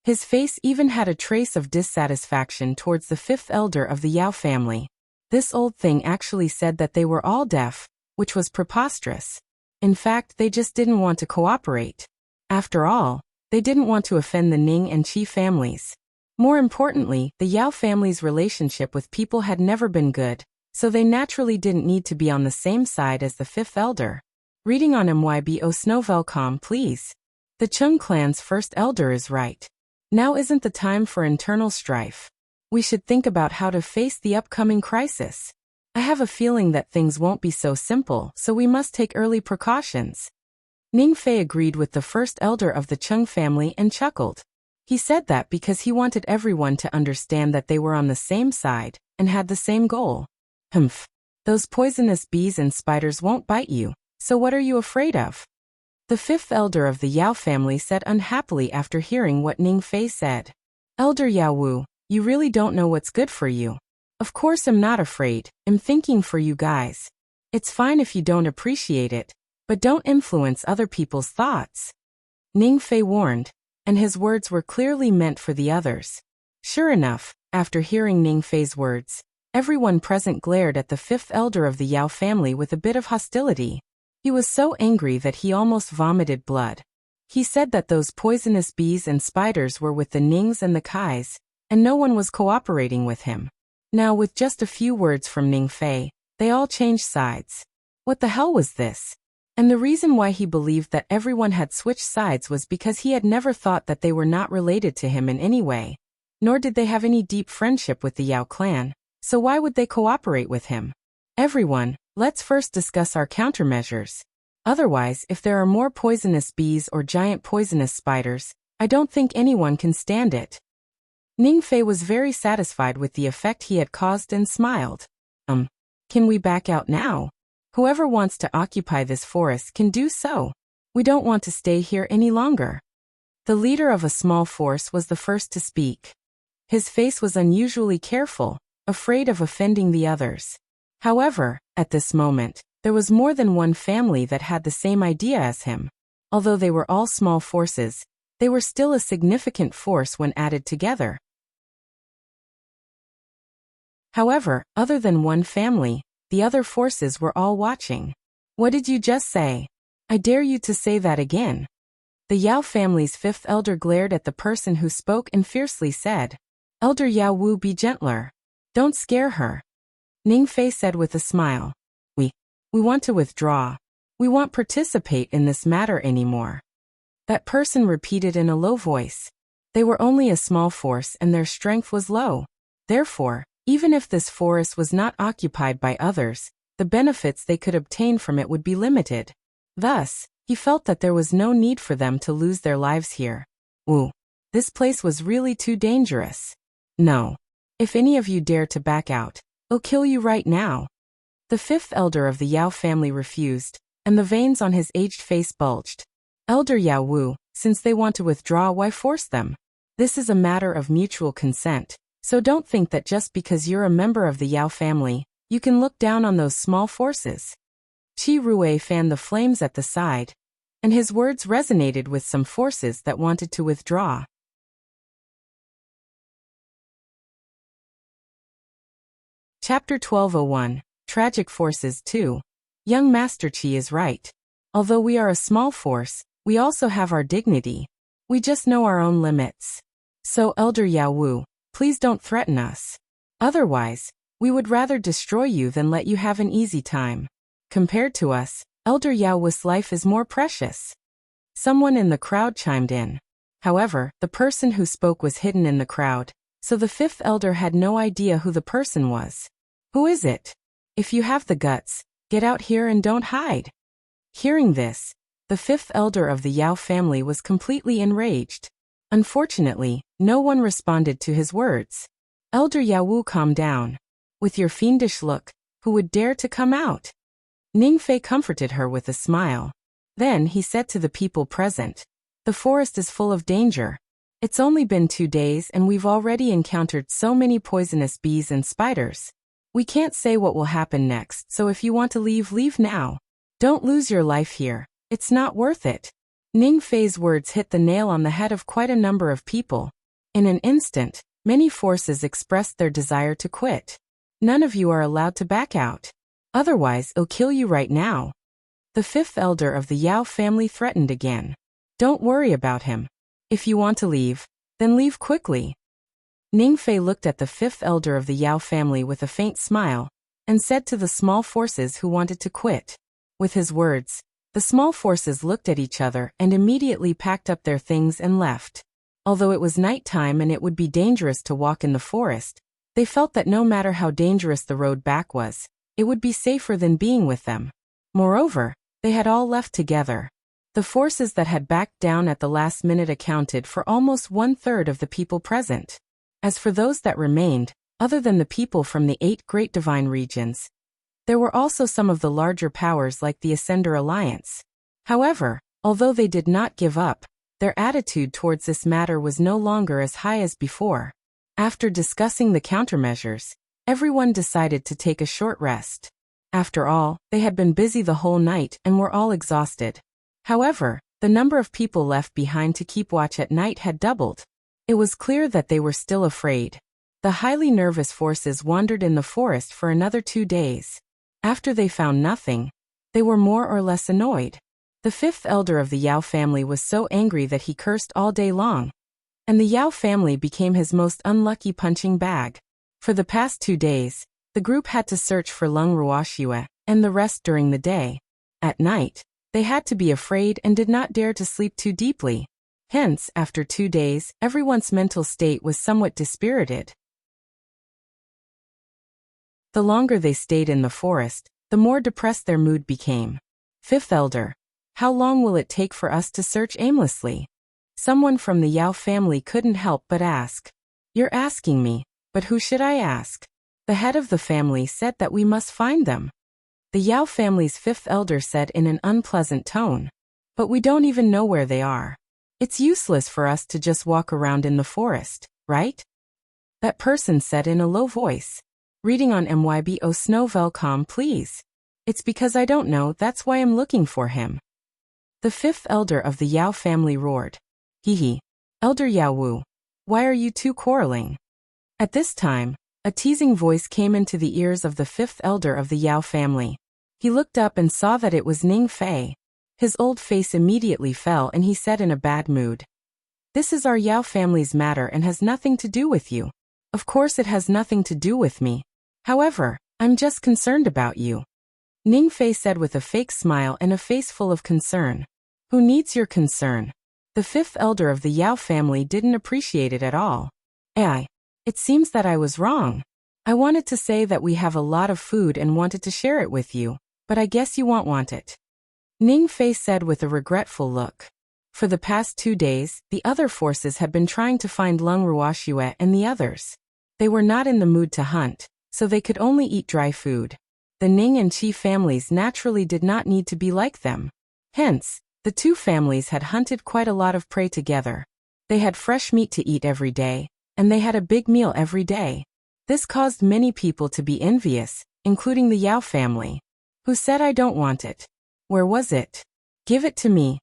His face even had a trace of dissatisfaction towards the 5th elder of the Yao family. This old thing actually said that they were all deaf, which was preposterous. In fact, they just didn't want to cooperate. After all, they didn't want to offend the Ning and Qi families. More importantly, the Yao family's relationship with people had never been good, so they naturally didn't need to be on the same side as the 5th elder. Reading on mybo.com, please. The Cheng clan's first elder is right. Now isn't the time for internal strife. We should think about how to face the upcoming crisis. I have a feeling that things won't be so simple, so we must take early precautions. Ning Fei agreed with the first elder of the Cheng family and chuckled. He said that because he wanted everyone to understand that they were on the same side and had the same goal. Humph. Those poisonous bees and spiders won't bite you, so what are you afraid of? The fifth elder of the Yao family said unhappily after hearing what Ning Fei said. Elder Yao Wu, you really don't know what's good for you. Of course I'm not afraid, I'm thinking for you guys. It's fine if you don't appreciate it, but don't influence other people's thoughts. Ning Fei warned, and his words were clearly meant for the others. Sure enough, after hearing Ning Fei's words, everyone present glared at the fifth elder of the Yao family with a bit of hostility. He was so angry that he almost vomited blood. He said that those poisonous bees and spiders were with the Nings and the Kais, and no one was cooperating with him. Now with just a few words from Ning Fei, they all changed sides. What the hell was this? And the reason why he believed that everyone had switched sides was because he had never thought that they were not related to him in any way, nor did they have any deep friendship with the Yao clan, so why would they cooperate with him? Everyone, let's first discuss our countermeasures. Otherwise, if there are more poisonous bees or giant poisonous spiders, I don't think anyone can stand it. Ning Fei was very satisfied with the effect he had caused and smiled. Can we back out now? Whoever wants to occupy this forest can do so. We don't want to stay here any longer. The leader of a small force was the first to speak. His face was unusually careful, afraid of offending the others. However, at this moment, there was more than one family that had the same idea as him. Although they were all small forces, they were still a significant force when added together. However, other than one family, the other forces were all watching. What did you just say? I dare you to say that again. The Yao family's fifth elder glared at the person who spoke and fiercely said, Elder Yao Wu, be gentler. Don't scare her. Ning Fei said with a smile. We want to withdraw. We won't participate in this matter anymore. That person repeated in a low voice. They were only a small force and their strength was low. Therefore, even if this forest was not occupied by others, the benefits they could obtain from it would be limited. Thus, he felt that there was no need for them to lose their lives here. Ooh, this place was really too dangerous. No. If any of you dare to back out, I'll kill you right now. The fifth elder of the Yao family refused, and the veins on his aged face bulged. Elder Yao Wu, since they want to withdraw, why force them? This is a matter of mutual consent, so don't think that just because you're a member of the Yao family, you can look down on those small forces. Qi Rui fanned the flames at the side, and his words resonated with some forces that wanted to withdraw. Chapter 1201, Tragic Forces 2. Young Master Qi is right. Although we are a small force, we also have our dignity. We just know our own limits. So Elder Yao Wu, please don't threaten us. Otherwise, we would rather destroy you than let you have an easy time. Compared to us, Elder Yao Wu's life is more precious. Someone in the crowd chimed in. However, the person who spoke was hidden in the crowd, so the fifth elder had no idea who the person was. Who is it? If you have the guts, get out here and don't hide. Hearing this, the fifth elder of the Yao family was completely enraged. Unfortunately, no one responded to his words. Elder Yao Wu, calm down. With your fiendish look, who would dare to come out? Ning Fei comforted her with a smile. Then he said to the people present, the forest is full of danger. It's only been 2 days and we've already encountered so many poisonous bees and spiders. We can't say what will happen next, so if you want to leave, leave now. Don't lose your life here. It's not worth it. Ning Fei's words hit the nail on the head of quite a number of people. In an instant, many forces expressed their desire to quit. None of you are allowed to back out. Otherwise, I'll kill you right now. The fifth elder of the Yao family threatened again. Don't worry about him. If you want to leave, then leave quickly. Ning Fei looked at the fifth elder of the Yao family with a faint smile, and said to the small forces who wanted to quit. With his words, The small forces looked at each other and immediately packed up their things and left. Although it was nighttime and it would be dangerous to walk in the forest, they felt that no matter how dangerous the road back was, it would be safer than being with them. Moreover, they had all left together. The forces that had backed down at the last minute accounted for almost 1/3 of the people present. As for those that remained, other than the people from the 8 great divine regions, there were also some of the larger powers like the Ascender Alliance. However, although they did not give up, their attitude towards this matter was no longer as high as before. After discussing the countermeasures, everyone decided to take a short rest. After all, they had been busy the whole night and were all exhausted. However, the number of people left behind to keep watch at night had doubled. It was clear that they were still afraid. The highly nervous forces wandered in the forest for another 2 days. After they found nothing, they were more or less annoyed. The 5th elder of the Yao family was so angry that he cursed all day long, and the Yao family became his most unlucky punching bag. For the past 2 days, the group had to search for Lung Ruoxue and the rest during the day. At night, they had to be afraid and did not dare to sleep too deeply. Hence, after 2 days, everyone's mental state was somewhat dispirited. The longer they stayed in the forest, the more depressed their mood became. 5th elder, how long will it take for us to search aimlessly? Someone from the Yao family couldn't help but ask. You're asking me, but who should I ask? The head of the family said that we must find them. The Yao family's 5th elder said in an unpleasant tone. But we don't even know where they are. It's useless for us to just walk around in the forest, right? That person said in a low voice. Reading on MYBO Snowvelcom please. It's because I don't know, that's why I'm looking for him. The 5th elder of the Yao family roared. Hee. Elder Yao Wu, why are you two quarreling? At this time, a teasing voice came into the ears of the 5th elder of the Yao family. He looked up and saw that it was Ning Fei. His old face immediately fell and he said in a bad mood. This is our Yao family's matter and has nothing to do with you. Of course it has nothing to do with me. However, I'm just concerned about you. Ning Fei said with a fake smile and a face full of concern. Who needs your concern? The 5th elder of the Yao family didn't appreciate it at all. It seems that I was wrong. I wanted to say that we have a lot of food and wanted to share it with you, but I guess you won't want it. Ning Fei said with a regretful look. For the past 2 days, the other forces had been trying to find Lung Ruoxue and the others. They were not in the mood to hunt, so they could only eat dry food. The Ning and Qi families naturally did not need to be like them. Hence, the 2 families had hunted quite a lot of prey together. They had fresh meat to eat every day, and they had a big meal every day. This caused many people to be envious, including the Yao family, who said I don't want it. Where was it? Give it to me.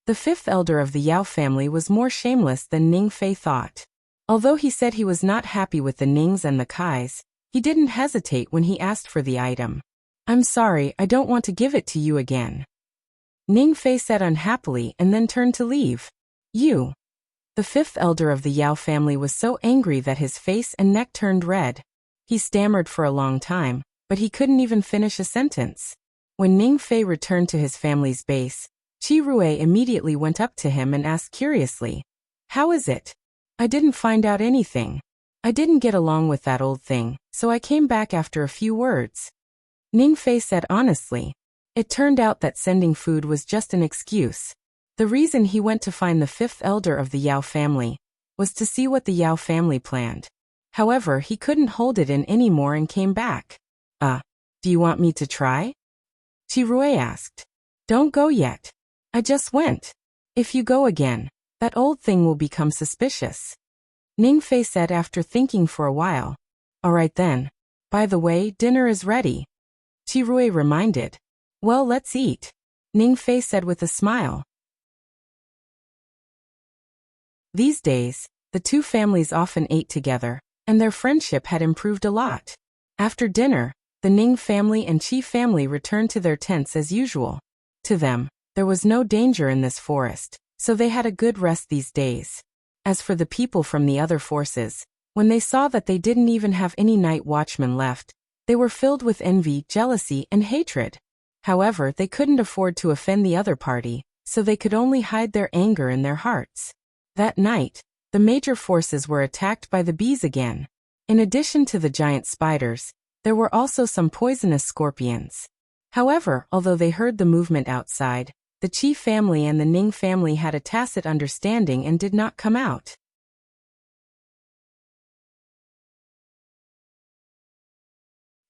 The 5th elder of the Yao family was more shameless than Ning Fei thought. Although he said he was not happy with the Nings and the Kais, he didn't hesitate when he asked for the item. I'm sorry, I don't want to give it to you again. Ning Fei said unhappily and then turned to leave. You. The 5th elder of the Yao family was so angry that his face and neck turned red. He stammered for a long time, but he couldn't even finish a sentence. When Ning Fei returned to his family's base, Qi Rui immediately went up to him and asked curiously, How is it? I didn't find out anything. I didn't get along with that old thing, so I came back after a few words. Ning Fei said honestly. It turned out that sending food was just an excuse. The reason he went to find the 5th elder of the Yao family was to see what the Yao family planned. However, he couldn't hold it in anymore and came back. Do you want me to try? Qi Rui asked. Don't go yet. I just went. If you go again, that old thing will become suspicious. Ning Fei said after thinking for a while. All right then. By the way, dinner is ready. Qi Rui reminded. Well, let's eat. Ning Fei said with a smile. These days, the 2 families often ate together, and their friendship had improved a lot. After dinner, the Ning family and Qi family returned to their tents as usual. To them, there was no danger in this forest, so they had a good rest these days. As for the people from the other forces, when they saw that they didn't even have any night watchmen left, they were filled with envy, jealousy, and hatred. However, they couldn't afford to offend the other party, so they could only hide their anger in their hearts. That night, the major forces were attacked by the bees again. In addition to the giant spiders, there were also some poisonous scorpions. However, although they heard the movement outside, the Qi family and the Ning family had a tacit understanding and did not come out.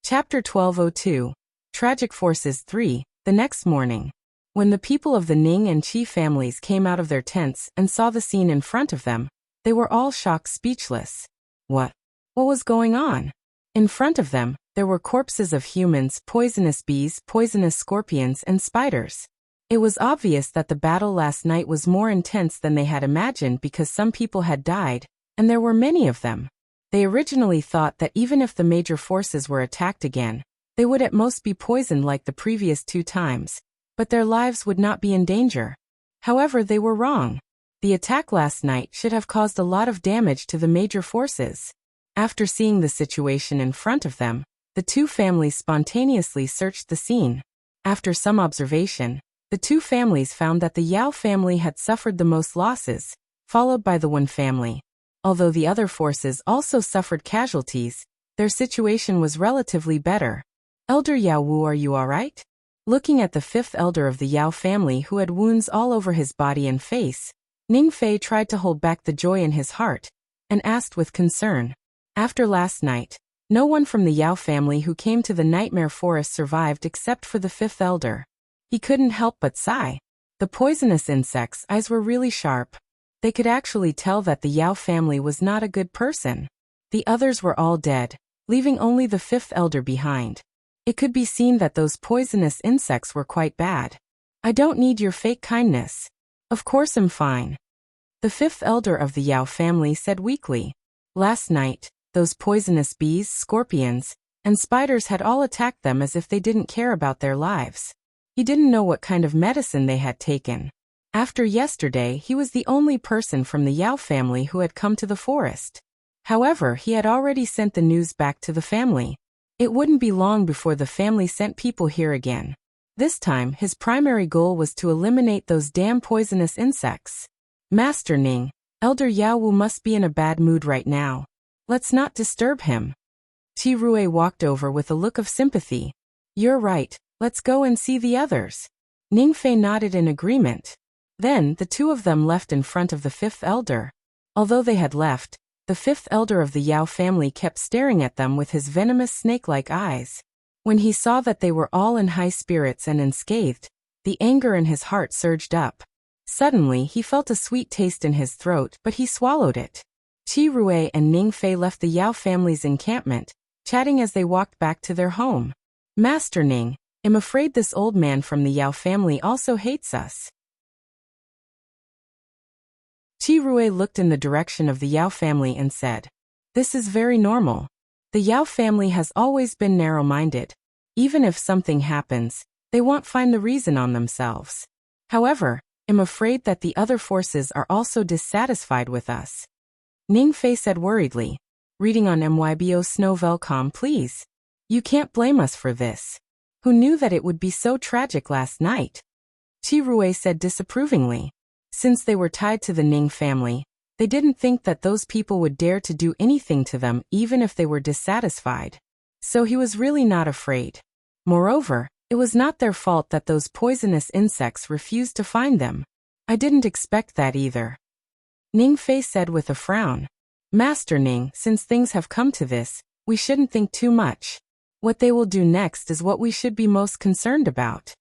Chapter 1202. Tragic Forces 3. The next morning, when the people of the Ning and Qi families came out of their tents and saw the scene in front of them, they were all shocked, speechless. What was going on? In front of them, there were corpses of humans, poisonous bees, poisonous scorpions, and spiders. It was obvious that the battle last night was more intense than they had imagined because some people had died, and there were many of them. They originally thought that even if the major forces were attacked again, they would at most be poisoned like the previous 2 times, but their lives would not be in danger. However, they were wrong. The attack last night should have caused a lot of damage to the major forces. After seeing the situation in front of them, the 2 families spontaneously searched the scene. After some observation, the 2 families found that the Yao family had suffered the most losses, followed by the Wen family. Although the other forces also suffered casualties, their situation was relatively better. Elder Yao Wu, are you alright? Looking at the 5th elder of the Yao family who had wounds all over his body and face, Ning Fei tried to hold back the joy in his heart, and asked with concern. After last night, no one from the Yao family who came to the Nightmare Forest survived except for the 5th elder. He couldn't help but sigh. The poisonous insects' eyes were really sharp. They could actually tell that the Yao family was not a good person. The others were all dead, leaving only the 5th elder behind. It could be seen that those poisonous insects were quite bad. I don't need your fake kindness. Of course I'm fine. The 5th elder of the Yao family said weakly. Last night, those poisonous bees, scorpions, and spiders had all attacked them as if they didn't care about their lives. He didn't know what kind of medicine they had taken. After yesterday, he was the only person from the Yao family who had come to the forest. However, he had already sent the news back to the family. It wouldn't be long before the family sent people here again. This time, his primary goal was to eliminate those damn poisonous insects. Master Ning, Elder Yao Wu must be in a bad mood right now. Let's not disturb him. Qi Rui walked over with a look of sympathy. You're right, let's go and see the others. Ning Fei nodded in agreement. Then, the 2 of them left in front of the 5th elder. Although they had left, the 5th elder of the Yao family kept staring at them with his venomous snake-like eyes. When he saw that they were all in high spirits and unscathed, the anger in his heart surged up. Suddenly, he felt a sweet taste in his throat, but he swallowed it. Qi Rui and Ning Fei left the Yao family's encampment, chatting as they walked back to their home. Master Ning, I'm afraid this old man from the Yao family also hates us. Qi Rui looked in the direction of the Yao family and said, This is very normal. The Yao family has always been narrow-minded. Even if something happens, they won't find the reason on themselves. However, I'm afraid that the other forces are also dissatisfied with us. Ning Fei said worriedly. Reading on mybo.com, please. You can't blame us for this. Who knew that it would be so tragic last night? Qi Rui said disapprovingly. Since they were tied to the Ning family, they didn't think that those people would dare to do anything to them even if they were dissatisfied. So he was really not afraid. Moreover, it was not their fault that those poisonous insects refused to find them. I didn't expect that either. Ning Fei said with a frown. Master Ning, since things have come to this, we shouldn't think too much. What they will do next is what we should be most concerned about.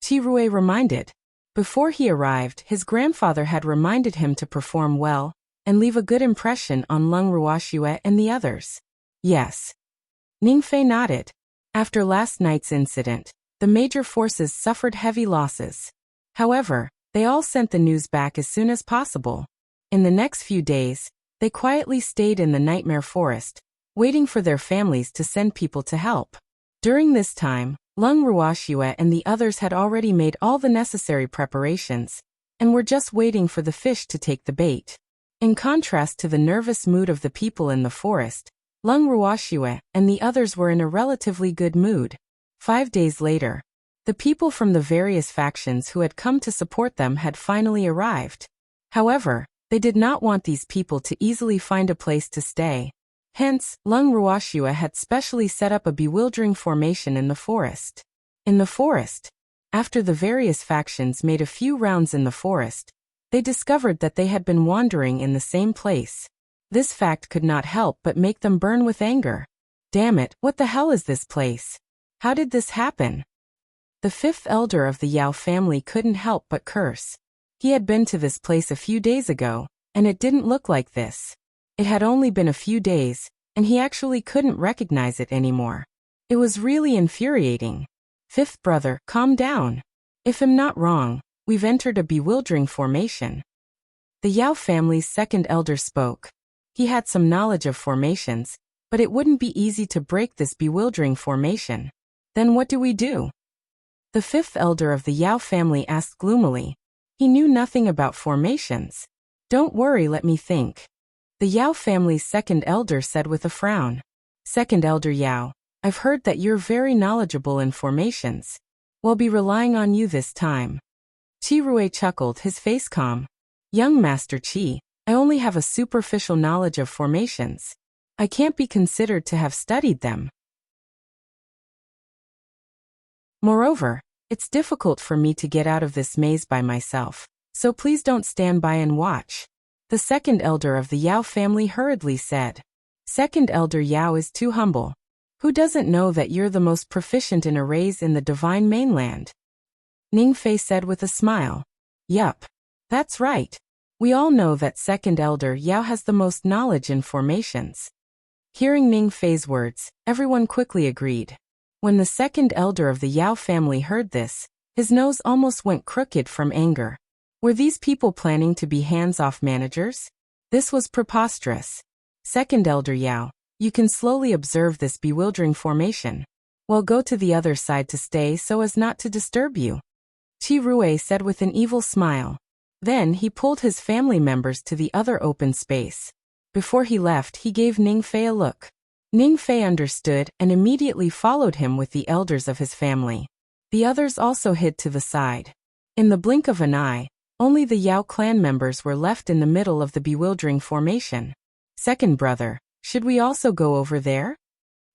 Qi Rui reminded. Before he arrived, his grandfather had reminded him to perform well and leave a good impression on Lung Ruoxue and the others. Yes. Ning Fei nodded. After last night's incident, the major forces suffered heavy losses. However, they all sent the news back as soon as possible. In the next few days, they quietly stayed in the Nightmare Forest, waiting for their families to send people to help. During this time, Lung Ruoxue and the others had already made all the necessary preparations, and were just waiting for the fish to take the bait. In contrast to the nervous mood of the people in the forest, Lung Ruoxue and the others were in a relatively good mood. 5 days later, The people from the various factions who had come to support them had finally arrived. However, they did not want these people to easily find a place to stay. Hence, Lung Ruoxia had specially set up a bewildering formation in the forest. In the forest, after the various factions made a few rounds in the forest, they discovered that they had been wandering in the same place. This fact could not help but make them burn with anger. Damn it, what the hell is this place? How did this happen? The fifth elder of the Yao family couldn't help but curse. He had been to this place a few days ago, and it didn't look like this. It had only been a few days, and he actually couldn't recognize it anymore. It was really infuriating. Fifth brother, calm down. If I'm not wrong, we've entered a bewildering formation. The Yao family's second elder spoke. He had some knowledge of formations, but it wouldn't be easy to break this bewildering formation. Then what do we do? The fifth elder of the Yao family asked gloomily. He knew nothing about formations. Don't worry, let me think. The Yao family's second elder said with a frown. Second elder Yao, I've heard that you're very knowledgeable in formations. We'll be relying on you this time. Qi Rui chuckled, his face calm. Young Master Qi, I only have a superficial knowledge of formations. I can't be considered to have studied them. Moreover, it's difficult for me to get out of this maze by myself, so please don't stand by and watch. The second elder of the Yao family hurriedly said. Second elder Yao is too humble. Who doesn't know that you're the most proficient in arrays in the divine mainland? Ning Fei said with a smile. Yup. That's right. We all know that second elder Yao has the most knowledge in formations. Hearing Ning Fei's words, everyone quickly agreed. When the second elder of the Yao family heard this, his nose almost went crooked from anger. Were these people planning to be hands-off managers? This was preposterous. Second elder Yao, you can slowly observe this bewildering formation. Well, go to the other side to stay so as not to disturb you. Qi Rui said with an evil smile. Then he pulled his family members to the other open space. Before he left, he gave Ning Fei a look. Ning Fei understood and immediately followed him with the elders of his family. The others also hid to the side. In the blink of an eye, only the Yao clan members were left in the middle of the bewildering formation. Second brother, should we also go over there?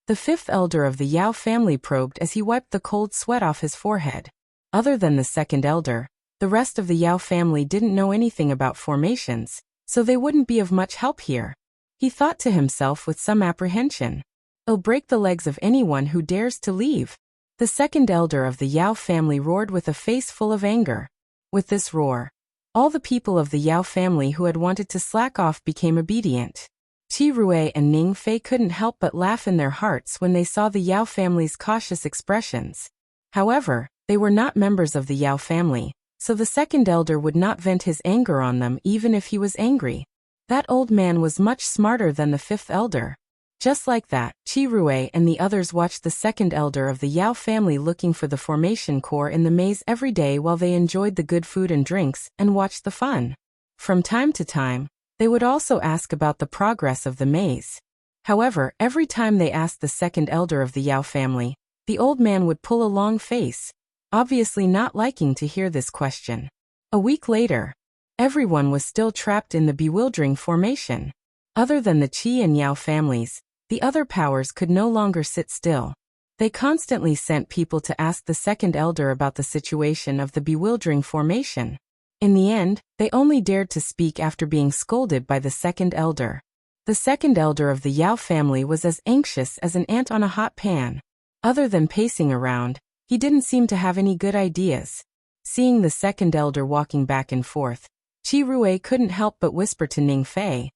The fifth elder of the Yao family probed as he wiped the cold sweat off his forehead. Other than the second elder, the rest of the Yao family didn't know anything about formations, so they wouldn't be of much help here. He thought to himself with some apprehension. I'll break the legs of anyone who dares to leave. The second elder of the Yao family roared with a face full of anger. With this roar, all the people of the Yao family who had wanted to slack off became obedient. Qi Rui and Ning Fei couldn't help but laugh in their hearts when they saw the Yao family's cautious expressions. However, they were not members of the Yao family, so the second elder would not vent his anger on them even if he was angry. That old man was much smarter than the fifth elder. Just like that, Qi Rui and the others watched the second elder of the Yao family looking for the formation core in the maze every day while they enjoyed the good food and drinks and watched the fun. From time to time, they would also ask about the progress of the maze. However, every time they asked the second elder of the Yao family, the old man would pull a long face, obviously not liking to hear this question. A week later, everyone was still trapped in the bewildering formation. Other than the Qi and Yao families, the other powers could no longer sit still. They constantly sent people to ask the second elder about the situation of the bewildering formation. In the end, they only dared to speak after being scolded by the second elder. The second elder of the Yao family was as anxious as an ant on a hot pan. Other than pacing around, he didn't seem to have any good ideas. Seeing the second elder walking back and forth, Qi Rui couldn't help but whisper to Ning Fei.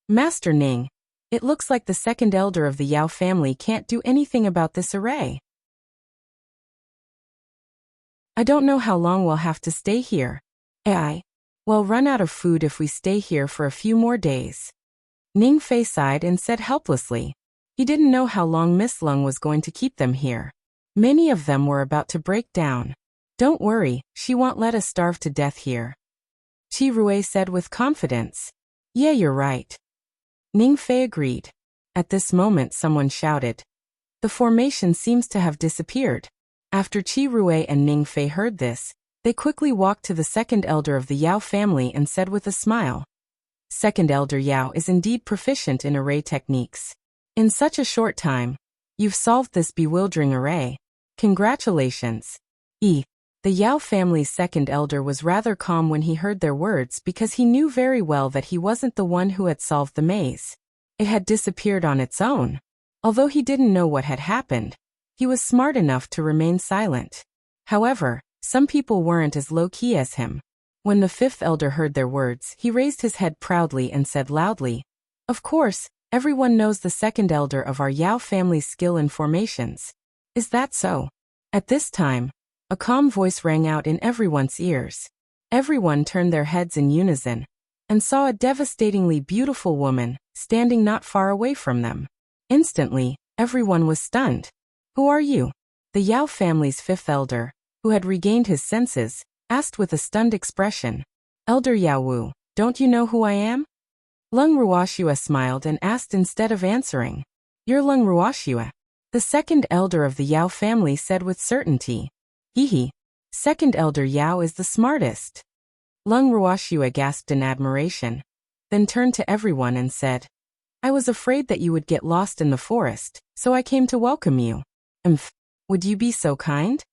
Master Ning, it looks like the second elder of the Yao family can't do anything about this array. I don't know how long we'll have to stay here. We'll run out of food if we stay here for a few more days. Ning Fei sighed and said helplessly. He didn't know how long Miss Lung was going to keep them here. Many of them were about to break down. Don't worry, she won't let us starve to death here. Qi Rui said with confidence. Yeah, you're right. Ning Fei agreed. At this moment someone shouted. The formation seems to have disappeared. After Qi Rui and Ning Fei heard this, they quickly walked to the second elder of the Yao family and said with a smile, "Second elder Yao is indeed proficient in array techniques. In such a short time, you've solved this bewildering array. Congratulations." The Yao family's second elder was rather calm when he heard their words because he knew very well that he wasn't the one who had solved the maze. It had disappeared on its own. Although he didn't know what had happened, he was smart enough to remain silent. However, some people weren't as low-key as him. When the fifth elder heard their words, he raised his head proudly and said loudly, "Of course, everyone knows the second elder of our Yao family's skill in formations. Is that so?" At this time, a calm voice rang out in everyone's ears. Everyone turned their heads in unison and saw a devastatingly beautiful woman standing not far away from them. Instantly, everyone was stunned. "Who are you?" The Yao family's fifth elder, who had regained his senses, asked with a stunned expression. "Elder Yao Wu, don't you know who I am?" Lung Ruoxue smiled and asked instead of answering. "You're Lung Ruoxue." The second elder of the Yao family said with certainty. "Hehe. Second elder Yao is the smartest." Lung Ruoxue gasped in admiration, then turned to everyone and said, "I was afraid that you would get lost in the forest, so I came to welcome you. Would you be so kind?"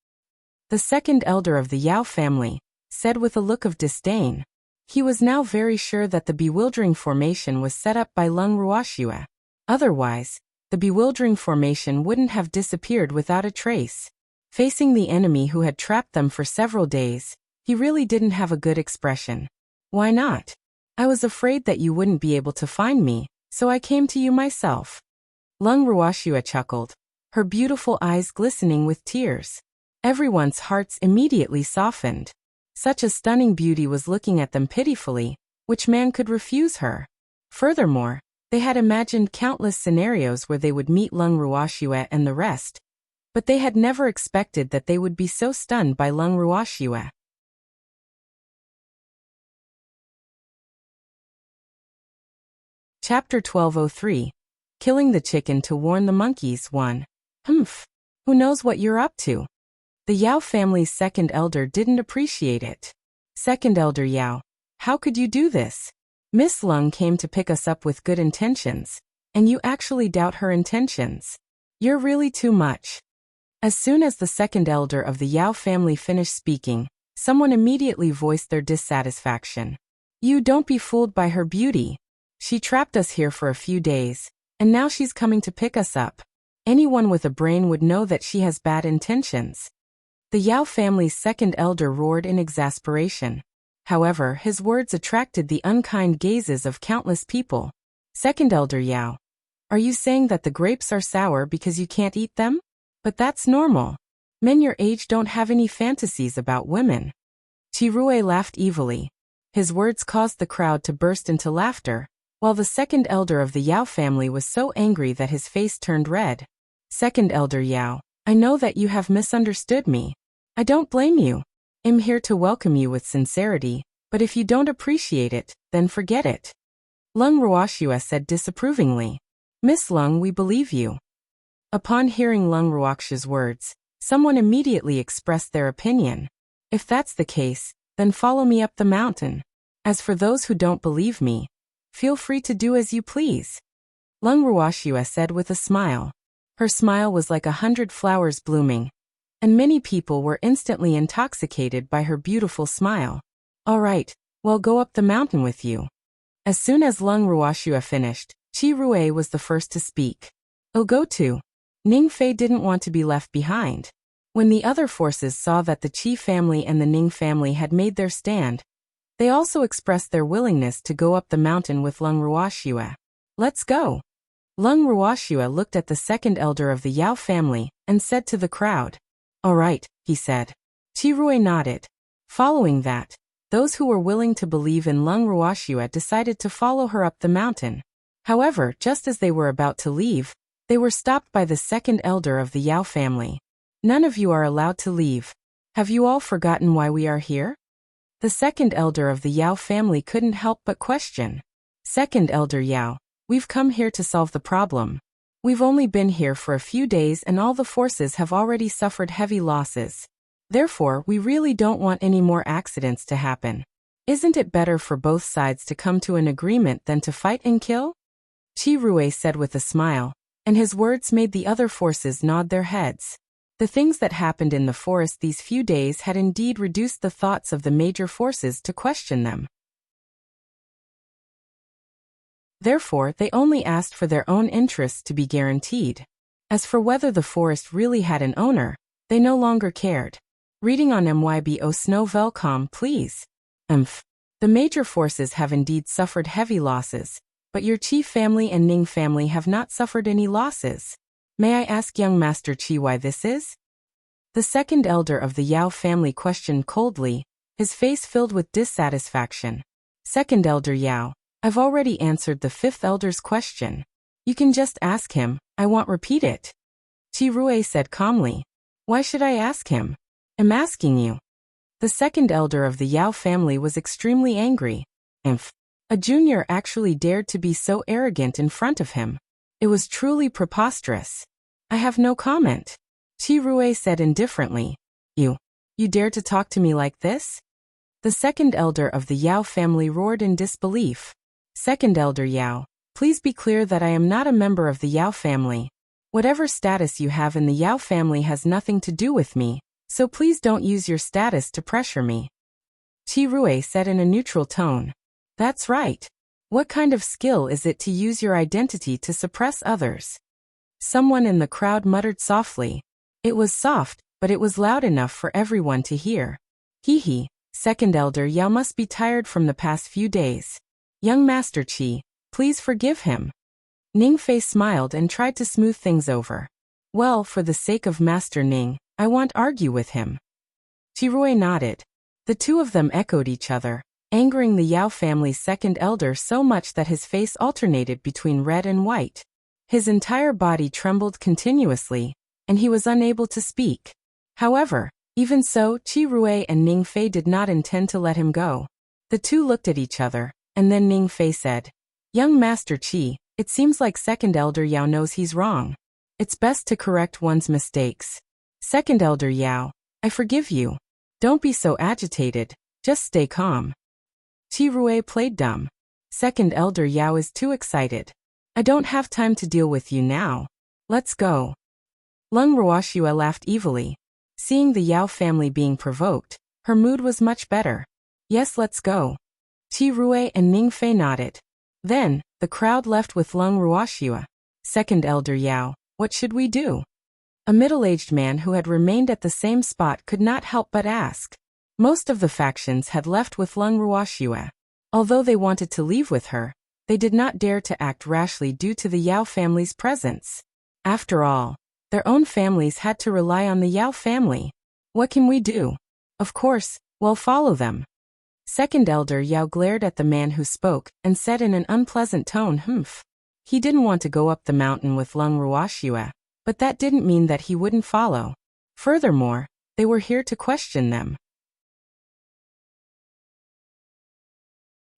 The second elder of the Yao family said with a look of disdain. He was now very sure that the bewildering formation was set up by Lung Ruoxue. Otherwise, the bewildering formation wouldn't have disappeared without a trace. Facing the enemy who had trapped them for several days, he really didn't have a good expression. "Why not? I was afraid that you wouldn't be able to find me, so I came to you myself." Lung Ruoxue chuckled, her beautiful eyes glistening with tears. Everyone's hearts immediately softened. Such a stunning beauty was looking at them pitifully, which man could refuse her? Furthermore, they had imagined countless scenarios where they would meet Lung Ruoxue and the rest, but they had never expected that they would be so stunned by Lung Ruoxue. Chapter 1203. Killing the Chicken to Warn the Monkeys 1. Who knows what you're up to? The Yao family's second elder didn't appreciate it. "Second elder Yao, how could you do this? Miss Lung came to pick us up with good intentions, and you actually doubt her intentions. You're really too much." As soon as the second elder of the Yao family finished speaking, someone immediately voiced their dissatisfaction. "You don't be fooled by her beauty. She trapped us here for a few days, and now she's coming to pick us up. Anyone with a brain would know that she has bad intentions." The Yao family's second elder roared in exasperation. However, his words attracted the unkind gazes of countless people. "Second elder Yao, are you saying that the grapes are sour because you can't eat them? But that's normal. Men your age don't have any fantasies about women." Qi Rui laughed evilly. His words caused the crowd to burst into laughter, while the second elder of the Yao family was so angry that his face turned red. "Second elder Yao, I know that you have misunderstood me. I don't blame you. I'm here to welcome you with sincerity, but if you don't appreciate it, then forget it." Lung Ruoxue said disapprovingly. "Miss Lung, we believe you." Upon hearing Lung Ruoxue's words, someone immediately expressed their opinion. "If that's the case, then follow me up the mountain. As for those who don't believe me, feel free to do as you please." Lung Ruoxue said with a smile. Her smile was like 100 flowers blooming, and many people were instantly intoxicated by her beautiful smile. "All right, well, go up the mountain with you." As soon as Lung Ruoxue finished, Qi Rui was the first to speak. "Oh, go to." Ning Fei didn't want to be left behind. When the other forces saw that the Qi family and the Ning family had made their stand, they also expressed their willingness to go up the mountain with Lung Ruoxue. "Let's go." Lung Ruoxue looked at the second elder of the Yao family and said to the crowd. "All right," he said. Qi Rui nodded. Following that, those who were willing to believe in Lung Ruoxue decided to follow her up the mountain. However, just as they were about to leave, they were stopped by the second elder of the Yao family. "None of you are allowed to leave. Have you all forgotten why we are here?" The second elder of the Yao family couldn't help but question. "Second elder Yao, we've come here to solve the problem. We've only been here for a few days and all the forces have already suffered heavy losses. Therefore, we really don't want any more accidents to happen. Isn't it better for both sides to come to an agreement than to fight and kill? Qi Rui said with a smile, and his words made the other forces nod their heads. The things that happened in the forest these few days had indeed reduced the thoughts of the major forces to question them. Therefore, they only asked for their own interests to be guaranteed. As for whether the forest really had an owner, they no longer cared. Reading on MYBO Snow Velcom, please. The major forces have indeed suffered heavy losses, but your Qi family and Ning family have not suffered any losses. May I ask young Master Qi why this is? The second elder of the Yao family questioned coldly, his face filled with dissatisfaction. Second elder Yao, I've already answered the fifth elder's question. You can just ask him, I won't repeat it. Qi Rui said calmly. Why should I ask him? I'm asking you. The second elder of the Yao family was extremely angry. A junior actually dared to be so arrogant in front of him. It was truly preposterous. I have no comment. Qi Rui said indifferently. You dare to talk to me like this? The second elder of the Yao family roared in disbelief. Second elder Yao, please be clear that I am not a member of the Yao family. Whatever status you have in the Yao family has nothing to do with me, so please don't use your status to pressure me. Qi Rui said in a neutral tone. That's right. What kind of skill is it to use your identity to suppress others? Someone in the crowd muttered softly. It was soft, but it was loud enough for everyone to hear. Hee. Second elder Yao must be tired from the past few days. Young Master Qi, please forgive him. Ning Fei smiled and tried to smooth things over. Well, for the sake of Master Ning, I won't argue with him. Qi Rui nodded. The two of them echoed each other, angering the Yao family's second elder so much that his face alternated between red and white. His entire body trembled continuously, and he was unable to speak. However, even so, Qi Rui and Ning Fei did not intend to let him go. The two looked at each other, and then Ning Fei said, Young Master Qi, it seems like second elder Yao knows he's wrong. It's best to correct one's mistakes. Second elder Yao, I forgive you. Don't be so agitated, just stay calm. Qi Rui played dumb. Second elder Yao is too excited. I don't have time to deal with you now. Let's go. Lung Ruoxua laughed evilly. Seeing the Yao family being provoked, her mood was much better. Yes, let's go. Qi Rui and Ning Fei nodded. Then, the crowd left with Lung Ruoxua. Second elder Yao, what should we do? A middle-aged man who had remained at the same spot could not help but ask. Most of the factions had left with Lung Ruoxua. Although they wanted to leave with her, they did not dare to act rashly due to the Yao family's presence. After all, their own families had to rely on the Yao family. What can we do? Of course, we'll follow them. Second elder Yao glared at the man who spoke and said in an unpleasant tone, He didn't want to go up the mountain with Lung Ruoxua, but that didn't mean that he wouldn't follow. Furthermore, they were here to question them.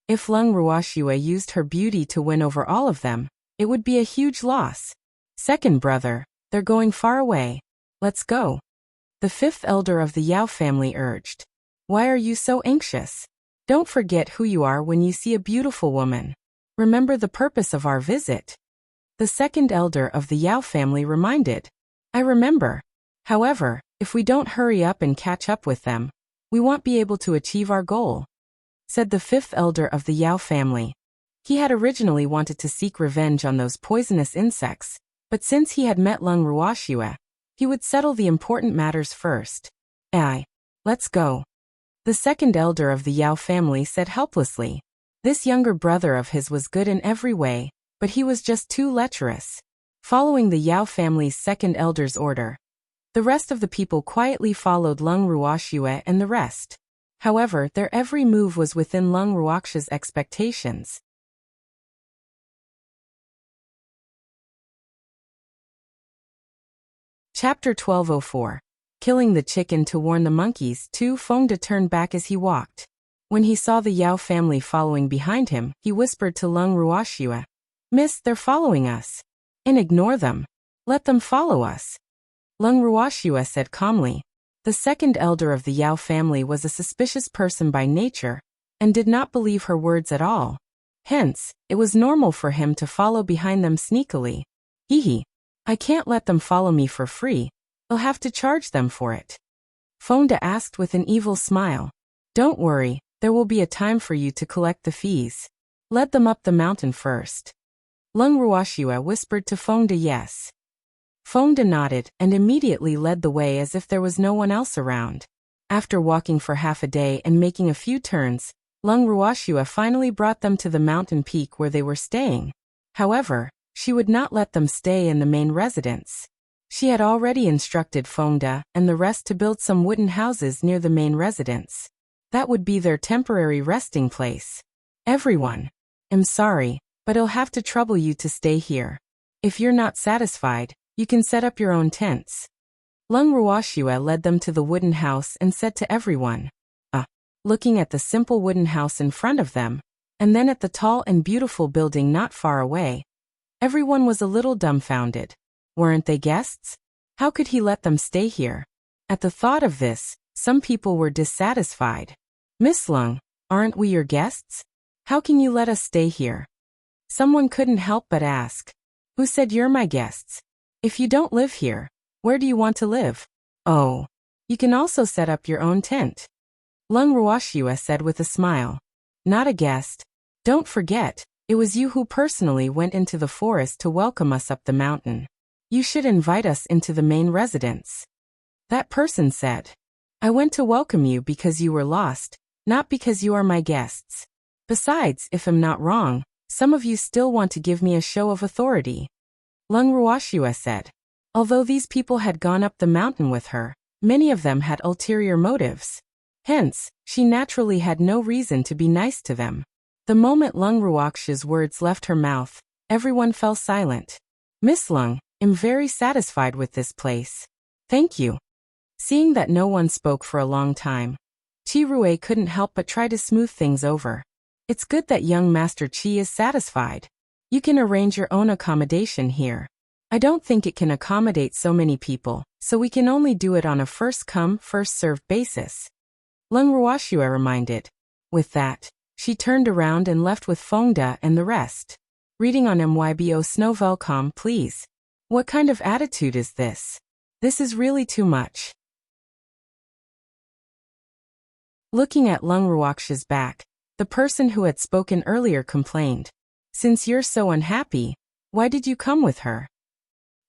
If Lung Ruoxua used her beauty to win over all of them, it would be a huge loss. Second brother, they're going far away. Let's go. The fifth elder of the Yao family urged. Why are you so anxious? Don't forget who you are when you see a beautiful woman. Remember the purpose of our visit. The second elder of the Yao family reminded. I remember. However, if we don't hurry up and catch up with them, we won't be able to achieve our goal, said the fifth elder of the Yao family. He had originally wanted to seek revenge on those poisonous insects, but since he had met Lung Ruoxua, he would settle the important matters first. Let's go. The second elder of the Yao family said helplessly. This younger brother of his was good in every way, but he was just too lecherous. Following the Yao family's second elder's order, the rest of the people quietly followed Lung Ruoxua and the rest. However, their every move was within Lung Ruoxua's expectations. Chapter 1204. Killing the chicken to warn the monkeys. Tu Fengde turned back as he walked. When he saw the Yao family following behind him, he whispered to Lung Ruoxua, Miss, they're following us. and ignore them. Let them follow us. Leng Ruoxue said calmly. The second elder of the Yao family was a suspicious person by nature, and did not believe her words at all. Hence, it was normal for him to follow behind them sneakily. Hehe. I can't let them follow me for free. I'll have to charge them for it. Fonda asked with an evil smile. Don't worry, there will be a time for you to collect the fees. Lead them up the mountain first. Leng Ruoxue whispered to Fonda yes. Fonda nodded and immediately led the way as if there was no one else around. After walking for half a day and making a few turns, Leng Ruoxue finally brought them to the mountain peak where they were staying. However, she would not let them stay in the main residence. She had already instructed Fonda and the rest to build some wooden houses near the main residence. That would be their temporary resting place. Everyone. I'm sorry, but I'll have to trouble you to stay here. If you're not satisfied, you can set up your own tents. Leng Ruoxue led them to the wooden house and said to everyone, looking at the simple wooden house in front of them, and then at the tall and beautiful building not far away. Everyone was a little dumbfounded. Weren't they guests? How could he let them stay here? At the thought of this, some people were dissatisfied. Miss Leng, aren't we your guests? How can you let us stay here? Someone couldn't help but ask. Who said you're my guests? If you don't live here, where do you want to live? Oh, you can also set up your own tent. Leng Ruoxue said with a smile. Not a guest. Don't forget, it was you who personally went into the forest to welcome us up the mountain. You should invite us into the main residence. That person said. I went to welcome you because you were lost, not because you are my guests. Besides, if I'm not wrong, some of you still want to give me a show of authority. Leng Ruoxue said. Although these people had gone up the mountain with her, many of them had ulterior motives. Hence, she naturally had no reason to be nice to them. The moment Leng Ruoxue's words left her mouth, everyone fell silent. Miss Leng, I'm very satisfied with this place. Thank you. Seeing that no one spoke for a long time, Qi Rui couldn't help but try to smooth things over. It's good that young Master Qi is satisfied. You can arrange your own accommodation here. I don't think it can accommodate so many people, so we can only do it on a first-come, first-served basis. Leng Ruoxue reminded. With that, she turned around and left with Fonda and the rest. Reading on MYBO Snowvelcom, please. What kind of attitude is this? This is really too much. Looking at Leng Ruoxue's back, the person who had spoken earlier complained. Since you're so unhappy, why did you come with her?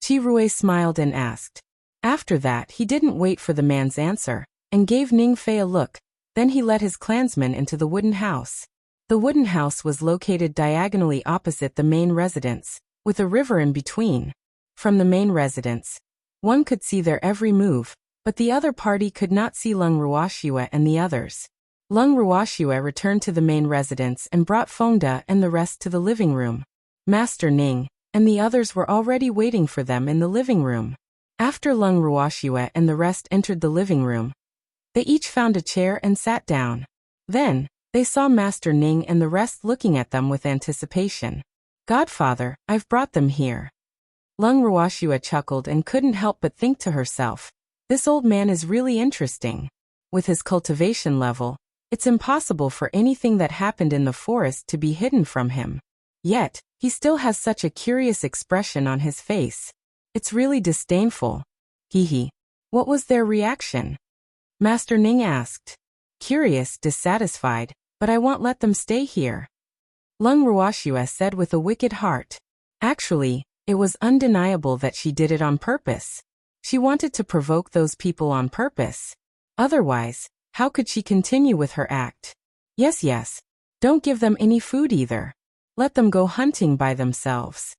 Qi Rui smiled and asked. After that he didn't wait for the man's answer, and gave Ning Fei a look, then he led his clansmen into the wooden house. The wooden house was located diagonally opposite the main residence, with a river in between. From the main residence, one could see their every move, but the other party could not see Leng Ruoxue and the others. Leng Ruoxue returned to the main residence and brought Fonda and the rest to the living room. Master Ning and the others were already waiting for them in the living room. After Leng Ruoxue and the rest entered the living room, they each found a chair and sat down. Then, they saw Master Ning and the rest looking at them with anticipation. Godfather, I've brought them here. Leng Ruoxue chuckled and couldn't help but think to herself, this old man is really interesting. With his cultivation level, it's impossible for anything that happened in the forest to be hidden from him. Yet, he still has such a curious expression on his face. It's really disdainful. Hehe. What was their reaction? Master Ning asked. Curious, dissatisfied, but I won't let them stay here. Leng Ruoxue said with a wicked heart. Actually, it was undeniable that she did it on purpose. She wanted to provoke those people on purpose. Otherwise, how could she continue with her act? Yes. Don't give them any food either. Let them go hunting by themselves.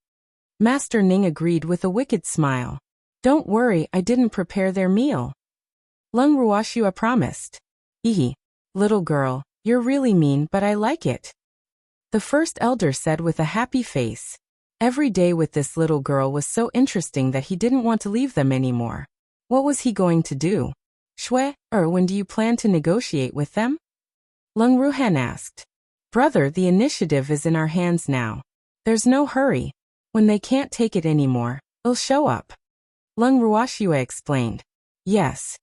Master Ning agreed with a wicked smile. Don't worry, I didn't prepare their meal. Leng Ruoxue promised. Hehe. Little girl, you're really mean, but I like it. The first elder said with a happy face. Every day with this little girl was so interesting that he didn't want to leave them anymore. What was he going to do? Shui, when do you plan to negotiate with them? Leng Ruhan asked. Brother, the initiative is in our hands now. There's no hurry. When they can't take it anymore, they'll show up. Leng Ruoxue explained. Yes.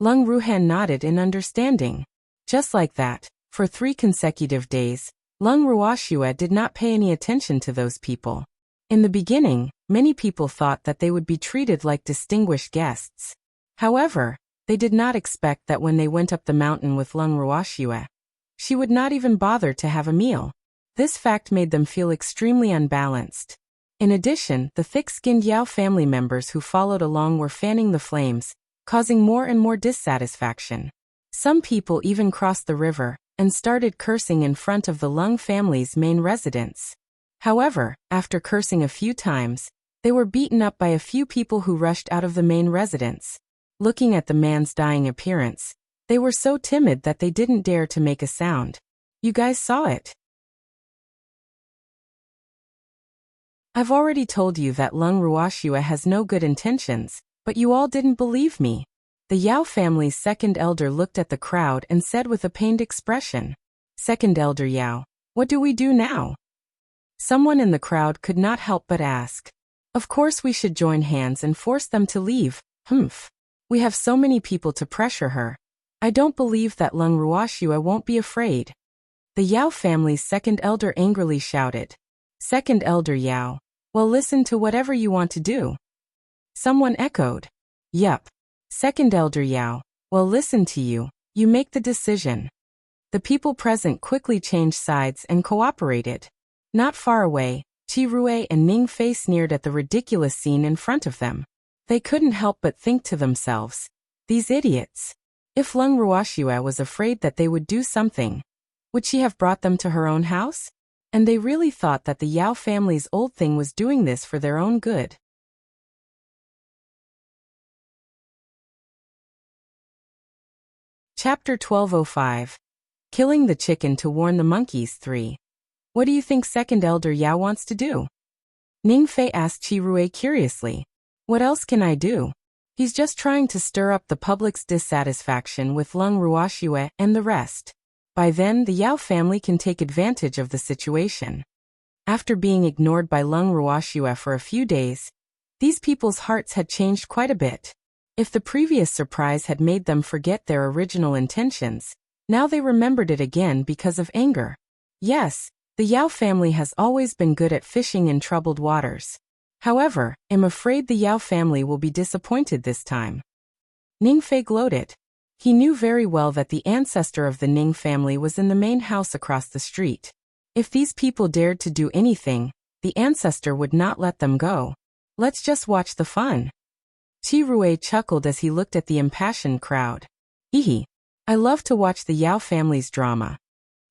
Leng Ruhan nodded in understanding. Just like that, for 3 consecutive days, Leng Ruoxue did not pay any attention to those people. In the beginning, many people thought that they would be treated like distinguished guests. However, they did not expect that when they went up the mountain with Leng Ruoxue, she would not even bother to have a meal. This fact made them feel extremely unbalanced. In addition, the thick-skinned Yao family members who followed along were fanning the flames, causing more and more dissatisfaction. Some people even crossed the river and started cursing in front of the Leng family's main residence. However, after cursing a few times, they were beaten up by a few people who rushed out of the main residence. Looking at the man's dying appearance, they were so timid that they didn't dare to make a sound. You guys saw it. I've already told you that Leng Ruoxue has no good intentions, but you all didn't believe me. The Yao family's second elder looked at the crowd and said with a pained expression, Second elder Yao, what do we do now? Someone in the crowd could not help but ask. Of course we should join hands and force them to leave. Humph. We have so many people to pressure her. I don't believe that Leng Ruoxue won't be afraid. The Yao family's second elder angrily shouted. Second elder Yao, well, listen to whatever you want to do. Someone echoed. Yup. Second elder Yao, well, listen to you. You make the decision. The people present quickly changed sides and cooperated. Not far away, Qi Rui and Ning Fei sneered at the ridiculous scene in front of them. They couldn't help but think to themselves, these idiots. If Leng Ruoxue was afraid that they would do something, would she have brought them to her own house? And they really thought that the Yao family's old thing was doing this for their own good. Chapter 1205. Killing the Chicken to Warn the Monkeys 3. What do you think Second Elder Yao wants to do? Ning Fei asked Qi Rui curiously. What else can I do? He's just trying to stir up the public's dissatisfaction with Leng Ruoxue and the rest. By then, the Yao family can take advantage of the situation. After being ignored by Leng Ruoxue for a few days, these people's hearts had changed quite a bit. If the previous surprise had made them forget their original intentions, now they remembered it again because of anger. Yes, the Yao family has always been good at fishing in troubled waters. However, I'm afraid the Yao family will be disappointed this time. Ning Fei gloated. He knew very well that the ancestor of the Ning family was in the main house across the street. If these people dared to do anything, the ancestor would not let them go. Let's just watch the fun. Qi Rui chuckled as he looked at the impassioned crowd. Hehe. I love to watch the Yao family's drama.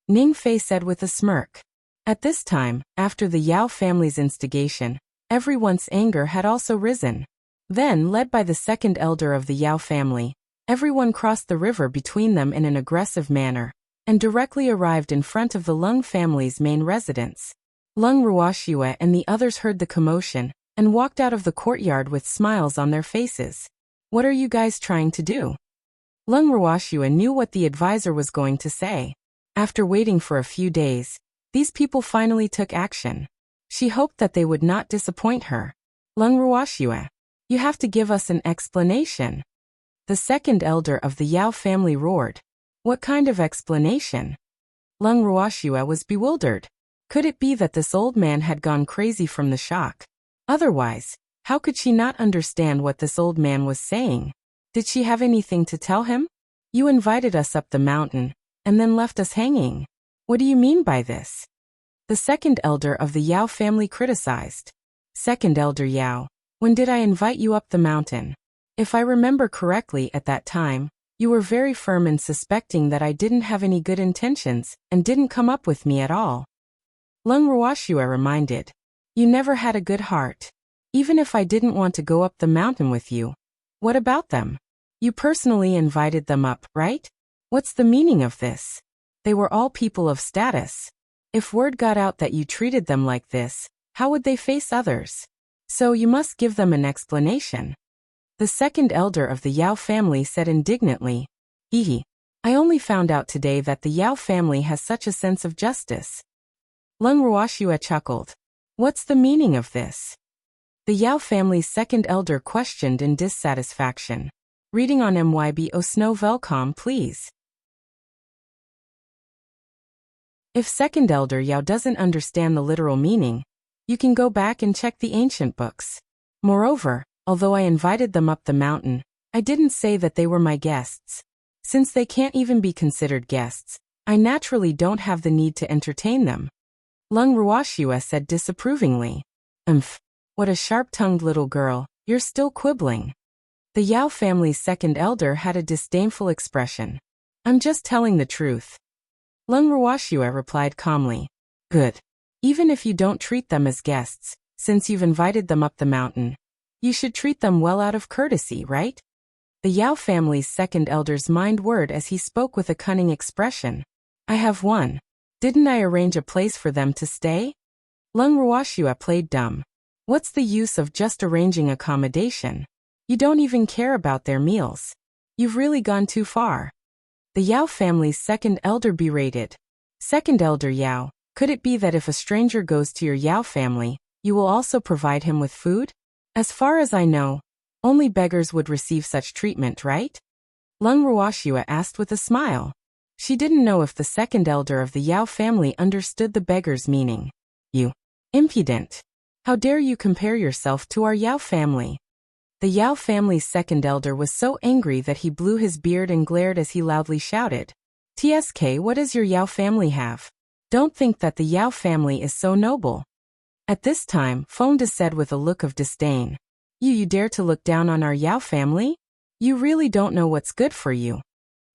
Ning Fei said with a smirk. At this time, after the Yao family's instigation, everyone's anger had also risen. Then, led by the second elder of the Yao family, everyone crossed the river between them in an aggressive manner, and directly arrived in front of the Leng family's main residence. Leng Ruoxue and the others heard the commotion, and walked out of the courtyard with smiles on their faces. What are you guys trying to do? Leng Ruoxue knew what the advisor was going to say. After waiting for a few days, these people finally took action. She hoped that they would not disappoint her. Leng Ruoxue, you have to give us an explanation. The second elder of the Yao family roared. What kind of explanation? Leng Ruoxue was bewildered. Could it be that this old man had gone crazy from the shock? Otherwise, how could she not understand what this old man was saying? Did she have anything to tell him? You invited us up the mountain, and then left us hanging. What do you mean by this? The second elder of the Yao family criticized. Second elder Yao, when did I invite you up the mountain? If I remember correctly at that time, you were very firm in suspecting that I didn't have any good intentions and didn't come up with me at all. Leng Ruoxue reminded. You never had a good heart. Even if I didn't want to go up the mountain with you. What about them? You personally invited them up, right? What's the meaning of this? They were all people of status. If word got out that you treated them like this, how would they face others? So you must give them an explanation. The second elder of the Yao family said indignantly. Hehe. I only found out today that the Yao family has such a sense of justice. Leng Ruoxue chuckled. What's the meaning of this? The Yao family's second elder questioned in dissatisfaction. Reading on MYBO Snow Velcom, please. If second elder Yao doesn't understand the literal meaning, you can go back and check the ancient books. Moreover, although I invited them up the mountain, I didn't say that they were my guests. Since they can't even be considered guests, I naturally don't have the need to entertain them. Lung Ruoxia said disapprovingly. What a sharp-tongued little girl, you're still quibbling. The Yao family's second elder had a disdainful expression. I'm just telling the truth. Lung Ruoxia replied calmly. Good. Even if you don't treat them as guests, since you've invited them up the mountain, you should treat them well out of courtesy, right? The Yao family's second elder's mind whirred as he spoke with a cunning expression. I have one. Didn't I arrange a place for them to stay? Lung Ruoxia played dumb. What's the use of just arranging accommodation? You don't even care about their meals. You've really gone too far. The Yao family's second elder berated. Second elder Yao, could it be that if a stranger goes to your Yao family, you will also provide him with food? As far as I know, only beggars would receive such treatment, right? Lung Ruoxia asked with a smile. She didn't know if the second elder of the Yao family understood the beggar's meaning. You impudent! How dare you compare yourself to our Yao family? The Yao family's second elder was so angry that he blew his beard and glared as he loudly shouted. TSK, what does your Yao family have? Don't think that the Yao family is so noble. At this time, Fengde said with a look of disdain. You dare to look down on our Yao family? You really don't know what's good for you.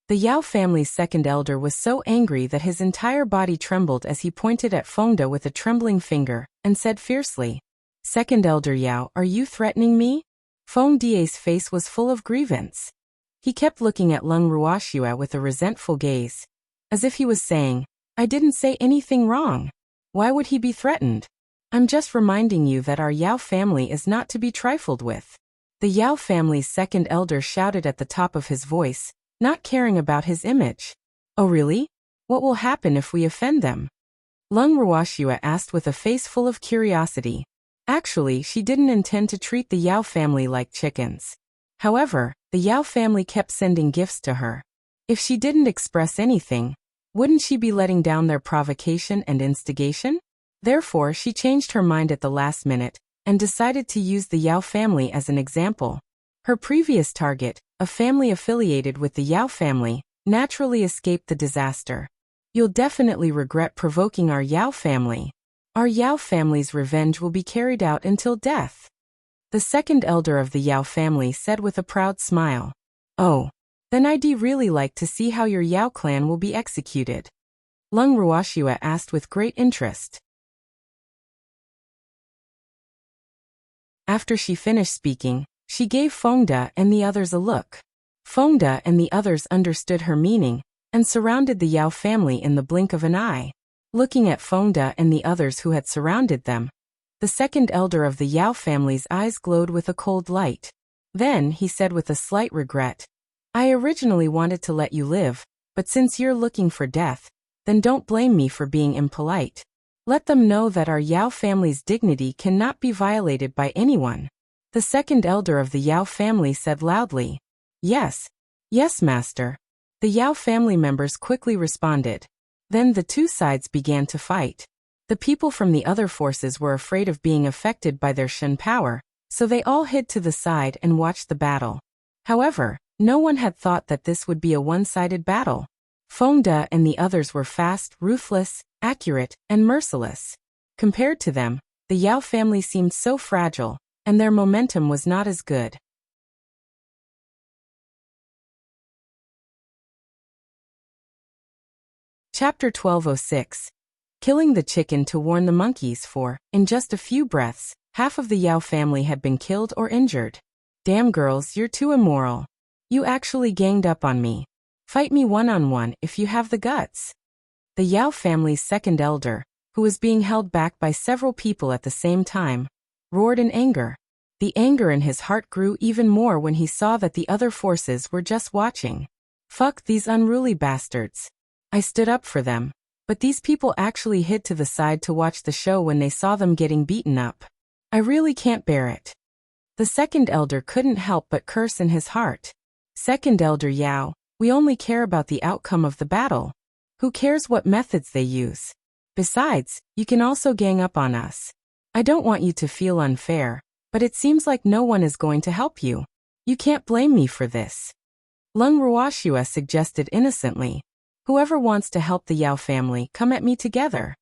The Yao family's second elder was so angry that his entire body trembled as he pointed at Fengde with a trembling finger, and said fiercely, Second elder Yao, are you threatening me? Fengde's face was full of grievance. He kept looking at Lung Ruoxia with a resentful gaze, as if he was saying, I didn't say anything wrong. Why would he be threatened? I'm just reminding you that our Yao family is not to be trifled with. The Yao family's second elder shouted at the top of his voice, not caring about his image. Oh really? What will happen if we offend them? Lung Ruoxia asked with a face full of curiosity. Actually, she didn't intend to treat the Yao family like chickens. However, the Yao family kept sending gifts to her. If she didn't express anything, wouldn't she be letting down their provocation and instigation? Therefore, she changed her mind at the last minute, and decided to use the Yao family as an example. Her previous target, a family affiliated with the Yao family, naturally escaped the disaster. You'll definitely regret provoking our Yao family. Our Yao family's revenge will be carried out until death. The second elder of the Yao family said with a proud smile. Oh, then I'd really like to see how your Yao clan will be executed. Lung Ruoxia asked with great interest. After she finished speaking, she gave Fengde and the others a look. Fengde and the others understood her meaning, and surrounded the Yao family in the blink of an eye. Looking at Fengde and the others who had surrounded them, the second elder of the Yao family's eyes glowed with a cold light. Then he said with a slight regret, I originally wanted to let you live, but since you're looking for death, then don't blame me for being impolite. Let them know that our Yao family's dignity cannot be violated by anyone. The second elder of the Yao family said loudly, Yes, yes, master. The Yao family members quickly responded. Then the two sides began to fight. The people from the other forces were afraid of being affected by their Shen power, so they all hid to the side and watched the battle. However, no one had thought that this would be a one-sided battle. Fengde and the others were fast, ruthless, accurate, and merciless. Compared to them, the Yao family seemed so fragile, and their momentum was not as good. Chapter 1206. Killing the chicken to warn the monkeys for, in just a few breaths, half of the Yao family had been killed or injured. Damn girls, you're too immoral. You actually ganged up on me. Fight me one-on-one if you have the guts. The Yao family's second elder, who was being held back by several people at the same time, roared in anger. The anger in his heart grew even more when he saw that the other forces were just watching. Fuck these unruly bastards. I stood up for them. But these people actually hid to the side to watch the show when they saw them getting beaten up. I really can't bear it. The second elder couldn't help but curse in his heart. Second elder Yao, we only care about the outcome of the battle. Who cares what methods they use? Besides, you can also gang up on us. I don't want you to feel unfair, but it seems like no one is going to help you. You can't blame me for this. Lung Ruoxua suggested innocently. Whoever wants to help the Yao family, come at me together.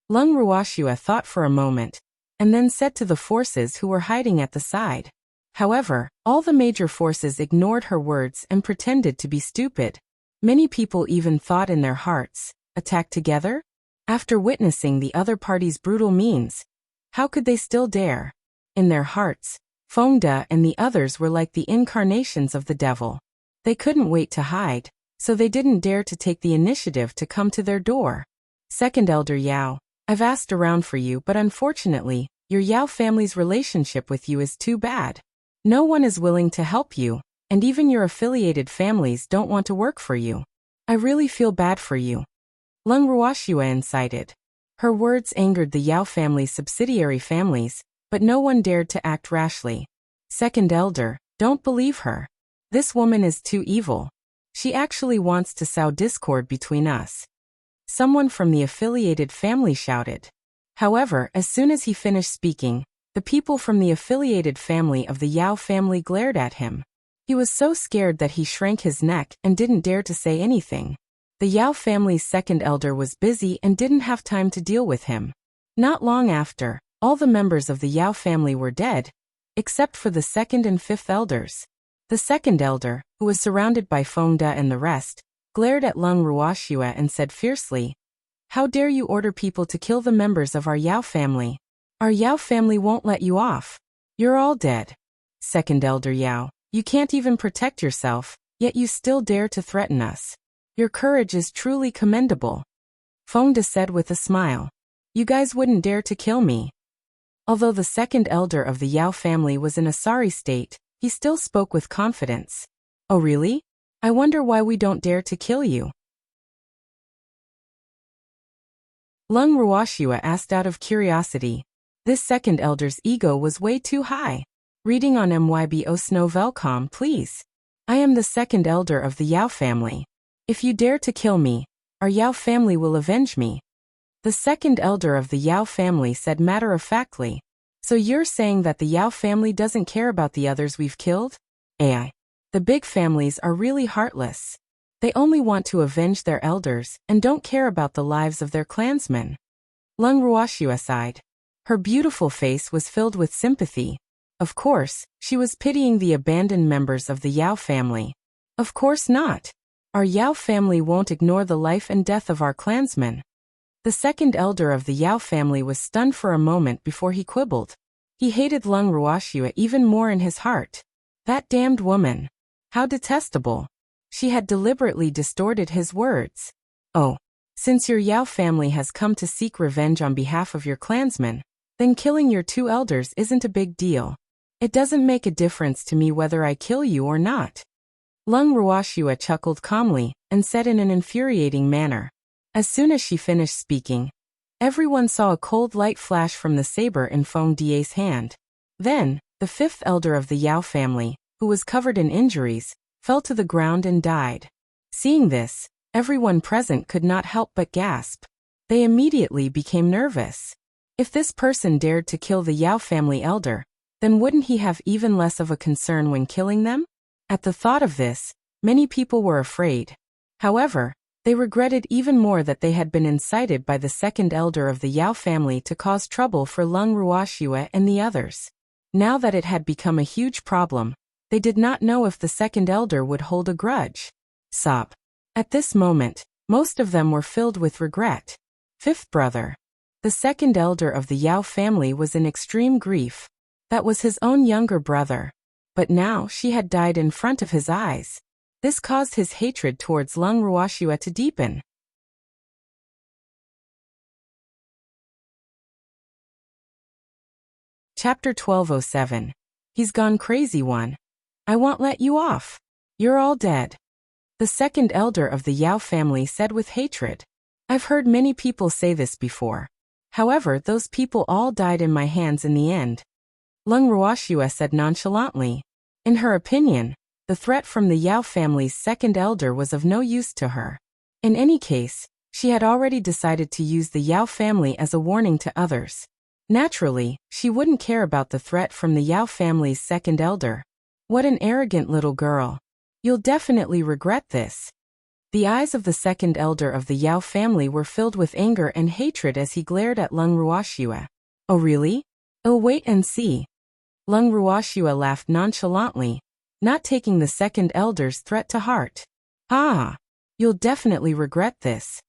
Lung Ruoxua thought for a moment, and then said to the forces who were hiding at the side. However, all the major forces ignored her words and pretended to be stupid. Many people even thought in their hearts, attack together? After witnessing the other party's brutal means, how could they still dare? In their hearts, Fengde and the others were like the incarnations of the devil. They couldn't wait to hide, so they didn't dare to take the initiative to come to their door. Second elder Yao, I've asked around for you, but unfortunately, your Yao family's relationship with you is too bad. No one is willing to help you, and even your affiliated families don't want to work for you. I really feel bad for you. Lung Ruoxua incited. Her words angered the Yao family's subsidiary families, but no one dared to act rashly. Second elder, don't believe her. This woman is too evil. She actually wants to sow discord between us. Someone from the affiliated family shouted. However, as soon as he finished speaking, the people from the affiliated family of the Yao family glared at him. He was so scared that he shrank his neck and didn't dare to say anything. The Yao family's second elder was busy and didn't have time to deal with him. Not long after, all the members of the Yao family were dead, except for the second and fifth elders. The second elder, who was surrounded by Fengde and the rest, glared at Lung Ruoxua and said fiercely, "How dare you order people to kill the members of our Yao family? Our Yao family won't let you off. You're all dead." Second elder Yao, you can't even protect yourself, yet you still dare to threaten us. Your courage is truly commendable. Fengde said with a smile. You guys wouldn't dare to kill me. Although the second elder of the Yao family was in a sorry state, he still spoke with confidence. Oh really? I wonder why we don't dare to kill you. Lung Ruoxua asked out of curiosity. This second elder's ego was way too high. Reading on MYBO Snow.com, please. I am the second elder of the Yao family. If you dare to kill me, our Yao family will avenge me. The second elder of the Yao family said matter-of-factly. So you're saying that the Yao family doesn't care about the others we've killed? AI. The big families are really heartless. They only want to avenge their elders and don't care about the lives of their clansmen. Lung Ruoxua sighed. Her beautiful face was filled with sympathy. Of course, she was pitying the abandoned members of the Yao family. Of course not. Our Yao family won't ignore the life and death of our clansmen. The second elder of the Yao family was stunned for a moment before he quibbled. He hated Lung Ruoxua even more in his heart. That damned woman. How detestable. She had deliberately distorted his words. Oh, since your Yao family has come to seek revenge on behalf of your clansmen, then killing your two elders isn't a big deal. It doesn't make a difference to me whether I kill you or not. Lung Ruoxua chuckled calmly and said in an infuriating manner. As soon as she finished speaking, everyone saw a cold light flash from the saber in Fengde's hand. Then, the fifth elder of the Yao family, who was covered in injuries, fell to the ground and died. Seeing this, everyone present could not help but gasp. They immediately became nervous. If this person dared to kill the Yao family elder, then wouldn't he have even less of a concern when killing them? At the thought of this, many people were afraid. However, they regretted even more that they had been incited by the second elder of the Yao family to cause trouble for Lung Ruoxua and the others. Now that it had become a huge problem, they did not know if the second elder would hold a grudge. Sob. At this moment, most of them were filled with regret. Fifth brother. The second elder of the Yao family was in extreme grief. That was his own younger brother. But now she had died in front of his eyes. This caused his hatred towards Lung Ruoxua to deepen. Chapter 1207. He's gone crazy one. I won't let you off. You're all dead. The second elder of the Yao family said with hatred. I've heard many people say this before. However, those people all died in my hands in the end. Lung Ruoxue said nonchalantly. In her opinion, the threat from the Yao family's second elder was of no use to her. In any case, she had already decided to use the Yao family as a warning to others. Naturally, she wouldn't care about the threat from the Yao family's second elder. What an arrogant little girl. You'll definitely regret this. The eyes of the second elder of the Yao family were filled with anger and hatred as he glared at Lung Ruoxue. Oh really? Oh, wait and see. Lung Ruoxue laughed nonchalantly, not taking the second elder's threat to heart. Ah, you'll definitely regret this.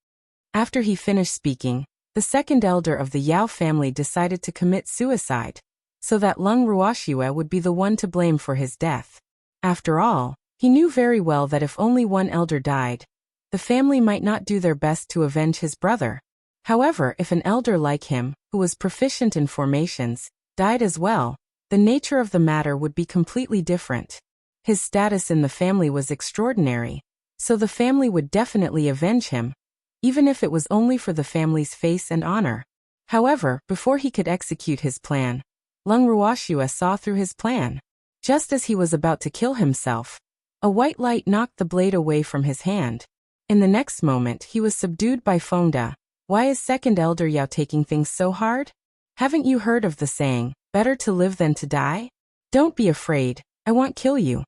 After he finished speaking, the second elder of the Yao family decided to commit suicide, so that Lung Ruoxue would be the one to blame for his death. After all, he knew very well that if only one elder died, the family might not do their best to avenge his brother. However, if an elder like him, who was proficient in formations, died as well, the nature of the matter would be completely different. His status in the family was extraordinary, so the family would definitely avenge him, even if it was only for the family's face and honor. However, before he could execute his plan, Lung Ruoxue saw through his plan. Just as he was about to kill himself, a white light knocked the blade away from his hand. In the next moment, he was subdued by Fengde. Why is second elder Yao taking things so hard? Haven't you heard of the saying, better to live than to die? Don't be afraid, I won't kill you.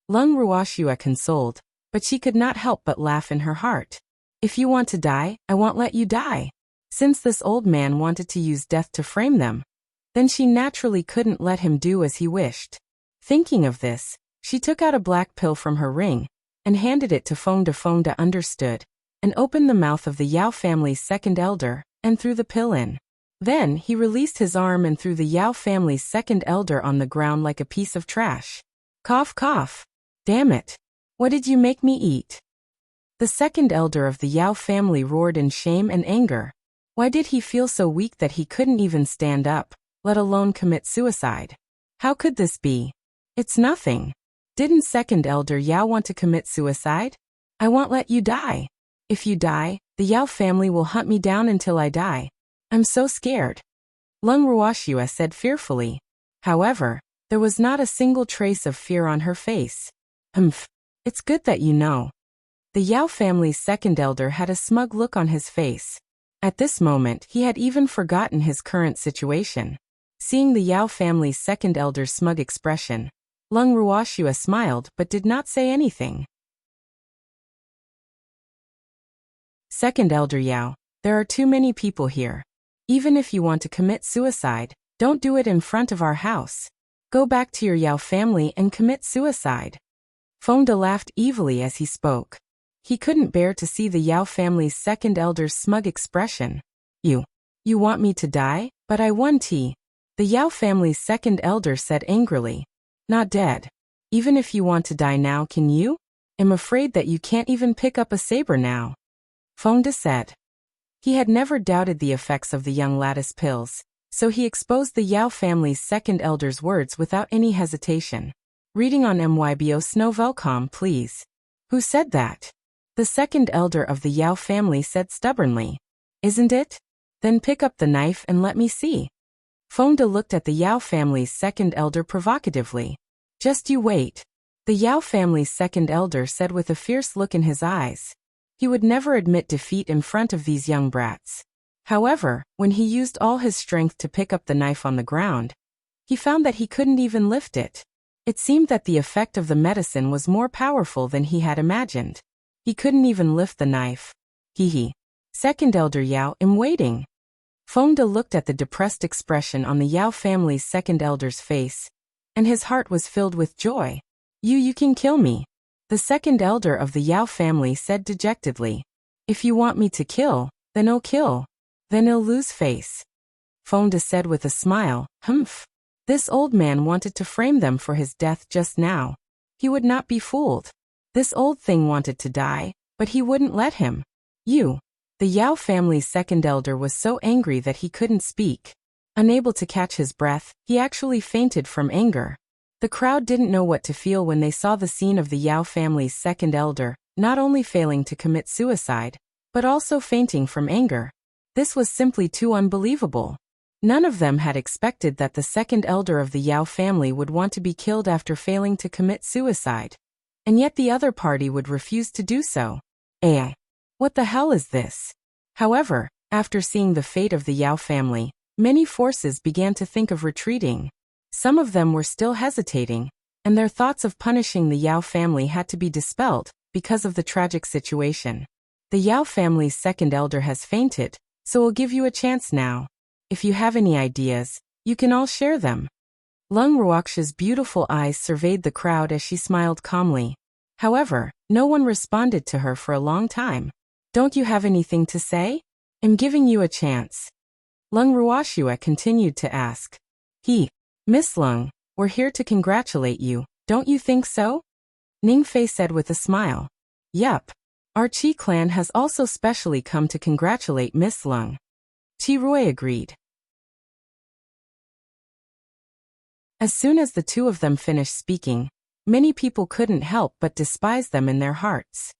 Lung Ruoxue consoled, but she could not help but laugh in her heart. If you want to die, I won't let you die. Since this old man wanted to use death to frame them, then she naturally couldn't let him do as he wished. Thinking of this, she took out a black pill from her ring and handed it to Fengde. Fengde understood and opened the mouth of the Yao family's second elder and threw the pill in. Then he released his arm and threw the Yao family's second elder on the ground like a piece of trash. Cough cough. Damn it. What did you make me eat? The second elder of the Yao family roared in shame and anger. Why did he feel so weak that he couldn't even stand up, let alone commit suicide? How could this be? It's nothing. Didn't second elder Yao want to commit suicide? I won't let you die. If you die, the Yao family will hunt me down until I die. I'm so scared. Lung Ruoxue said fearfully. However, there was not a single trace of fear on her face. It's good that you know. The Yao family's second elder had a smug look on his face. At this moment, he had even forgotten his current situation. Seeing the Yao family's second elder's smug expression, Lung Ruoxue smiled but did not say anything. Second elder Yao, there are too many people here. Even if you want to commit suicide, don't do it in front of our house. Go back to your Yao family and commit suicide. Fengde laughed evilly as he spoke. He couldn't bear to see the Yao family's second elder's smug expression. You want me to die? But I won. The Yao family's second elder said angrily. Not dead. Even if you want to die now, can you? I'm afraid that you can't even pick up a saber now. Fengde said. He had never doubted the effects of the young lattice pills, so he exposed the Yao family's second elder's words without any hesitation. Reading on MYBO Snowvelcom, please. Who said that? The second elder of the Yao family said stubbornly. Isn't it? Then pick up the knife and let me see. Fengde looked at the Yao family's second elder provocatively. Just you wait. The Yao family's second elder said with a fierce look in his eyes. He would never admit defeat in front of these young brats. However, when he used all his strength to pick up the knife on the ground, he found that he couldn't even lift it. It seemed that the effect of the medicine was more powerful than he had imagined. He couldn't even lift the knife. Second elder Yao, I'm waiting. Fengde looked at the depressed expression on the Yao family's second elder's face, and his heart was filled with joy. You can kill me. The second elder of the Yao family said dejectedly. If you want me to kill, then I'll kill. Then I'll lose face. Fengde said with a smile, This old man wanted to frame them for his death just now. He would not be fooled. This old thing wanted to die, but he wouldn't let him. The Yao family's second elder was so angry that he couldn't speak. Unable to catch his breath, he actually fainted from anger. The crowd didn't know what to feel when they saw the scene of the Yao family's second elder, not only failing to commit suicide, but also fainting from anger. This was simply too unbelievable. None of them had expected that the second elder of the Yao family would want to be killed after failing to commit suicide. And yet the other party would refuse to do so. What the hell is this? However, after seeing the fate of the Yao family, many forces began to think of retreating. Some of them were still hesitating, and their thoughts of punishing the Yao family had to be dispelled because of the tragic situation. The Yao family's second elder has fainted, so we'll give you a chance now. If you have any ideas, you can all share them. Lung Ruoxia's beautiful eyes surveyed the crowd as she smiled calmly. However, no one responded to her for a long time. Don't you have anything to say? I'm giving you a chance. Lung Ruoxia continued to ask. Miss Lung, we're here to congratulate you, don't you think so? Ningfei said with a smile. Yup. Our Qi clan has also specially come to congratulate Miss Lung. Qi Rui agreed. As soon as the two of them finished speaking, many people couldn't help but despise them in their hearts.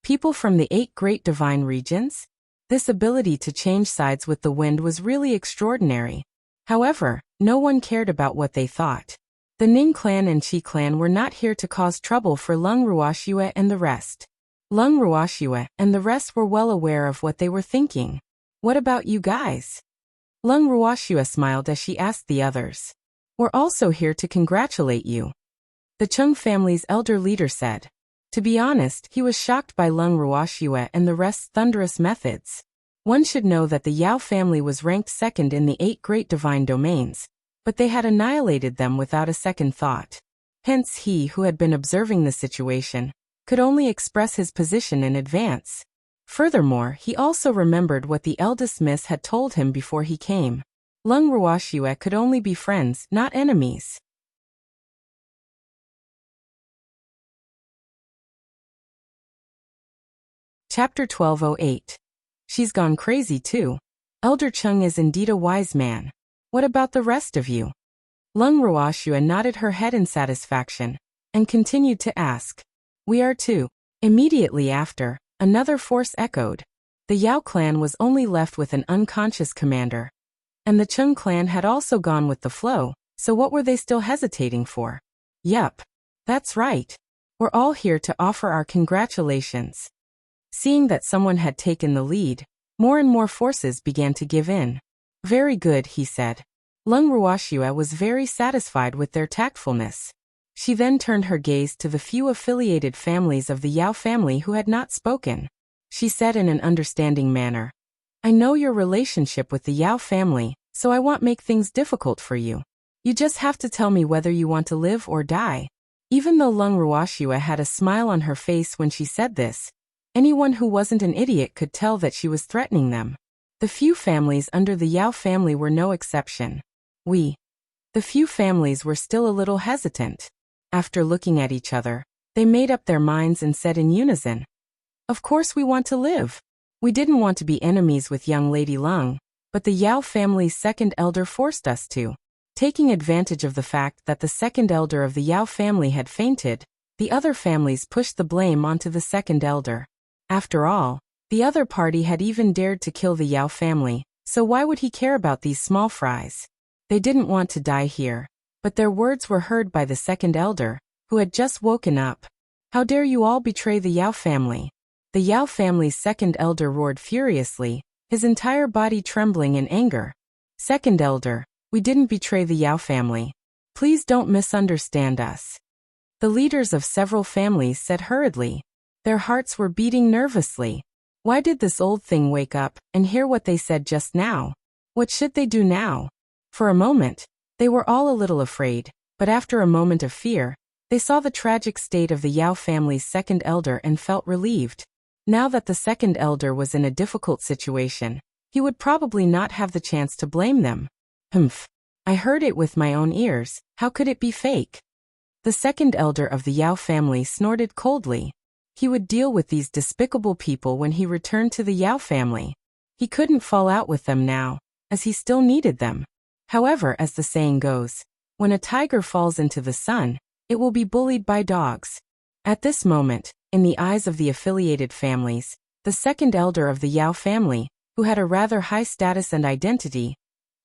People from the 8 great divine regions? This ability to change sides with the wind was really extraordinary. However, no one cared about what they thought. The Ning clan and Qi clan were not here to cause trouble for Lung Ruoxia and the rest. Lung Ruoxia and the rest were well aware of what they were thinking. What about you guys? Lung Ruoxia smiled as she asked the others. We're also here to congratulate you. The Chung family's elder leader said. To be honest, he was shocked by Lung Ruoxia and the rest's thunderous methods. One should know that the Yao family was ranked second in the 8 great divine domains, but they had annihilated them without a second thought. Hence he who had been observing the situation could only express his position in advance. Furthermore, he also remembered what the eldest miss had told him before he came. Lung Ruoxia could only be friends, not enemies. Chapter 1208. She's gone crazy too. Elder Chung is indeed a wise man. What about the rest of you? Lung Ruoxia nodded her head in satisfaction, and continued to ask. We are too. Immediately after, another force echoed. The Yao clan was only left with an unconscious commander. And the Chung clan had also gone with the flow, so what were they still hesitating for? Yup. That's right. We're all here to offer our congratulations. Seeing that someone had taken the lead, more and more forces began to give in. Very good, he said. Lung Ruoxia was very satisfied with their tactfulness. She then turned her gaze to the few affiliated families of the Yao family who had not spoken. She said in an understanding manner, I know your relationship with the Yao family, so I won't make things difficult for you. You just have to tell me whether you want to live or die. Even though Lung Ruoxia had a smile on her face when she said this, anyone who wasn't an idiot could tell that she was threatening them. The few families under the Yao family were no exception. The few families were still a little hesitant. After looking at each other, they made up their minds and said in unison, Of course we want to live. We didn't want to be enemies with young Lady Lung, but the Yao family's second elder forced us to. Taking advantage of the fact that the second elder of the Yao family had fainted, the other families pushed the blame onto the second elder. After all, the other party had even dared to kill the Yao family, so why would he care about these small fries? They didn't want to die here, but their words were heard by the second elder, who had just woken up. How dare you all betray the Yao family? The Yao family's second elder roared furiously, his entire body trembling in anger. Second elder, we didn't betray the Yao family. Please don't misunderstand us. The leaders of several families said hurriedly. Their hearts were beating nervously. Why did this old thing wake up and hear what they said just now? What should they do now? For a moment, they were all a little afraid, but after a moment of fear, they saw the tragic state of the Yao family's second elder and felt relieved. Now that the second elder was in a difficult situation, he would probably not have the chance to blame them. I heard it with my own ears, how could it be fake? The second elder of the Yao family snorted coldly. He would deal with these despicable people when he returned to the Yao family. He couldn't fall out with them now, as he still needed them. However, as the saying goes, when a tiger falls into the sun, it will be bullied by dogs. At this moment, in the eyes of the affiliated families, the second elder of the Yao family, who had a rather high status and identity,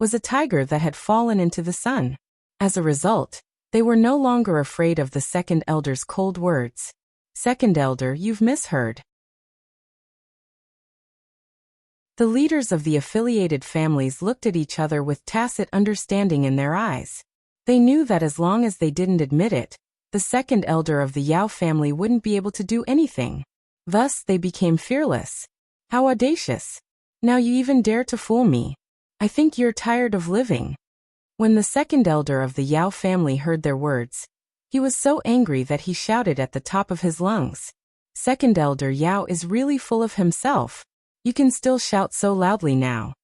was a tiger that had fallen into the sun. As a result, they were no longer afraid of the second elder's cold words. Second elder, you've misheard. The leaders of the affiliated families looked at each other with tacit understanding in their eyes. They knew that as long as they didn't admit it, the second elder of the Yao family wouldn't be able to do anything. Thus, they became fearless. How audacious! Now you even dare to fool me. I think you're tired of living. When the second elder of the Yao family heard their words, he was so angry that he shouted at the top of his lungs. Second elder Yao is really full of himself. You can still shout so loudly now.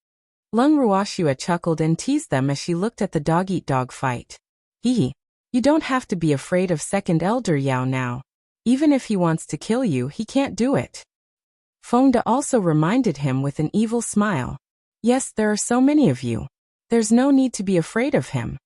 Lung Ruoxua chuckled and teased them as she looked at the dog-eat-dog fight. You don't have to be afraid of second elder Yao now. Even if he wants to kill you, he can't do it. Fengde also reminded him with an evil smile. Yes, there are so many of you. There's no need to be afraid of him.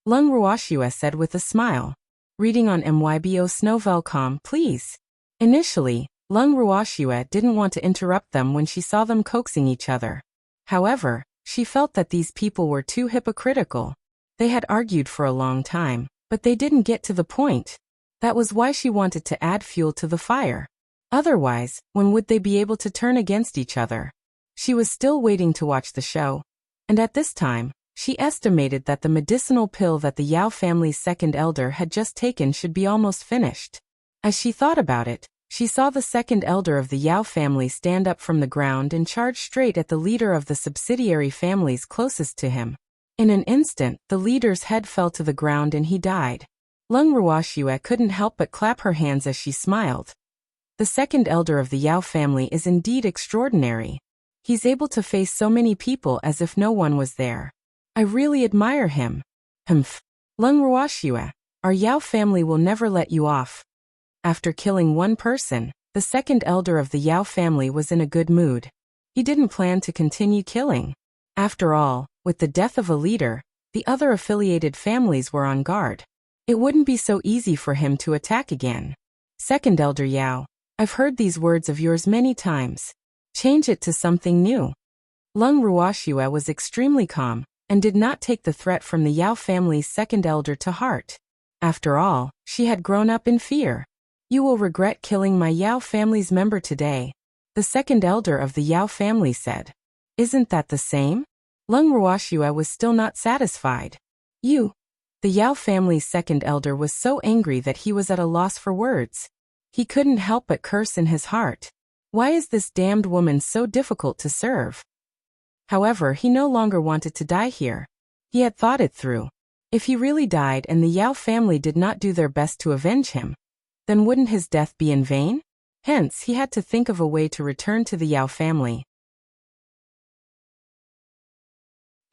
Lung Ruoxua said with a smile. Reading on mybo.com, please. Initially, Lung Ruoxua didn't want to interrupt them when she saw them coaxing each other. However, she felt that these people were too hypocritical. They had argued for a long time, but they didn't get to the point. That was why she wanted to add fuel to the fire. Otherwise, when would they be able to turn against each other? She was still waiting to watch the show. And at this time, she estimated that the medicinal pill that the Yao family's second elder had just taken should be almost finished. As she thought about it, she saw the second elder of the Yao family stand up from the ground and charge straight at the leader of the subsidiary families closest to him. In an instant, the leader's head fell to the ground and he died. Lung Ruoxua couldn't help but clap her hands as she smiled. The second elder of the Yao family is indeed extraordinary. He's able to face so many people as if no one was there. I really admire him. Humph. Lung Ruoxua, our Yao family will never let you off. After killing one person, the second elder of the Yao family was in a good mood. He didn't plan to continue killing. After all, with the death of a leader, the other affiliated families were on guard. It wouldn't be so easy for him to attack again. Second elder Yao, I've heard these words of yours many times. Change it to something new. Lung Ruoxua was extremely calm, and did not take the threat from the Yao family's second elder to heart. After all, she had grown up in fear. You will regret killing my Yao family's member today, the second elder of the Yao family said. Isn't that the same? Lung Ruoxua was still not satisfied. The Yao family's second elder was so angry that he was at a loss for words. He couldn't help but curse in his heart. Why is this damned woman so difficult to serve? However, he no longer wanted to die here. He had thought it through. If he really died and the Yao family did not do their best to avenge him, then wouldn't his death be in vain? Hence, he had to think of a way to return to the Yao family.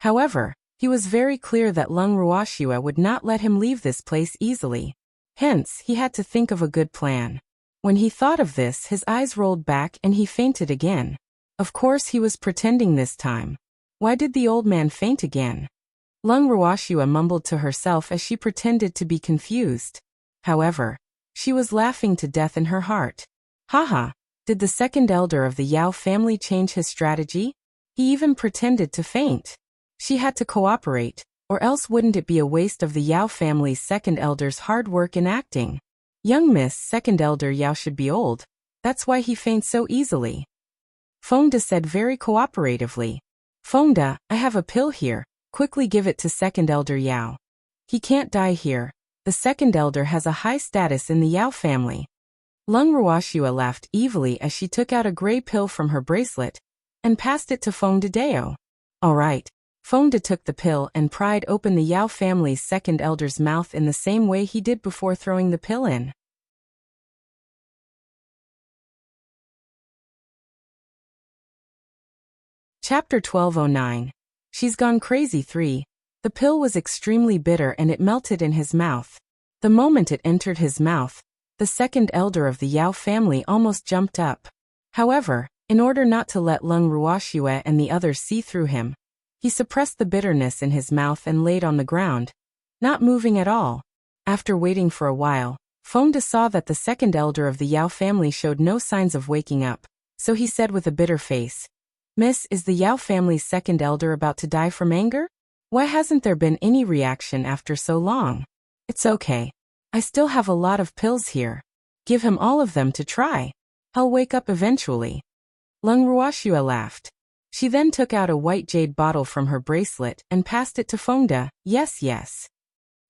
However, he was very clear that Lung Ruoxua would not let him leave this place easily. Hence, he had to think of a good plan. When he thought of this, his eyes rolled back and he fainted again. Of course he was pretending this time. Why did the old man faint again? Lung Ruoxua mumbled to herself as she pretended to be confused. However, she was laughing to death in her heart. Haha, did the second elder of the Yao family change his strategy? He even pretended to faint. She had to cooperate, or else wouldn't it be a waste of the Yao family's second elder's hard work in acting? Young Miss Second Elder Yao should be old. That's why he faints so easily. Fengde said very cooperatively. Fengde, I have a pill here. Quickly give it to Second Elder Yao. He can't die here. The second elder has a high status in the Yao family. Lung Ruoxua laughed evilly as she took out a gray pill from her bracelet and passed it to Fengde Dao. All right. Fengde took the pill and pried open the Yao family's second elder's mouth in the same way he did before throwing the pill in. Chapter 1209. She's Gone Crazy 3. The pill was extremely bitter and it melted in his mouth. The moment it entered his mouth, the second elder of the Yao family almost jumped up. However, in order not to let Lung Ruoxua and the others see through him, he suppressed the bitterness in his mouth and laid on the ground, not moving at all. After waiting for a while, Fengde saw that the second elder of the Yao family showed no signs of waking up, So he said with a bitter face, "Miss, is the Yao family's second elder about to die from anger? Why hasn't there been any reaction after so long?" "It's okay. I still have a lot of pills here. Give him all of them to try. He'll wake up eventually." Lung Ruoxua laughed. She then took out a white jade bottle from her bracelet and passed it to Fengde. "Yes, yes."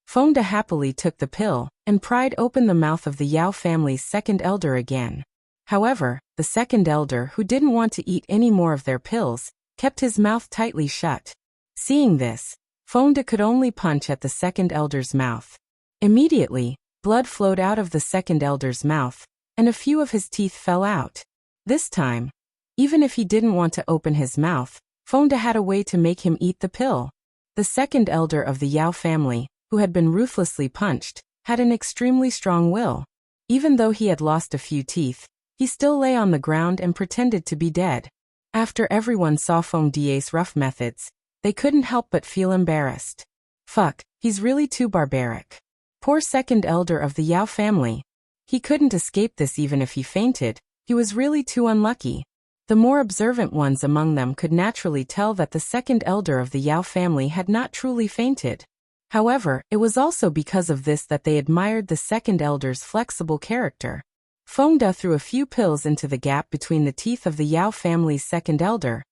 Fengde happily took the pill and pried open the mouth of the Yao family's second elder again. However, the second elder, who didn't want to eat any more of their pills, kept his mouth tightly shut. Seeing this, Fengde could only punch at the second elder's mouth. Immediately, blood flowed out of the second elder's mouth, and a few of his teeth fell out. This time, even if he didn't want to open his mouth, Fengde had a way to make him eat the pill. The second elder of the Yao family, who had been ruthlessly punched, had an extremely strong will. Even though he had lost a few teeth, he still lay on the ground and pretended to be dead. After everyone saw Fengde's rough methods, they couldn't help but feel embarrassed. Fuck, he's really too barbaric. Poor second elder of the Yao family. He couldn't escape this even if he fainted. He was really too unlucky. The more observant ones among them could naturally tell that the second elder of the Yao family had not truly fainted. However, it was also because of this that they admired the second elder's flexible character. Fengde threw a few pills into the gap between the teeth of the Yao family's second elder,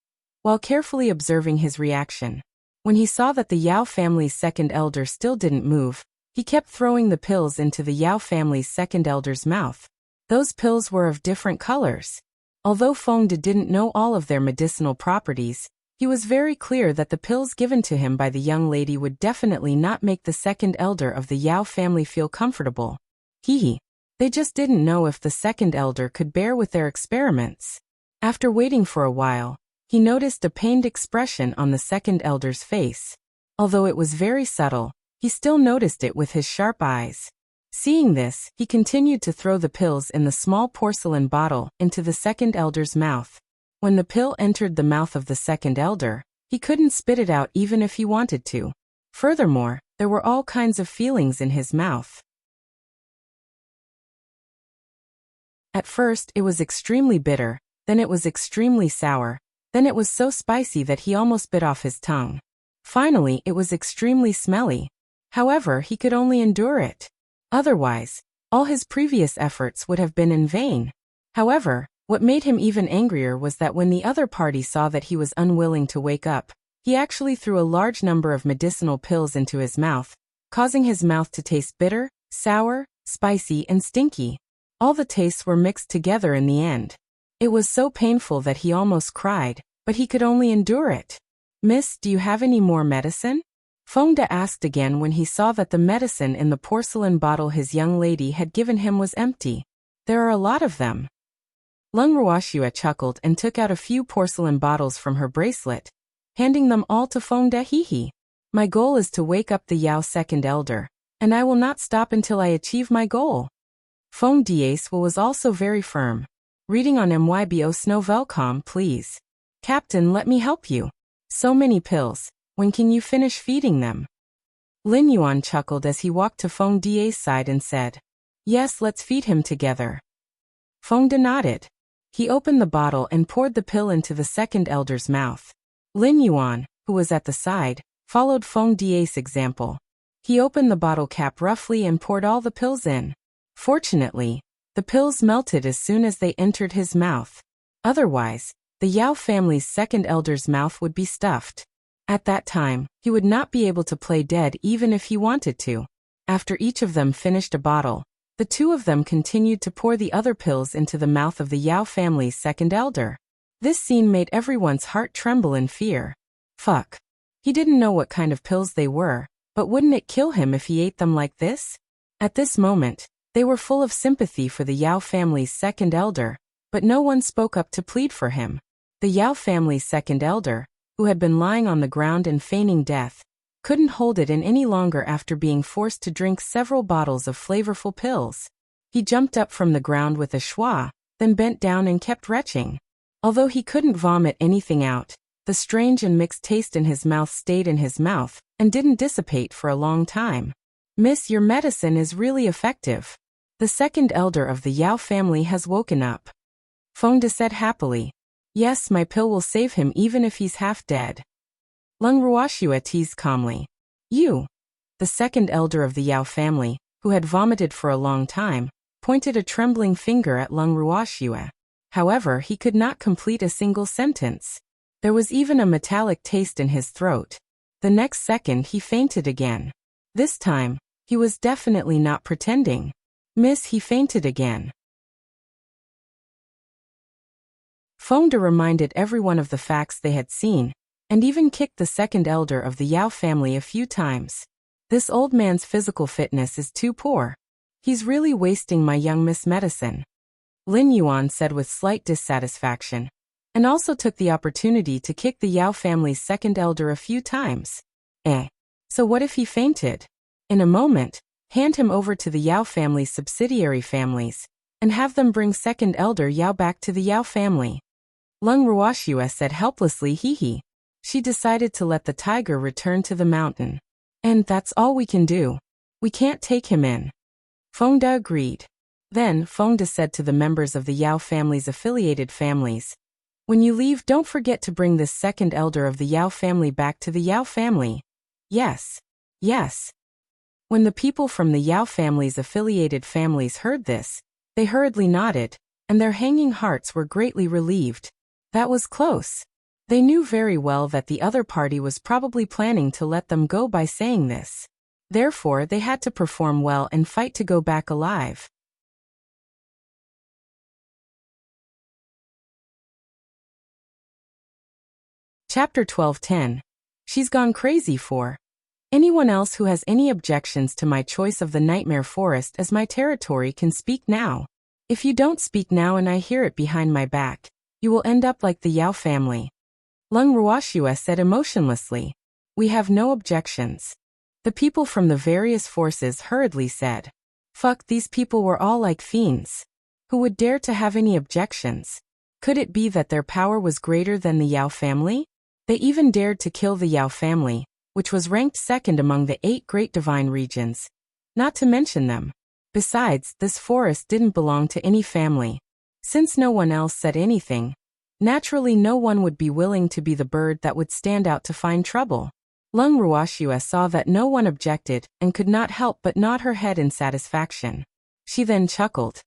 while carefully observing his reaction. When he saw that the Yao family's second elder still didn't move, he kept throwing the pills into the Yao family's second elder's mouth. Those pills were of different colors. Although Fengde didn't know all of their medicinal properties, he was very clear that the pills given to him by the young lady would definitely not make the second elder of the Yao family feel comfortable. They just didn't know if the second elder could bear with their experiments. After waiting for a while, he noticed a pained expression on the second elder's face. Although it was very subtle, he still noticed it with his sharp eyes. Seeing this, he continued to throw the pills in the small porcelain bottle into the second elder's mouth. When the pill entered the mouth of the second elder, he couldn't spit it out even if he wanted to. Furthermore, there were all kinds of feelings in his mouth. At first, it was extremely bitter, then it was extremely sour, then it was so spicy that he almost bit off his tongue. Finally, it was extremely smelly. However, he could only endure it. Otherwise, all his previous efforts would have been in vain. However, what made him even angrier was that when the other party saw that he was unwilling to wake up, he actually threw a large number of medicinal pills into his mouth, causing his mouth to taste bitter, sour, spicy, and stinky. All the tastes were mixed together in the end. It was so painful that he almost cried, but he could only endure it. "Miss, do you have any more medicine?" Fengde asked again when he saw that the medicine in the porcelain bottle his young lady had given him was empty. "There are a lot of them." Lung Ruoxua chuckled and took out a few porcelain bottles from her bracelet, handing them all to Fengde. "My goal is to wake up the Yao second elder, and I will not stop until I achieve my goal." Fengde was also very firm. Reading on MYBO Snowvelcom, please. "Captain, let me help you. So many pills. When can you finish feeding them?" Lin Yuan chuckled as he walked to Fengde's side and said, "Yes, let's feed him together." Fengde nodded. He opened the bottle and poured the pill into the second elder's mouth. Lin Yuan, who was at the side, followed Fengde's example. He opened the bottle cap roughly and poured all the pills in. Fortunately, the pills melted as soon as they entered his mouth. Otherwise, the Yao family's second elder's mouth would be stuffed. At that time, he would not be able to play dead even if he wanted to. After each of them finished a bottle, the two of them continued to pour the other pills into the mouth of the Yao family's second elder. This scene made everyone's heart tremble in fear. Fuck. He didn't know what kind of pills they were, but wouldn't it kill him if he ate them like this? At this moment, they were full of sympathy for the Yao family's second elder, but no one spoke up to plead for him. The Yao family's second elder, who had been lying on the ground and feigning death, couldn't hold it in any longer after being forced to drink several bottles of flavorful pills. He jumped up from the ground with a schwa, then bent down and kept retching. Although he couldn't vomit anything out, the strange and mixed taste in his mouth stayed in his mouth and didn't dissipate for a long time. "Miss, your medicine is really effective. The second elder of the Yao family has woken up." Feng De said happily. Yes, my pill will save him even if he's half dead. Lung Ruoxue teased calmly. You, the second elder of the Yao family, who had vomited for a long time, pointed a trembling finger at Lung Ruoxue. However, he could not complete a single sentence. There was even a metallic taste in his throat. The next second he fainted again. This time, he was definitely not pretending. Miss, he fainted again. Feng De reminded everyone of the facts they had seen, and even kicked the second elder of the Yao family a few times. This old man's physical fitness is too poor. He's really wasting my young Miss medicine. Lin Yuan said with slight dissatisfaction, and also took the opportunity to kick the Yao family's second elder a few times. So what if he fainted? In a moment, hand him over to the Yao family's subsidiary families, and have them bring second elder Yao back to the Yao family. Lung Ruoxue said helplessly, hee. She decided to let the tiger return to the mountain. And that's all we can do. We can't take him in. Feng De agreed. Then, Feng De said to the members of the Yao family's affiliated families, when you leave, don't forget to bring this second elder of the Yao family back to the Yao family. Yes. Yes. When the people from the Yao family's affiliated families heard this, they hurriedly nodded, and their hanging hearts were greatly relieved. That was close. They knew very well that the other party was probably planning to let them go by saying this. Therefore, they had to perform well and fight to go back alive. Chapter 12:10. She's gone crazy for. Anyone else who has any objections to my choice of the Nightmare Forest as my territory can speak now. If you don't speak now and I hear it behind my back, you will end up like the Yao family. Lung Ruoxue said emotionlessly. We have no objections. The people from the various forces hurriedly said. Fuck, these people were all like fiends. Who would dare to have any objections? Could it be that their power was greater than the Yao family? They even dared to kill the Yao family, which was ranked second among the 8 great divine regions. Not to mention them. Besides, this forest didn't belong to any family. Since no one else said anything, naturally no one would be willing to be the bird that would stand out to find trouble. Lung Ruoxue saw that no one objected and could not help but nod her head in satisfaction. She then chuckled.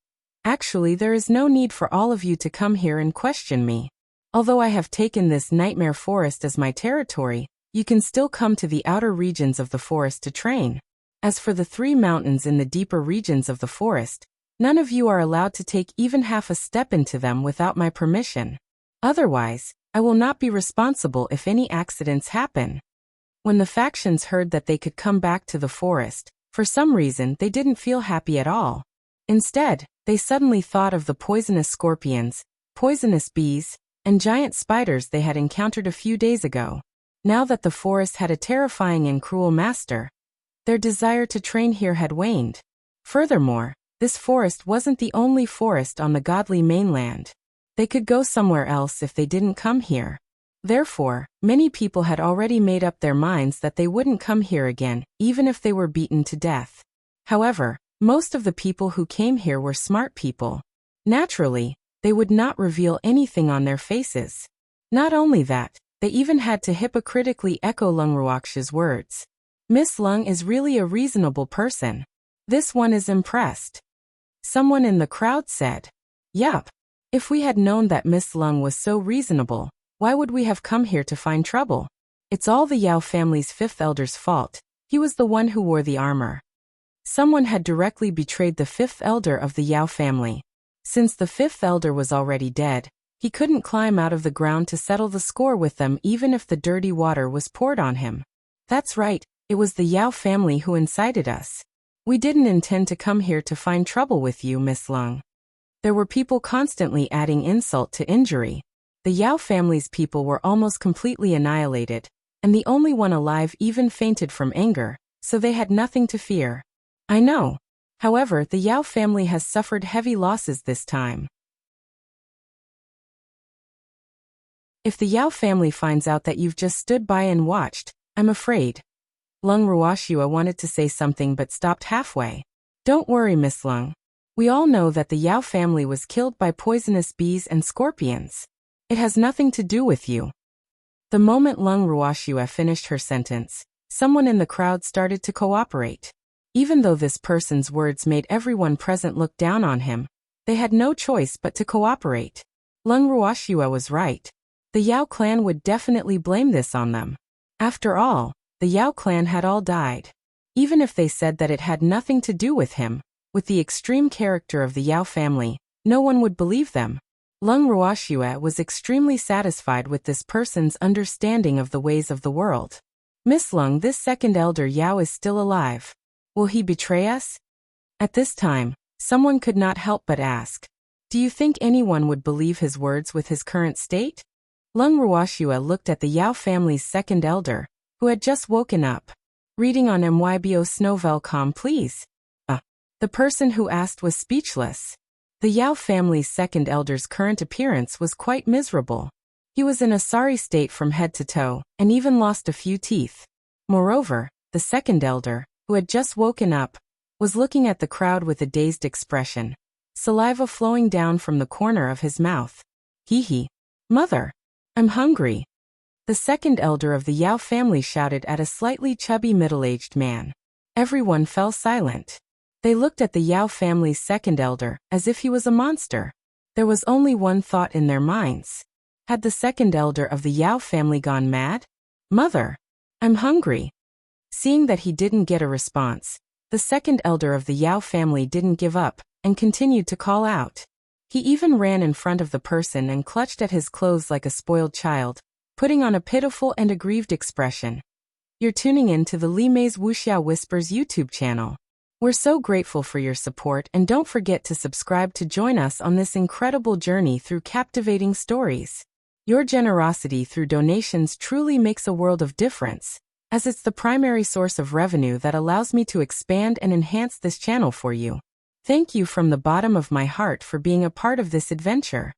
Actually, there is no need for all of you to come here and question me. Although I have taken this Nightmare Forest as my territory, you can still come to the outer regions of the forest to train. As for the 3 mountains in the deeper regions of the forest, none of you are allowed to take even half a step into them without my permission. Otherwise, I will not be responsible if any accidents happen. When the factions heard that they could come back to the forest, for some reason they didn't feel happy at all. Instead, they suddenly thought of the poisonous scorpions, poisonous bees, and giant spiders they had encountered a few days ago. Now that the forest had a terrifying and cruel master, their desire to train here had waned. Furthermore, this forest wasn't the only forest on the godly mainland. They could go somewhere else if they didn't come here. Therefore, many people had already made up their minds that they wouldn't come here again, even if they were beaten to death. However, most of the people who came here were smart people. Naturally, they would not reveal anything on their faces. Not only that, they even had to hypocritically echo Lung Ruoxue's words. Miss Lung is really a reasonable person. This one is impressed. Someone in the crowd said. Yup. If we had known that Miss Lung was so reasonable, why would we have come here to find trouble? It's all the Yao family's 5th elder's fault. He was the one who wore the armor. Someone had directly betrayed the 5th elder of the Yao family. Since the 5th elder was already dead, he couldn't climb out of the ground to settle the score with them even if the dirty water was poured on him. That's right, it was the Yao family who incited us. We didn't intend to come here to find trouble with you, Miss Lung. There were people constantly adding insult to injury. The Yao family's people were almost completely annihilated, and the only one alive even fainted from anger, so they had nothing to fear. I know. However, the Yao family has suffered heavy losses this time. If the Yao family finds out that you've just stood by and watched, I'm afraid. Lung Ruoxue wanted to say something but stopped halfway. Don't worry, Miss Lung. We all know that the Yao family was killed by poisonous bees and scorpions. It has nothing to do with you. The moment Lung Ruoxue finished her sentence, someone in the crowd started to cooperate. Even though this person's words made everyone present look down on him, they had no choice but to cooperate. Lung Ruoxue was right. The Yao clan would definitely blame this on them. After all, the Yao clan had all died. Even if they said that it had nothing to do with him, with the extreme character of the Yao family, no one would believe them. Lung Ruoxue was extremely satisfied with this person's understanding of the ways of the world. Miss Lung, this second elder Yao is still alive. Will he betray us? At this time, someone could not help but ask, do you think anyone would believe his words with his current state? Lung Ruoxue looked at the Yao family's second elder, who had just woken up. Reading on mybo.com please. The person who asked was speechless. The Yao family's second elder's current appearance was quite miserable. He was in a sorry state from head to toe, and even lost a few teeth. Moreover, the second elder, who had just woken up, was looking at the crowd with a dazed expression, saliva flowing down from the corner of his mouth. Hee. Mother, I'm hungry. The second elder of the Yao family shouted at a slightly chubby middle-aged man. Everyone fell silent. They looked at the Yao family's second elder as if he was a monster. There was only one thought in their minds. Had the second elder of the Yao family gone mad? Mother, I'm hungry. Seeing that he didn't get a response, the second elder of the Yao family didn't give up and continued to call out. He even ran in front of the person and clutched at his clothes like a spoiled child, putting on a pitiful and aggrieved expression. You're tuning in to the Li Mei's Wuxia Whispers YouTube channel. We're so grateful for your support, and don't forget to subscribe to join us on this incredible journey through captivating stories. Your generosity through donations truly makes a world of difference, as it's the primary source of revenue that allows me to expand and enhance this channel for you. Thank you from the bottom of my heart for being a part of this adventure.